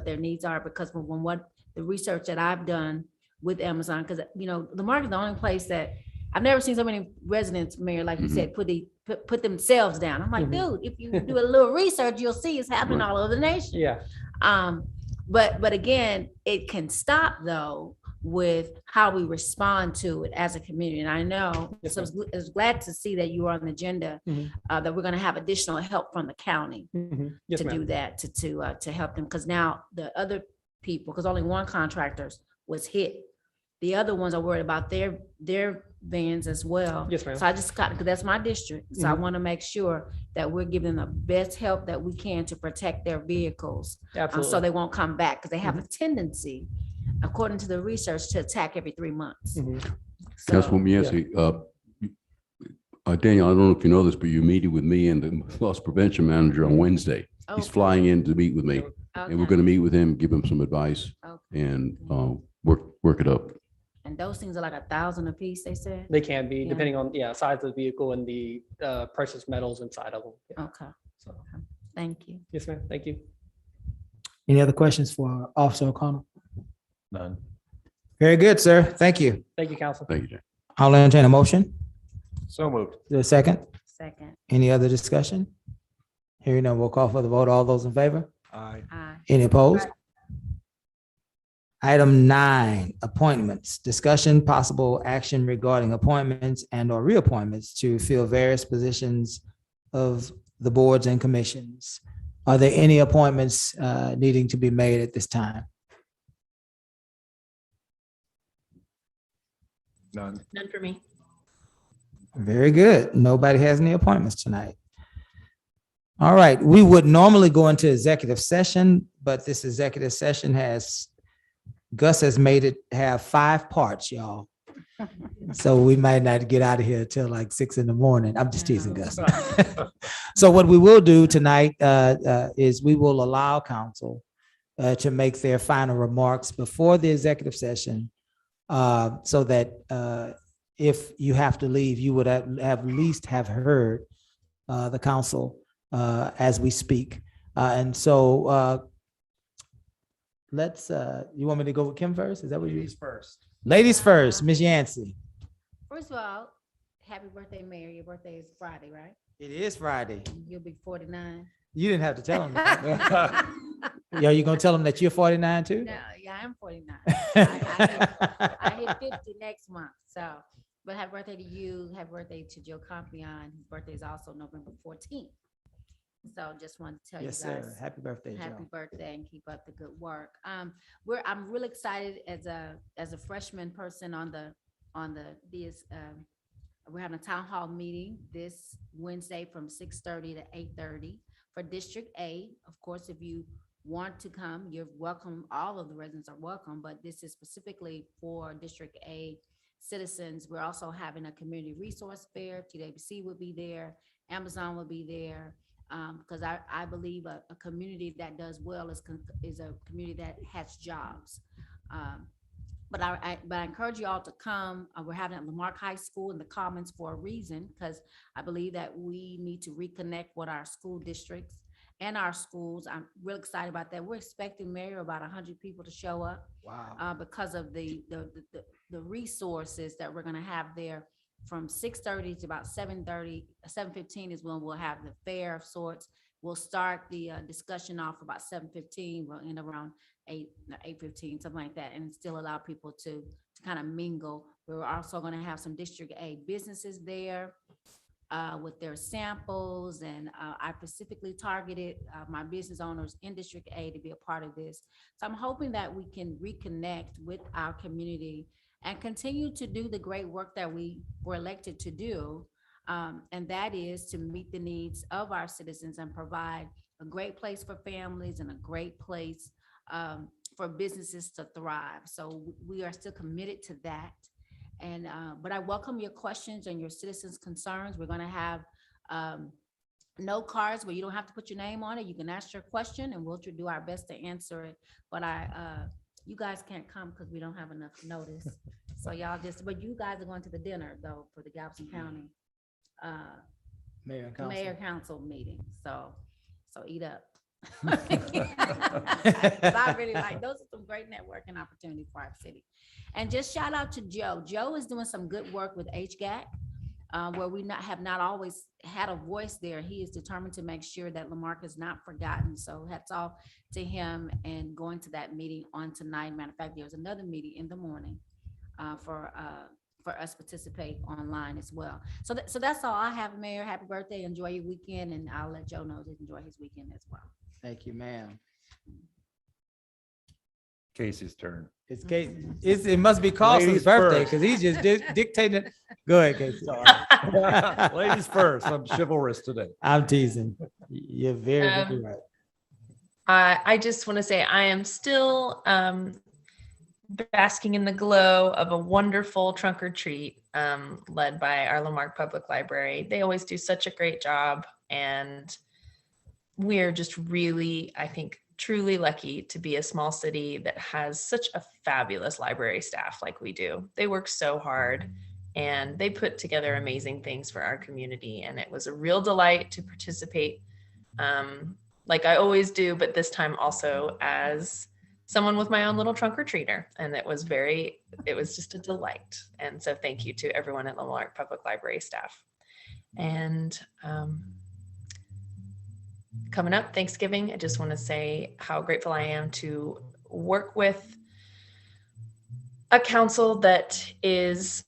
their needs are, because from what the research that I've done with Amazon, because, you know, the Marque is the only place that I've never seen so many residents, Mayor, like you said, put themselves down. I'm like, dude, if you do a little research, you'll see it's happening all over the nation. Yeah. But again, it can stop though with how we respond to it as a community. And I know, Yes, so I was glad to see that you were on the agenda, Mhm. that we're gonna have additional help from the county Yes, to ma'am. do that, to help them. Because now the other people, because only one contractor was hit. The other ones are worried about their vans as well. Yes, ma'am. So I just got, because that's my district. So I Mhm. want to make sure that we're giving them the best help that we can to protect their vehicles. So Absolutely. they won't come back, because they have a tendency, according to the research, to attack every 3 months. Mhm. So- Councilwoman Yancey, Daniel, I don't know if you know this, but you're meeting with me and the loss prevention manager on Wednesday. He's Okay. flying in to meet with me, and we're Okay. going to meet with him, give him some advice Okay. and work it up. And those things are like 1,000 a piece, they said? They can be, Yeah. depending on, size of the vehicle and the precious metals inside of them. Yeah. Okay, So, thank you. yes, ma'am. Thank you. Any other questions for Officer O'Connell? None. Very good, sir. Thank you. Thank you, council. Thank you, Jay. I'll entertain a motion. So moved. Is there a second? Second, Any other discussion? Hearing none, we'll call for the vote. All those in favor? Aye. aye. Any opposed? Item 9, appointments. Discussion, possible action regarding appointments and or reappointments to fill various positions of the boards and commissions. Are there any appointments needing to be made at this time? None. None for me. Very good. Nobody has any appointments tonight. All right, we would normally go into executive session, but this executive session Gus has made it have 5 parts, y'all. So we might not get out of here till like 6 in the morning. I'm just teasing Gus. So what we will do tonight is we will allow council to make their final remarks before the executive session, so that if you have to leave, you would at least have heard the council as we speak. And so let's, you want me to go with Kim first? Is that what you? Ladies first. Ladies first, Ms. Yancey. First of all, happy birthday, Mayor. Your birthday is Friday, right? It is Friday. You'll be 49. You didn't have to tell him that. Yo, you gonna tell him that you're 49 too? No, yeah, I'm 49. I hit 50 next month, so, but happy birthday to you. Happy birthday to Joe Compion. His birthday is also November 14th. So just wanted to tell you Yes, guys. sir. Happy birthday, Happy Joe. birthday and keep up the good work. I'm really excited as a freshman person on the we're having a town hall meeting this Wednesday from 6:30 to 8:30 for District A. Of course, if you want to come, you're welcome. All of the residents are welcome, but this is specifically for District A citizens. We're also having a community resource fair. TWC will be there. Amazon will be there. Because I believe a community that does well is a community that has jobs. But I encourage you all to come. We're having it at Marque High School in the Commons for a reason, because I believe that we need to reconnect with our school districts and our schools. I'm real excited about that. We're expecting, Mayor, about 100 people to show up. Wow. Because of the resources that we're gonna have there. From 6:30 to about 7:30, 7:15 is when we'll have the fair of sorts. We'll start the discussion off about 7:15. We'll end around 8:15, something like that, and still allow people to kind of mingle. We're also going to have some District A businesses there with their samples, and I specifically targeted my business owners in District A to be a part of this. So I'm hoping that we can reconnect with our community and continue to do the great work that we were elected to do. And that is to meet the needs of our citizens and provide a great place for families and a great place for businesses to thrive. So we are still committed to that. And but I welcome your questions and your citizens' concerns. We're gonna have note cards where you don't have to put your name on it. You can ask your question and we'll do our best to answer it. But you guys can't come because we don't have enough notice. So y'all but you guys are going to the dinner though for the Galveston County Mayor and council. Mayor Council meeting. So eat up. I really like, those are some great networking opportunities for our city. And just shout out to Joe. Joe is doing some good work with HGAC, where we have not always had a voice there. He is determined to make sure that Lamarck is not forgotten. So hats off to him and going to that meeting on tonight. Matter of fact, there's another meeting in the morning for us to participate online as well. So that's all I have, Mayor. Happy birthday. Enjoy your weekend. And I'll let Joe know to enjoy his weekend as well. Thank you, ma'am. Casey's turn. It's Casey. It must be Carlson's Ladies birthday first. because he's just dictating. Go ahead, Casey. Ladies first. I'm chivalrous today. I'm teasing. You're very, very right. I just want to say I am still basking in the glow of a wonderful trunk or treat led by our Lamarck Public Library. They always do such a great job, and we're just really, I think, truly lucky to be a small city that has such a fabulous library staff like we do. They work so hard and they put together amazing things for our community. And it was a real delight to participate like I always do, but this time also as someone with my own little trunk or treater. And it was just a delight. And so thank you to everyone at Lamarck Public Library staff. And coming up, Thanksgiving, I just want to say how grateful I am to work with a council that is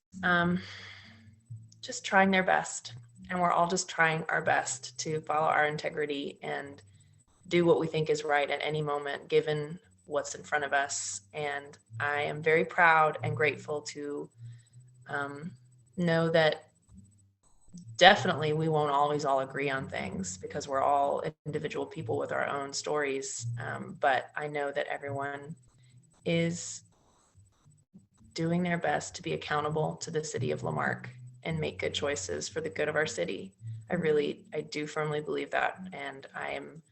just trying their best. And we're all just trying our best to follow our integrity and do what we think is right at any moment, given what's in front of us. And I am very proud and grateful to know that definitely we won't always all agree on things because we're all individual people with our own stories. But I know that everyone is doing their best to be accountable to the city of Lamarck and make good choices for the good of our city. I do firmly believe that. And I am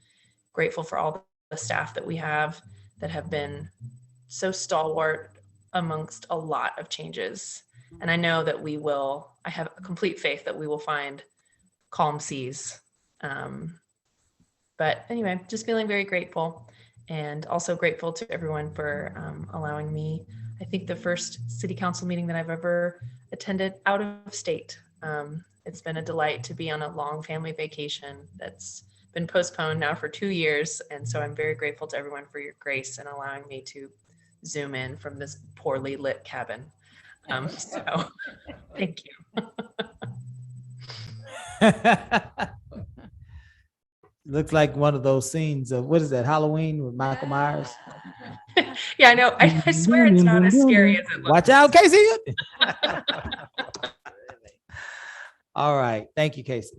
grateful for all the staff that we have that have been so stalwart amongst a lot of changes. And I know that I have a complete faith that we will find calm seas. But anyway, just feeling very grateful, and also grateful to everyone for allowing me, I think the first city council meeting that I've ever attended out of state. It's been a delight to be on a long family vacation that's been postponed now for 2 years. And so I'm very grateful to everyone for your grace and allowing me to Zoom in from this poorly lit cabin. So thank you. Looks like one of those scenes of, what is that, Halloween with Michael Myers? Yeah, I know. I swear it's not as scary as it looks. Watch out, Casey. All right. Thank you, Casey.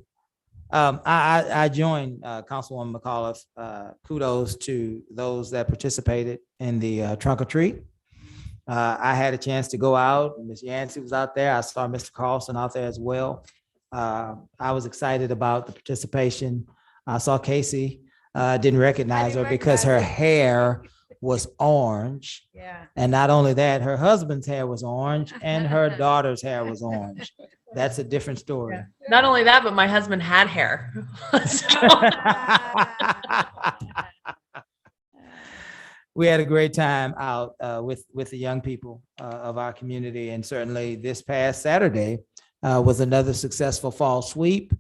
I joined Councilwoman McAuliffe. Kudos to those that participated in the trunk or treat. I had a chance to go out. Ms. Yancey was out there. I saw Mr. Carlson out there as well. I was excited about the participation. I saw Casey. Didn't recognize her because her hair was orange. Yeah. And not only that, her husband's hair was orange and her daughter's hair was orange. That's a different story. Yeah. Not only that, but my husband had hair. We had a great time out with the young people of our community. And certainly this past Saturday was another successful fall sweep.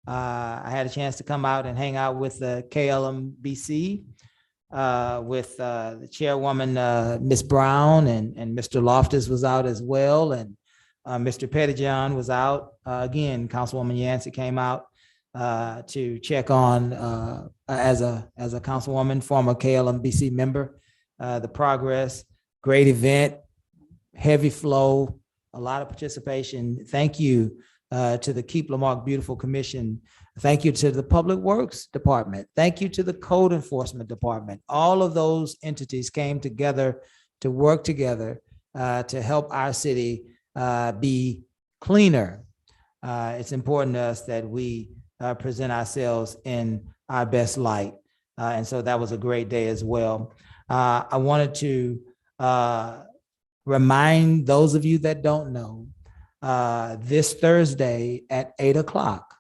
I had a chance to come out and hang out with the KLMBC with the chairwoman, Ms. Brown, and Mr. Loftus was out as well. And Mr. Pettijohn was out. Again, Councilwoman Yancey came out to check on, as a councilwoman, former KLMBC member, the progress. Great event, heavy flow, a lot of participation. Thank you to the Keep Lamarck Beautiful Commission. Thank you to the Public Works Department. Thank you to the Code Enforcement Department. All of those entities came together to work together to help our city be cleaner. It's important to us that we present ourselves in our best light. And so that was a great day as well. I wanted to remind those of you that don't know, this Thursday at 8 o'clock,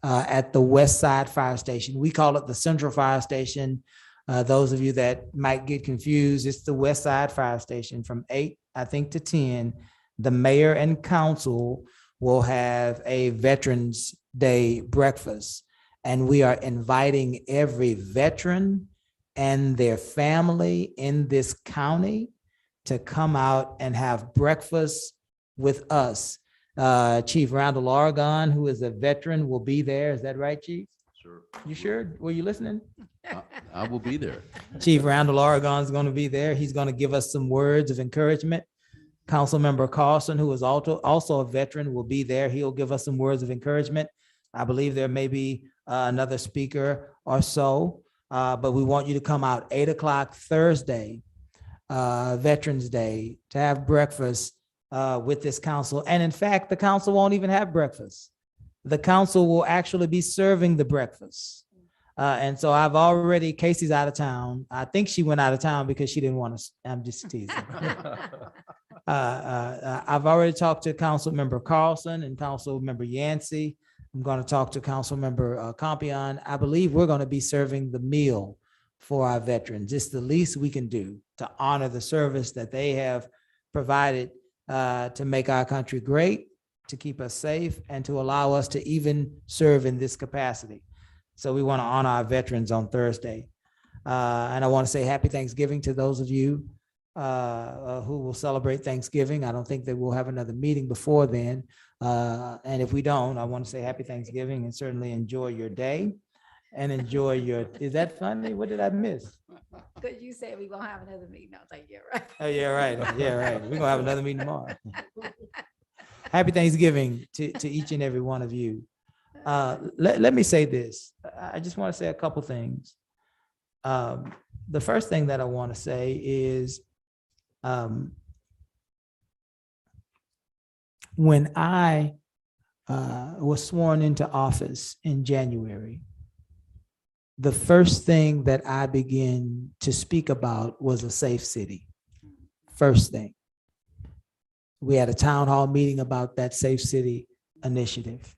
at the West Side Fire Station. We call it the Central Fire Station. Those of you that might get confused, it's the West Side Fire Station from 8, I think, to 10. The mayor and council will have a Veterans Day breakfast. And we are inviting every veteran and their family in this county to come out and have breakfast with us. Chief Randall Oregon, who is a veteran, will be there. Is that right, Chief? Sure. You sure? Were you listening? I will be there. Chief Randall Oregon is going to be there. He's going to give us some words of encouragement. Councilmember Carlson, who is also a veteran, will be there. He'll give us some words of encouragement. I believe there may be another speaker or so, but we want you to come out 8 o'clock Thursday, Veterans Day, to have breakfast with this council. And in fact, the council won't even have breakfast. The council will actually be serving the breakfast. And so I've already, Casey's out of town. I think she went out of town because she didn't want to, I'm just teasing. I've already talked to Councilmember Carlson and Councilmember Yancey. I'm going to talk to Councilmember Compion. I believe we're going to be serving the meal for our veterans. It's the least we can do to honor the service that they have provided to make our country great, to keep us safe, and to allow us to even serve in this capacity. So we want to honor our veterans on Thursday. And I want to say happy Thanksgiving to those of you who will celebrate Thanksgiving. I don't think that we'll have another meeting before then. And if we don't, I want to say happy Thanksgiving and certainly enjoy your day and enjoy your, is that funny? What did I miss? Because you said we won't have another meeting. I was like, yeah, right. Oh, yeah, right. Yeah, right. We're going to have another meeting tomorrow. Happy Thanksgiving to each and every one of you. Let me say this. I just want to say a couple things. The first thing that I want to say is when I was sworn into office in January, the first thing that I began to speak about was a safe city. First thing. We had a town hall meeting about that safe city initiative.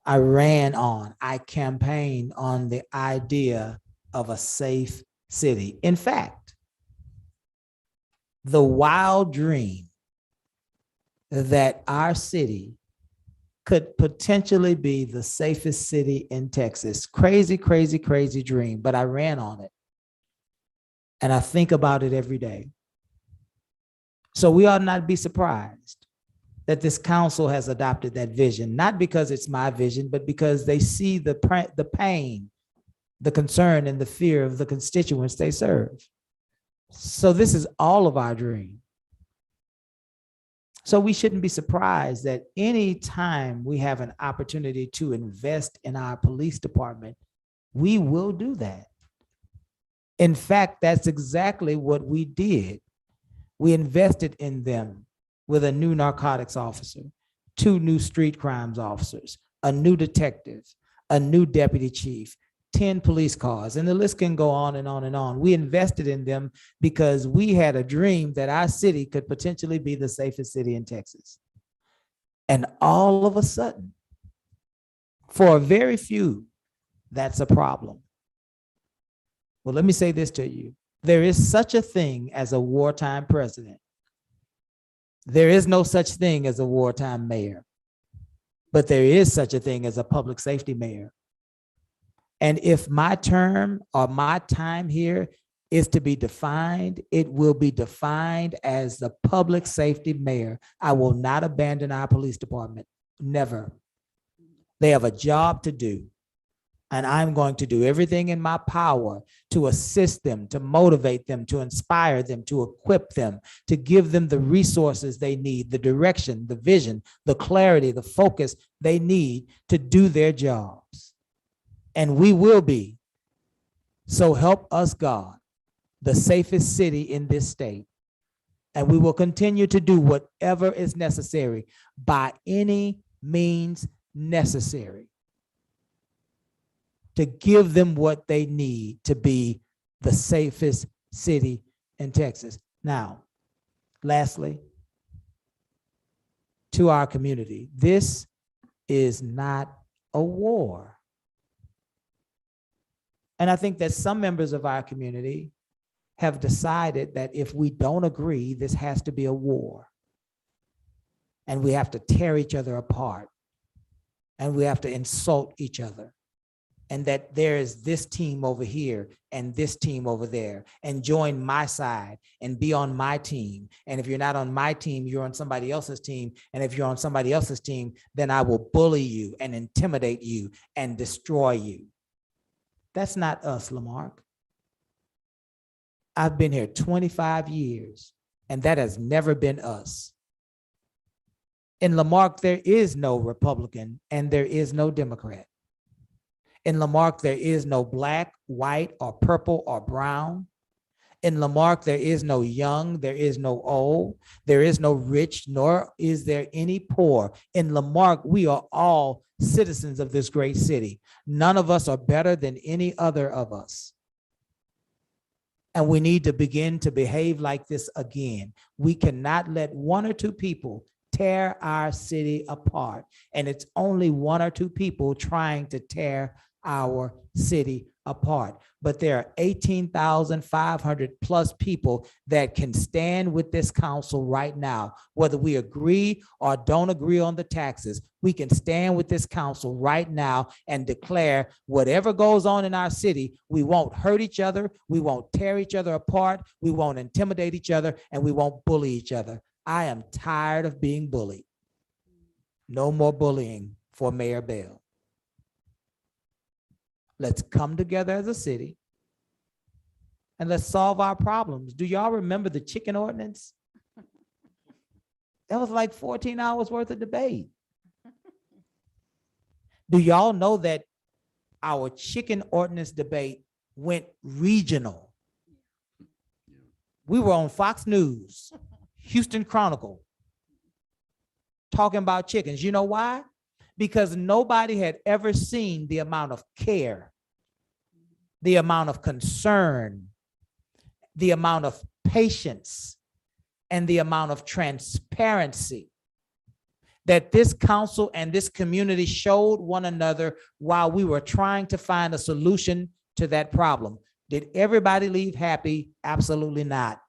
I campaigned on the idea of a safe city. In fact, the wild dream that our city could potentially be the safest city in Texas. Crazy, crazy, crazy dream, but I ran on it. And I think about it every day. So we ought not be surprised that this council has adopted that vision, not because it's my vision, but because they see the pain, the concern, and the fear of the constituents they serve. So this is all of our dream. So we shouldn't be surprised that any time we have an opportunity to invest in our police department, we will do that. In fact, that's exactly what we did. We invested in them with a new narcotics officer, 2 new street crimes officers, a new detective, a new deputy chief, 10 police cars, and the list can go on and on and on. We invested in them because we had a dream that our city could potentially be the safest city in Texas. And all of a sudden, for a very few, that's a problem. Well, let me say this to you. There is such a thing as a wartime president. There is no such thing as a wartime mayor, but there is such a thing as a public safety mayor. And if my term or my time here is to be defined, it will be defined as the public safety mayor. I will not abandon our police department, never. They have a job to do. And I'm going to do everything in my power to assist them, to motivate them, to inspire them, to equip them, to give them the resources they need, the direction, the vision, the clarity, the focus they need to do their jobs. And we will be, so help us God, the safest city in this state. And we will continue to do whatever is necessary by any means necessary to give them what they need to be the safest city in Texas. Now, lastly, to our community, this is not a war. And I think that some members of our community have decided that if we don't agree, this has to be a war. And we have to tear each other apart. And we have to insult each other. And that there is this team over here and this team over there, and join my side and be on my team. And if you're not on my team, you're on somebody else's team. And if you're on somebody else's team, then I will bully you and intimidate you and destroy you. That's not us, Lamarck. I've been here 25 years, and that has never been us. In Lamarck, there is no Republican and there is no Democrat. In Lamarck, there is no black, white, or purple, or brown. In Lamarck, there is no young, there is no old, there is no rich, nor is there any poor. In Lamarck, we are all citizens of this great city. None of us are better than any other of us. And we need to begin to behave like this again. We cannot let one or two people tear our city apart. And it's only one or two people trying to tear our city apart. But there are 18,500 plus people that can stand with this council right now. Whether we agree or don't agree on the taxes, we can stand with this council right now and declare whatever goes on in our city, we won't hurt each other, we won't tear each other apart, we won't intimidate each other, and we won't bully each other. I am tired of being bullied. No more bullying for Mayor Bell. Let's come together as a city and let's solve our problems. Do y'all remember the chicken ordinance? That was like 14 hours worth of debate. Do y'all know that our chicken ordinance debate went regional? We were on Fox News, Houston Chronicle, talking about chickens. You know why? Because nobody had ever seen the amount of care, the amount of concern, the amount of patience, and the amount of transparency that this council and this community showed one another while we were trying to find a solution to that problem. Did everybody leave happy? Absolutely not.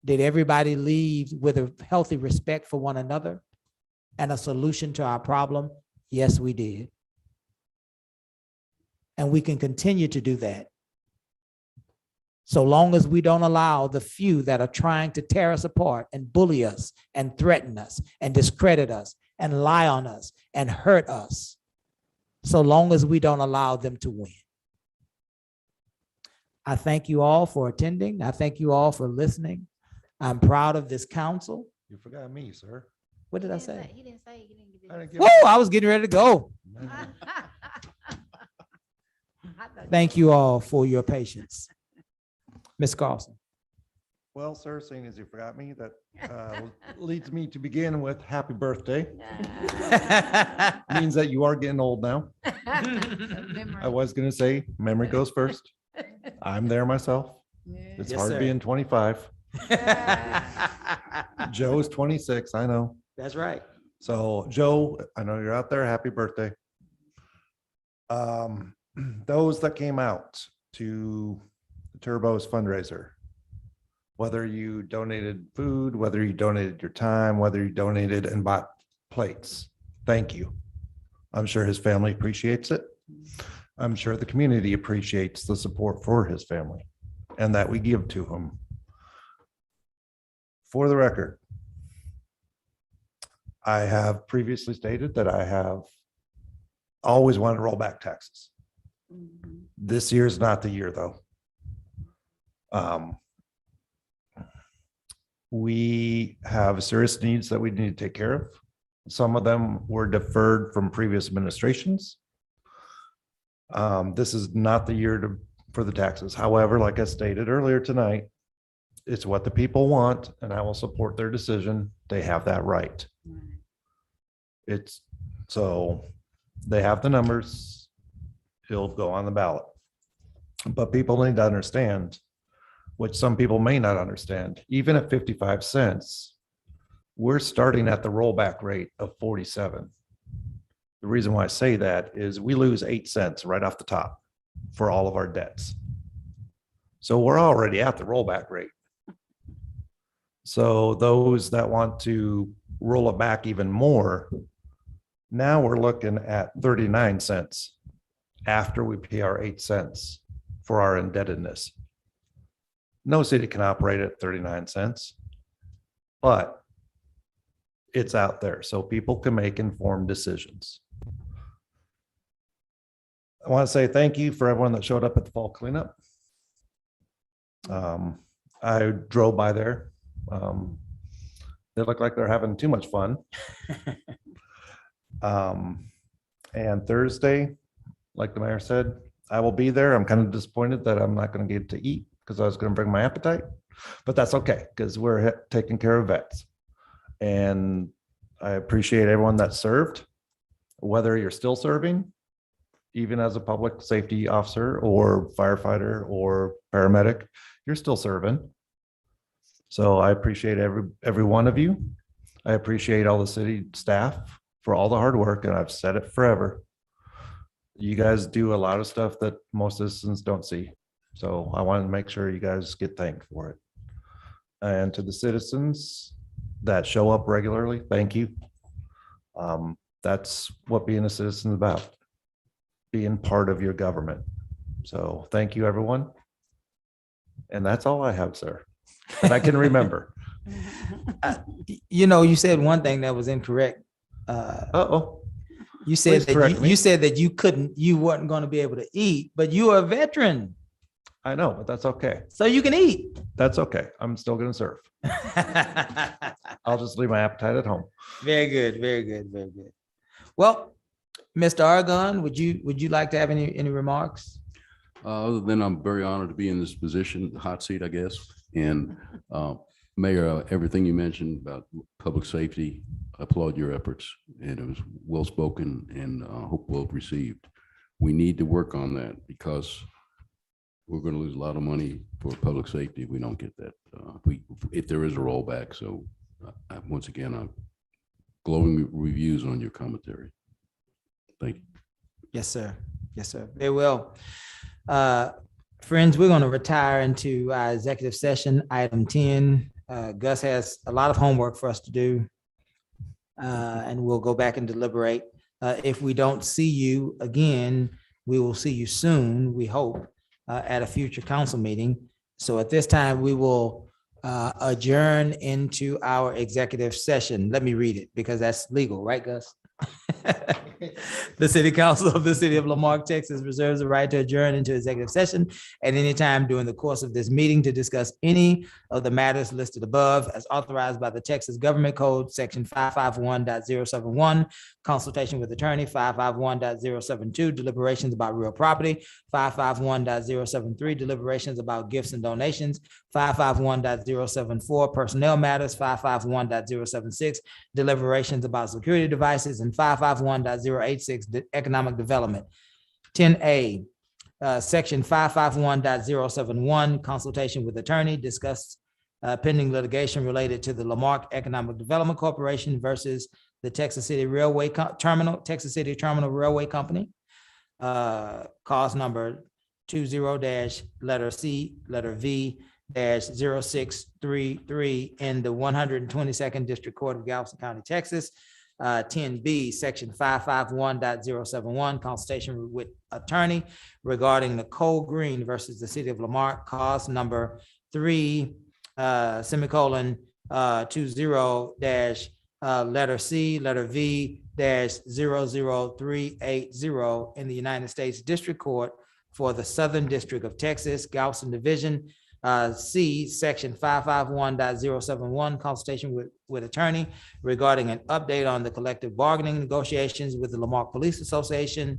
Did everybody leave with a healthy respect for one another and a solution to our problem? Yes, we did. And we can continue to do that, so long as we don't allow the few that are trying to tear us apart and bully us and threaten us and discredit us and lie on us and hurt us, so long as we don't allow them to win. I thank you all for attending. I thank you all for listening. I'm proud of this council. You forgot me, sir. What did I say? He didn't say, he didn't give I you. didn't give Whoa, I was getting ready to go. Thank you all for your patience. Ms. Carlson. Well, sir, seeing as you forgot me, that leads me to begin with happy birthday. Means that you are getting old now. I was going to say memory goes first. I'm there myself. It's Yes, hard sir. being 25. Joe is 26, I know. That's right. So Joe, I know you're out there. Happy birthday. Those that came out to Turbo's fundraiser, whether you donated food, whether you donated your time, whether you donated and bought plates, thank you. I'm sure his family appreciates it. I'm sure the community appreciates the support for his family and that we give to him. For the record, I have previously stated that I have always wanted to roll back taxes. This year is not the year, though. We have serious needs that we need to take care of. Some of them were deferred from previous administrations. This is not the year for the taxes. However, like I stated earlier tonight, it's what the people want, and I will support their decision. They have that right. It's so they have the numbers. It'll go on the ballot. But people need to understand, which some people may not understand, even at 55 cents, we're starting at the rollback rate of 47. The reason why I say that is we lose 8 cents right off the top for all of our debts. So we're already at the rollback rate. So those that want to roll it back even more, now we're looking at 39 cents after we pay our 8 cents for our indebtedness. No city can operate at 39 cents, but it's out there so people can make informed decisions. I want to say thank you for everyone that showed up at the fall cleanup. I drove by there. They look like they're having too much fun. And Thursday, like the mayor said, I will be there. I'm kind of disappointed that I'm not going to get to eat because I was going to bring my appetite, but that's okay because we're taking care of vets. And I appreciate everyone that served, whether you're still serving, even as a public safety officer or firefighter or paramedic, you're still serving. So I appreciate every one of you. I appreciate all the city staff for all the hard work, and I've said it forever. You guys do a lot of stuff that most citizens don't see. So I want to make sure you guys get thanked for it. And to the citizens that show up regularly, thank you. That's what being a citizen is about, being part of your government. So thank you, everyone. And that's all I have, sir, that I can remember. You know, you said one thing that was incorrect. Uh-oh. You said Please that correct me. you said that you weren't going to be able to eat, but you are a veteran, I know, but that's okay. so you can eat. That's okay. I'm still going to serve. I'll just leave my appetite at home. Very good, very good, very good. Well, Mr. Argon, would you like to have any remarks? Other than I'm very honored to be in this position, hot seat, I guess. And Mayor, everything you mentioned about public safety, I applaud your efforts, and it was well spoken and hope well received. We need to work on that because we're going to lose a lot of money for public safety if we don't get that. If there is a rollback. So once again, glowing reviews on your commentary. Thank you. Yes, sir. Yes, sir. Very well. Friends, we're going to retire into our executive session, item 10. Gus has a lot of homework for us to do. And we'll go back and deliberate. If we don't see you again, we will see you soon, we hope, at a future council meeting. So at this time, we will adjourn into our executive session. Let me read it because that's legal, right, Gus? The City Council of the City of Lamarque, Texas reserves the right to adjourn into executive session at any time during the course of this meeting to discuss any of the matters listed above as authorized by the Texas Government Code, Section 551.071, consultation with attorney, 551.072, deliberations about real property, 551.073, deliberations about gifts and donations, 551.074, personnel matters, 551.076, deliberations about security devices, and 551.086, economic development. 10A, section 551.071, consultation with attorney, discuss pending litigation related to the Lamarque Economic Development Corporation versus the Texas City Railway Terminal, Texas City Terminal Railway Company. Cause number 20 letter C, letter V -0633 in the 122nd District Court of Galveston County, Texas. 10B, section 551.071, consultation with attorney regarding Nicole Green versus the City of Lamarque, cause number 3, semicolon, 20 letter C, letter V -00380 in the United States District Court for the Southern District of Texas, Galveston Division. C, section 551.071, consultation with attorney regarding an update on the collective bargaining negotiations with the Lamarque Police Association.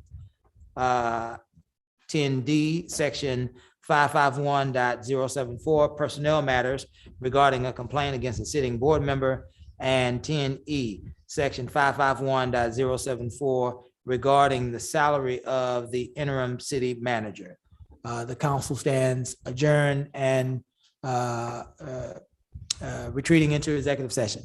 10D, section 551.074, personnel matters regarding a complaint against a sitting board member. And 10E, section 551.074, regarding the salary of the interim city manager. The council stands adjourned and retreating into executive session.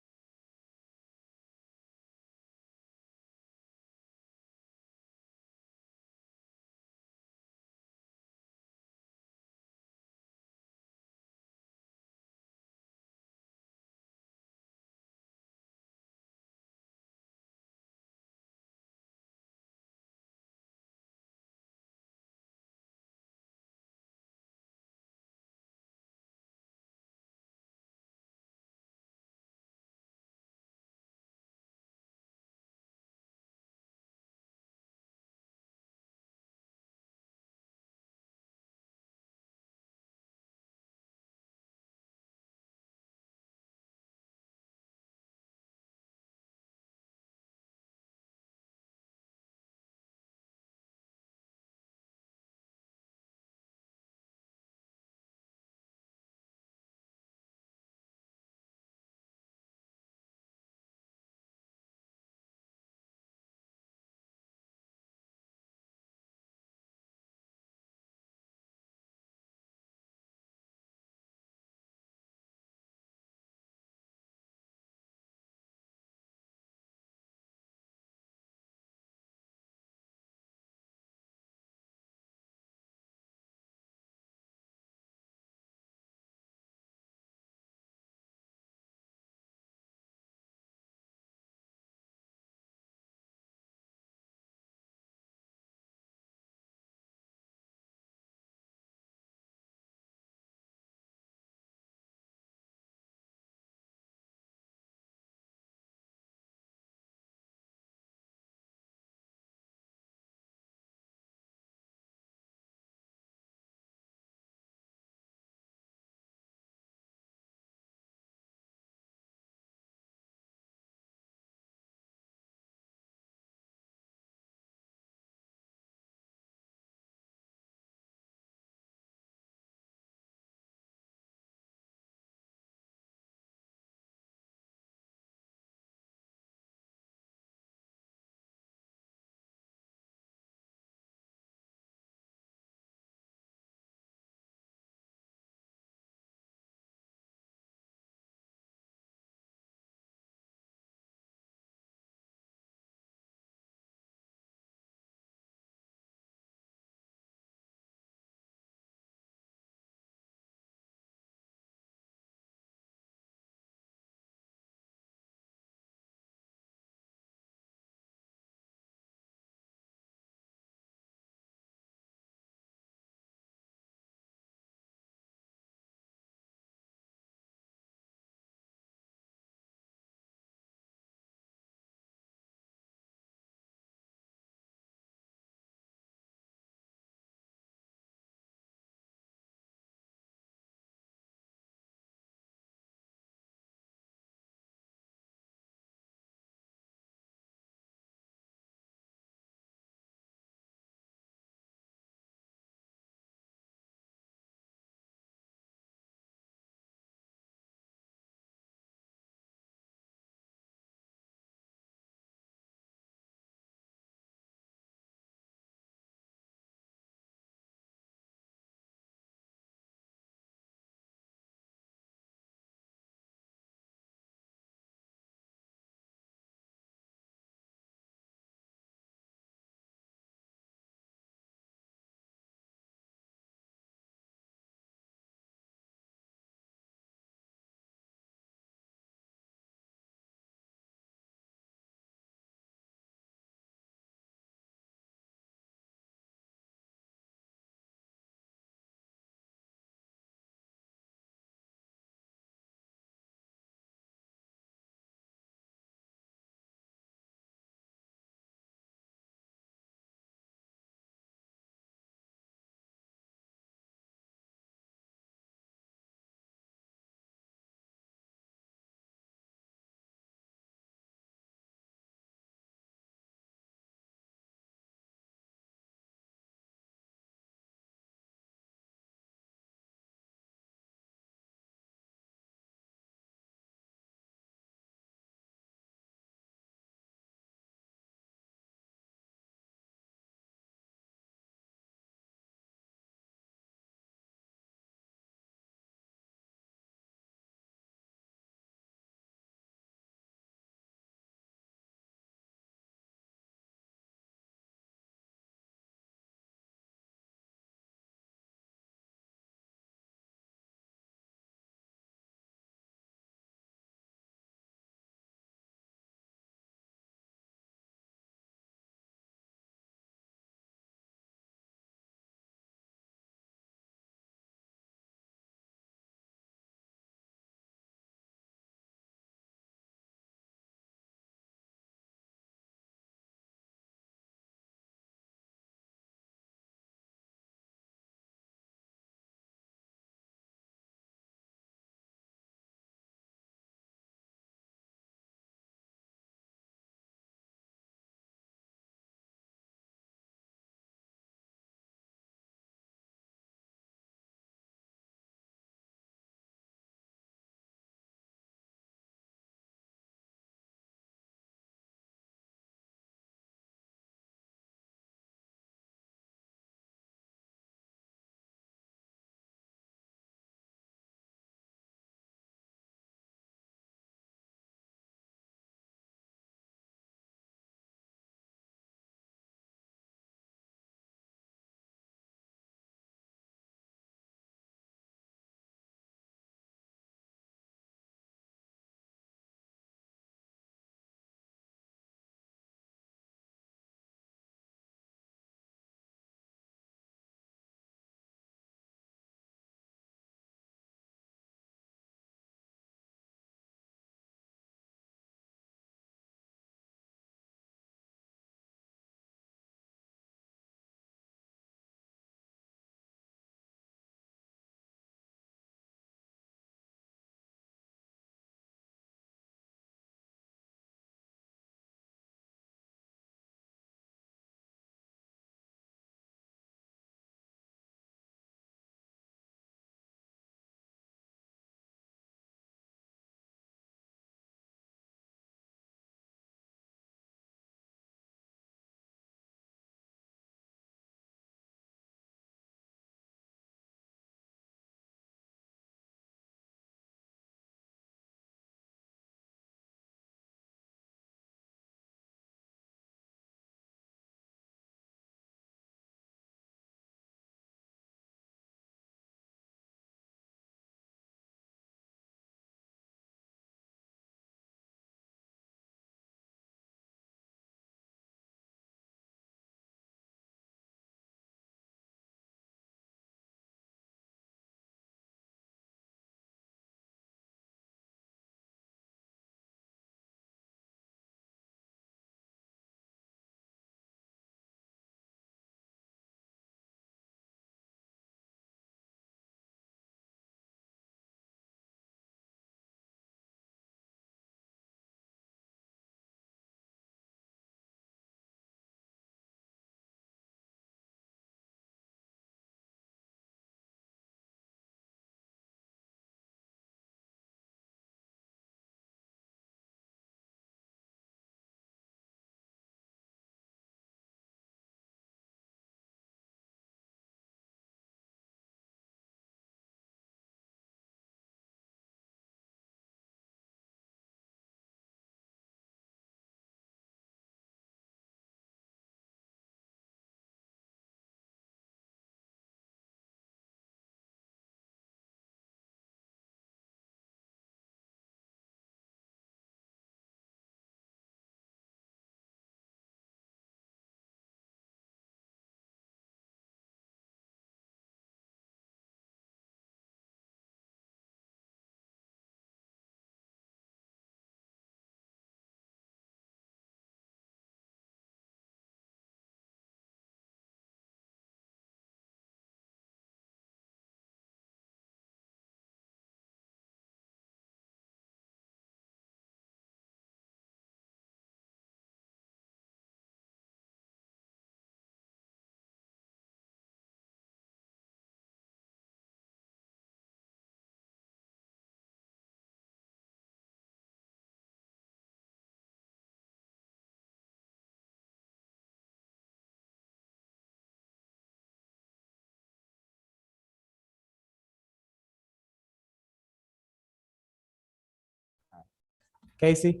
Casey?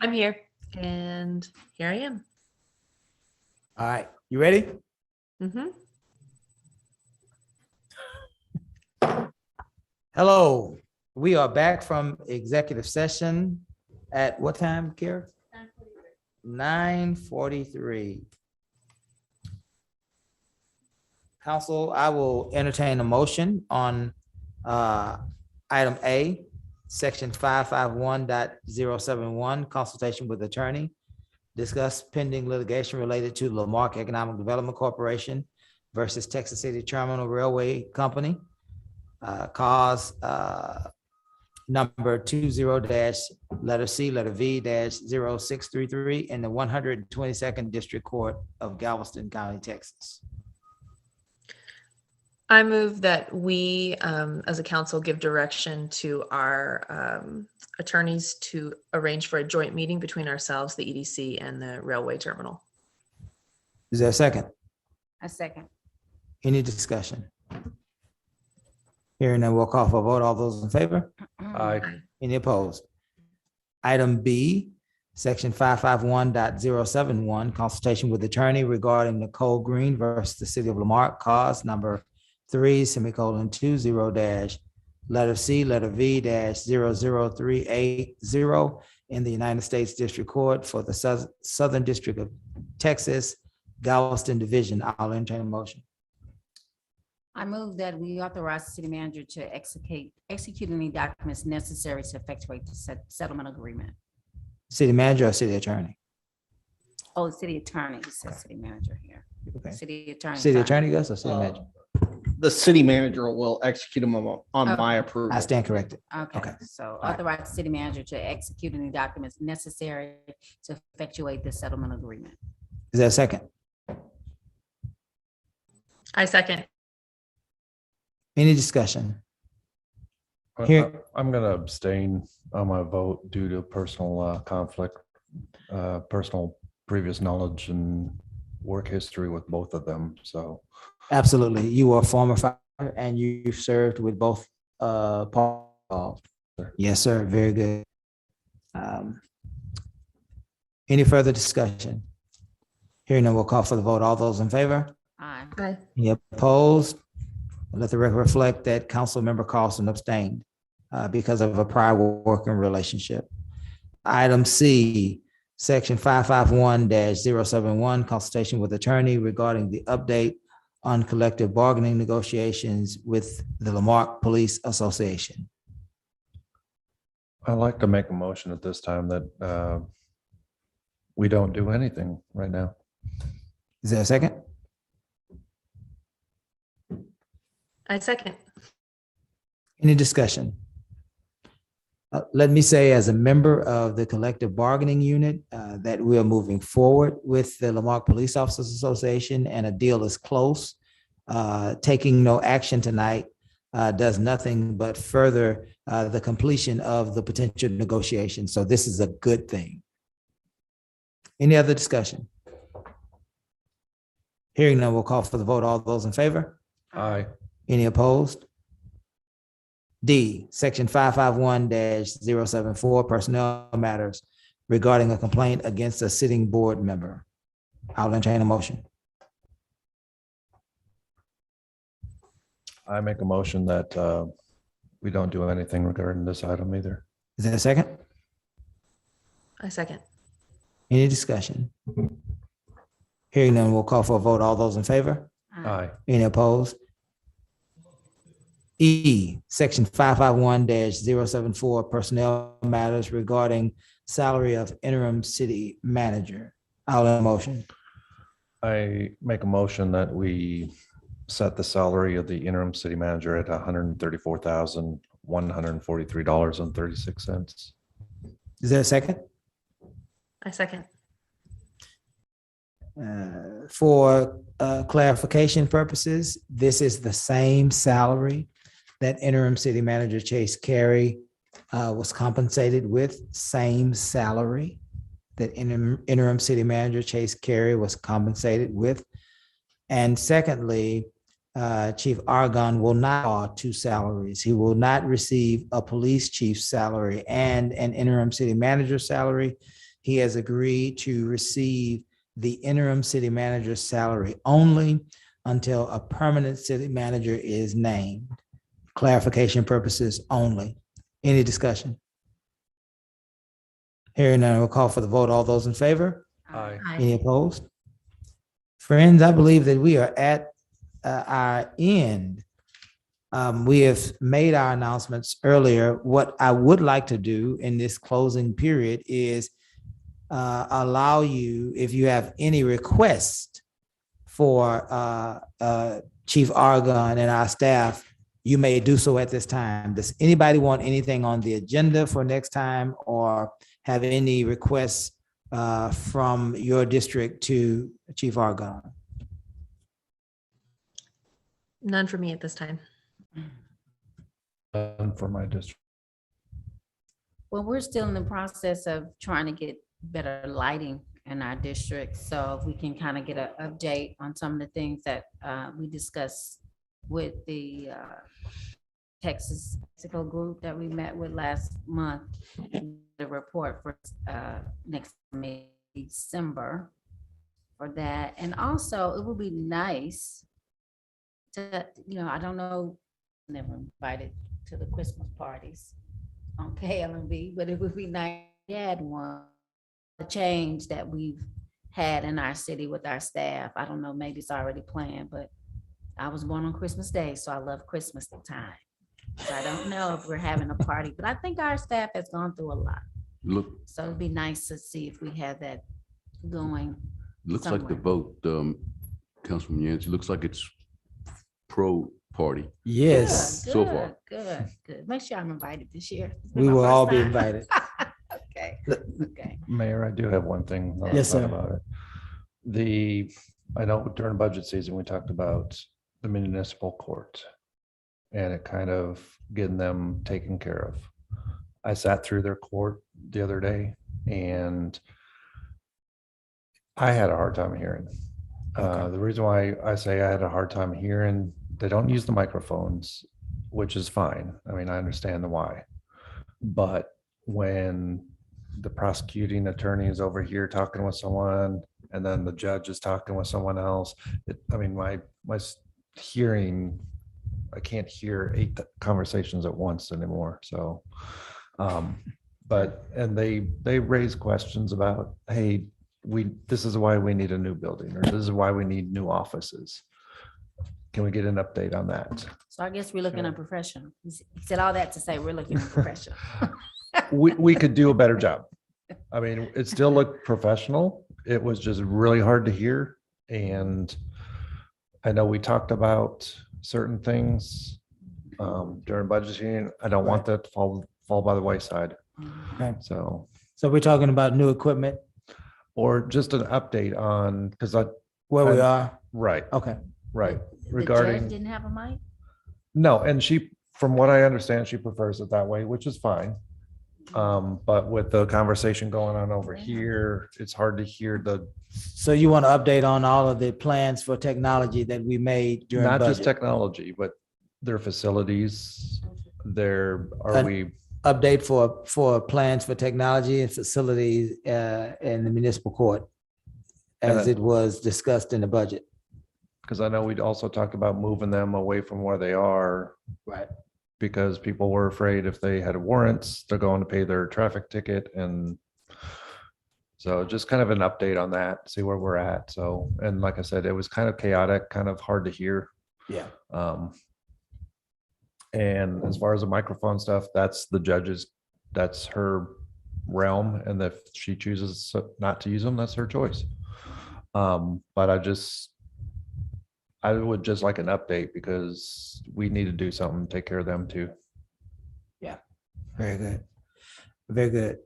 I'm here and here I am. All right, you ready? Mhm. Hello, we are back from executive session at what time, Kara? 9:43. Council, I will entertain a motion on item A, section 551.071, consultation with attorney. Discuss pending litigation related to Marque Economic Development Corporation versus Texas City Terminal Railway Company. Cause number 20 letter C, letter V 0633 in the 122nd District Court of Galveston County, Texas. I move that we, as a council, give direction to our attorneys to arrange for a joint meeting between ourselves, the EDC, and the railway terminal. Is there a second? A second. Any discussion? Hearing none, we'll call for a vote. All those in favor? Aye. Any opposed? Item B, section 551.071, consultation with attorney regarding Nicole Green versus the city of Lamarck, cause number 3:20 letter C, letter V 00380 in the United States District Court for the Southern District of Texas, Galveston Division. I'll entertain a motion. I move that we authorize the city manager to execute any documents necessary to effectuate the settlement agreement. City manager or city attorney? Oh, city attorney, it says city manager here. Okay. City attorney. City sorry. attorney, Gus, or city manager? The city manager will execute them on my I approval. stand corrected. Okay, Okay. so authorize the city manager to execute any documents necessary to effectuate the settlement agreement. Is there a second? I second. Any discussion? Here- I'm going to abstain on my vote due to personal conflict, personal previous knowledge and work history with both of them. So Absolutely. You are a former fire and you served with both Paul. Yes, sir. Very good. Any further discussion? Hearing none, we'll call for the vote. All those in favor? Aye. Aye. Any opposed? Let the record reflect that Councilmember Carlson abstained because of a prior working relationship. Item C, section 551-071, consultation with attorney regarding the update on collective bargaining negotiations with the Lamarck Police Association. I'd like to make a motion at this time that we don't do anything right now. Is there a second? I second. Any discussion? Let me say, as a member of the collective bargaining unit, that we are moving forward with the Lamarck Police Officers Association, and a deal is close. Taking no action tonight does nothing but further the completion of the potential negotiation. So this is a good thing. Any other discussion? Hearing none, we'll call for the vote. All those in favor? Aye. Any opposed? D, section 551-074, personnel matters regarding a complaint against a sitting board member. I'll entertain a motion. I make a motion that we don't do anything regarding this item either. Is there a second? I second. Any discussion? Hearing none, we'll call for a vote. All those in favor? Aye. Any opposed? E, section 551-074, personnel matters regarding salary of interim city manager. I'll have a motion. I make a motion that we set the salary of the interim city manager at $134,143.36. Is there a second? I second. For clarification purposes, this is the same salary that interim city manager Chase Carey was compensated with, same salary that interim city manager Chase Carey was compensated with. And secondly, Chief Argon will not draw two salaries. He will not receive a police chief's salary and an interim city manager's salary. He has agreed to receive the interim city manager's salary only until a permanent city manager is named. Clarification purposes only. Any discussion? Hearing none, we'll call for the vote. All those in favor? Aye. Any opposed? Friends, I believe that we are at our end. We have made our announcements earlier. What I would like to do in this closing period is allow you, if you have any requests for Chief Argon and our staff, you may do so at this time. Does anybody want anything on the agenda for next time or have any requests from your district to Chief Argon? None for me at this time. For my district. Well, we're still in the process of trying to get better lighting in our district. So if we can kind of get an update on some of the things that we discussed with the Texas Mexico group that we met with last month, the report for next December for that. And also it would be nice to, I don't know, never invited to the Christmas parties on KLMB, but it would be nice to add one, a change that we've had in our city with our staff. I don't know, maybe it's already planned, but I was born on Christmas Day, so I love Christmas time. So I don't know if we're having a party, but I think our staff has gone through a lot. Look, So it'd be nice to see if we have that going. looks like the somewhere. vote, Councilman Yancey, looks like it's pro party. Yes, So far. Good. Make sure I'm invited this year. It's we been my will first all be time. invited. Okay. Mayor, I do have one thing. I'll Yes, talk sir. About it. I know during budget season, we talked about the municipal court and it kind of getting them taken care of. I sat through their court the other day and I had a hard time hearing. The reason why I say I had a hard time hearing, they don't use the microphones, which is fine. I mean, I understand the why. But when the prosecuting attorney is over here talking with someone and then the judge is talking with someone else, my hearing, I can't hear 8 conversations at once anymore. So, and they raise questions about, hey, this is why we need a new building, or this is why we need new offices. Can we get an update on that? So I guess we're looking at professional. He said all that to say we're looking at professional. We could do a better job. I mean, it still looked professional. It was just really hard to hear. And I know we talked about certain things during budgeting. I don't want that to fall by the wayside. Okay. So we're talking about new equipment, or just an update on, because where we are. right, Okay. right. The judge Regarding, didn't have a mic? no, and she, from what I understand, she prefers it that way, which is fine. But with the conversation going on over here, it's hard to hear So you want to update on all of the plans for technology that we made during not just budget? technology, but their facilities, Update for plans for technology and facilities in the municipal court as it was discussed in the budget. because I know we'd also talked about moving them away from where they are. Right. Because people were afraid if they had warrants, they're going to pay their traffic ticket. And so just kind of an update on that, see where we're at. So, and like I said, it was kind of chaotic, kind of hard to hear. Yeah. And as far as the microphone stuff, that's the judge's, that's her realm. And if she chooses not to use them, that's her choice. But I would just like an update because we need to do something, take care of them too. Yeah, very good. Very good.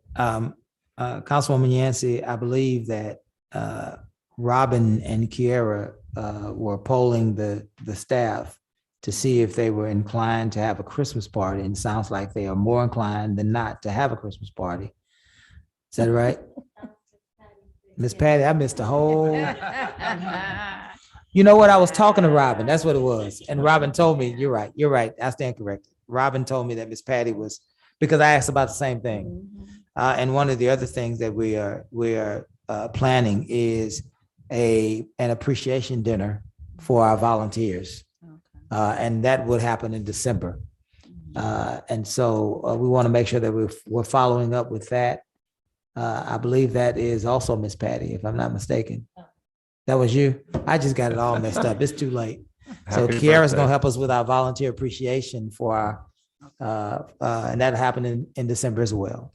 Councilwoman Yancey, I believe that Robin and Kiera were polling the staff to see if they were inclined to have a Christmas party, and it sounds like they are more inclined than not to have a Christmas party. Is that right? Miss Patty, I missed the whole. You know what? I was talking to Robin. That's what it was. And Robin told me, you're right. You're right. I stand corrected. Robin told me that Miss Patty was, because I asked about the same thing. And one of the other things that we are planning is an appreciation dinner for our volunteers. And that would happen in December. And so we want to make sure that we're following up with that. I believe that is also Miss Patty, if I'm not mistaken. That was you? I just got it all messed up. It's too late. So Happy Kiara's birthday. gonna help us with our volunteer appreciation for our, and that'll happen in December as well.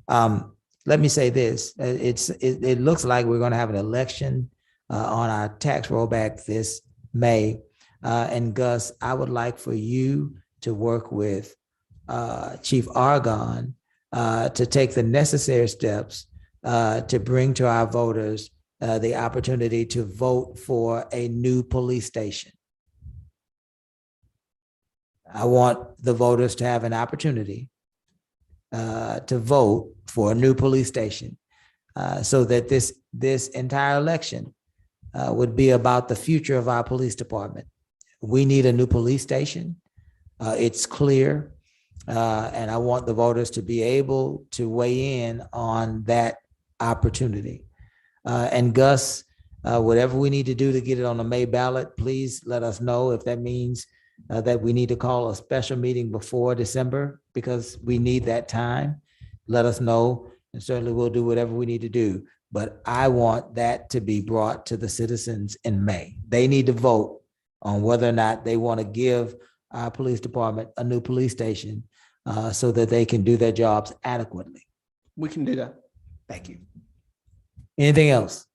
Let me say this, it looks like we're gonna have an election on our tax rollback this May. And Gus, I would like for you to work with Chief Argon to take the necessary steps to bring to our voters the opportunity to vote for a new police station. I want the voters to have an opportunity to vote for a new police station so that this entire election would be about the future of our police department. We need a new police station. It's clear. And I want the voters to be able to weigh in on that opportunity. And Gus, whatever we need to do to get it on the May ballot, please let us know if that means that we need to call a special meeting before December, because we need that time. Let us know, and certainly we'll do whatever we need to do. But I want that to be brought to the citizens in May. They need to vote on whether or not they want to give our police department a new police station so that they can do their jobs adequately. We can do that. Thank you. Anything else?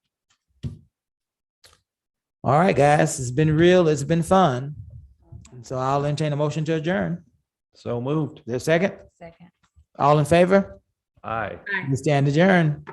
All right, guys, it's been real. It's been fun. So I'll entertain a motion to adjourn. So moved. There's a second? Second. All in favor? Aye. We stand adjourned.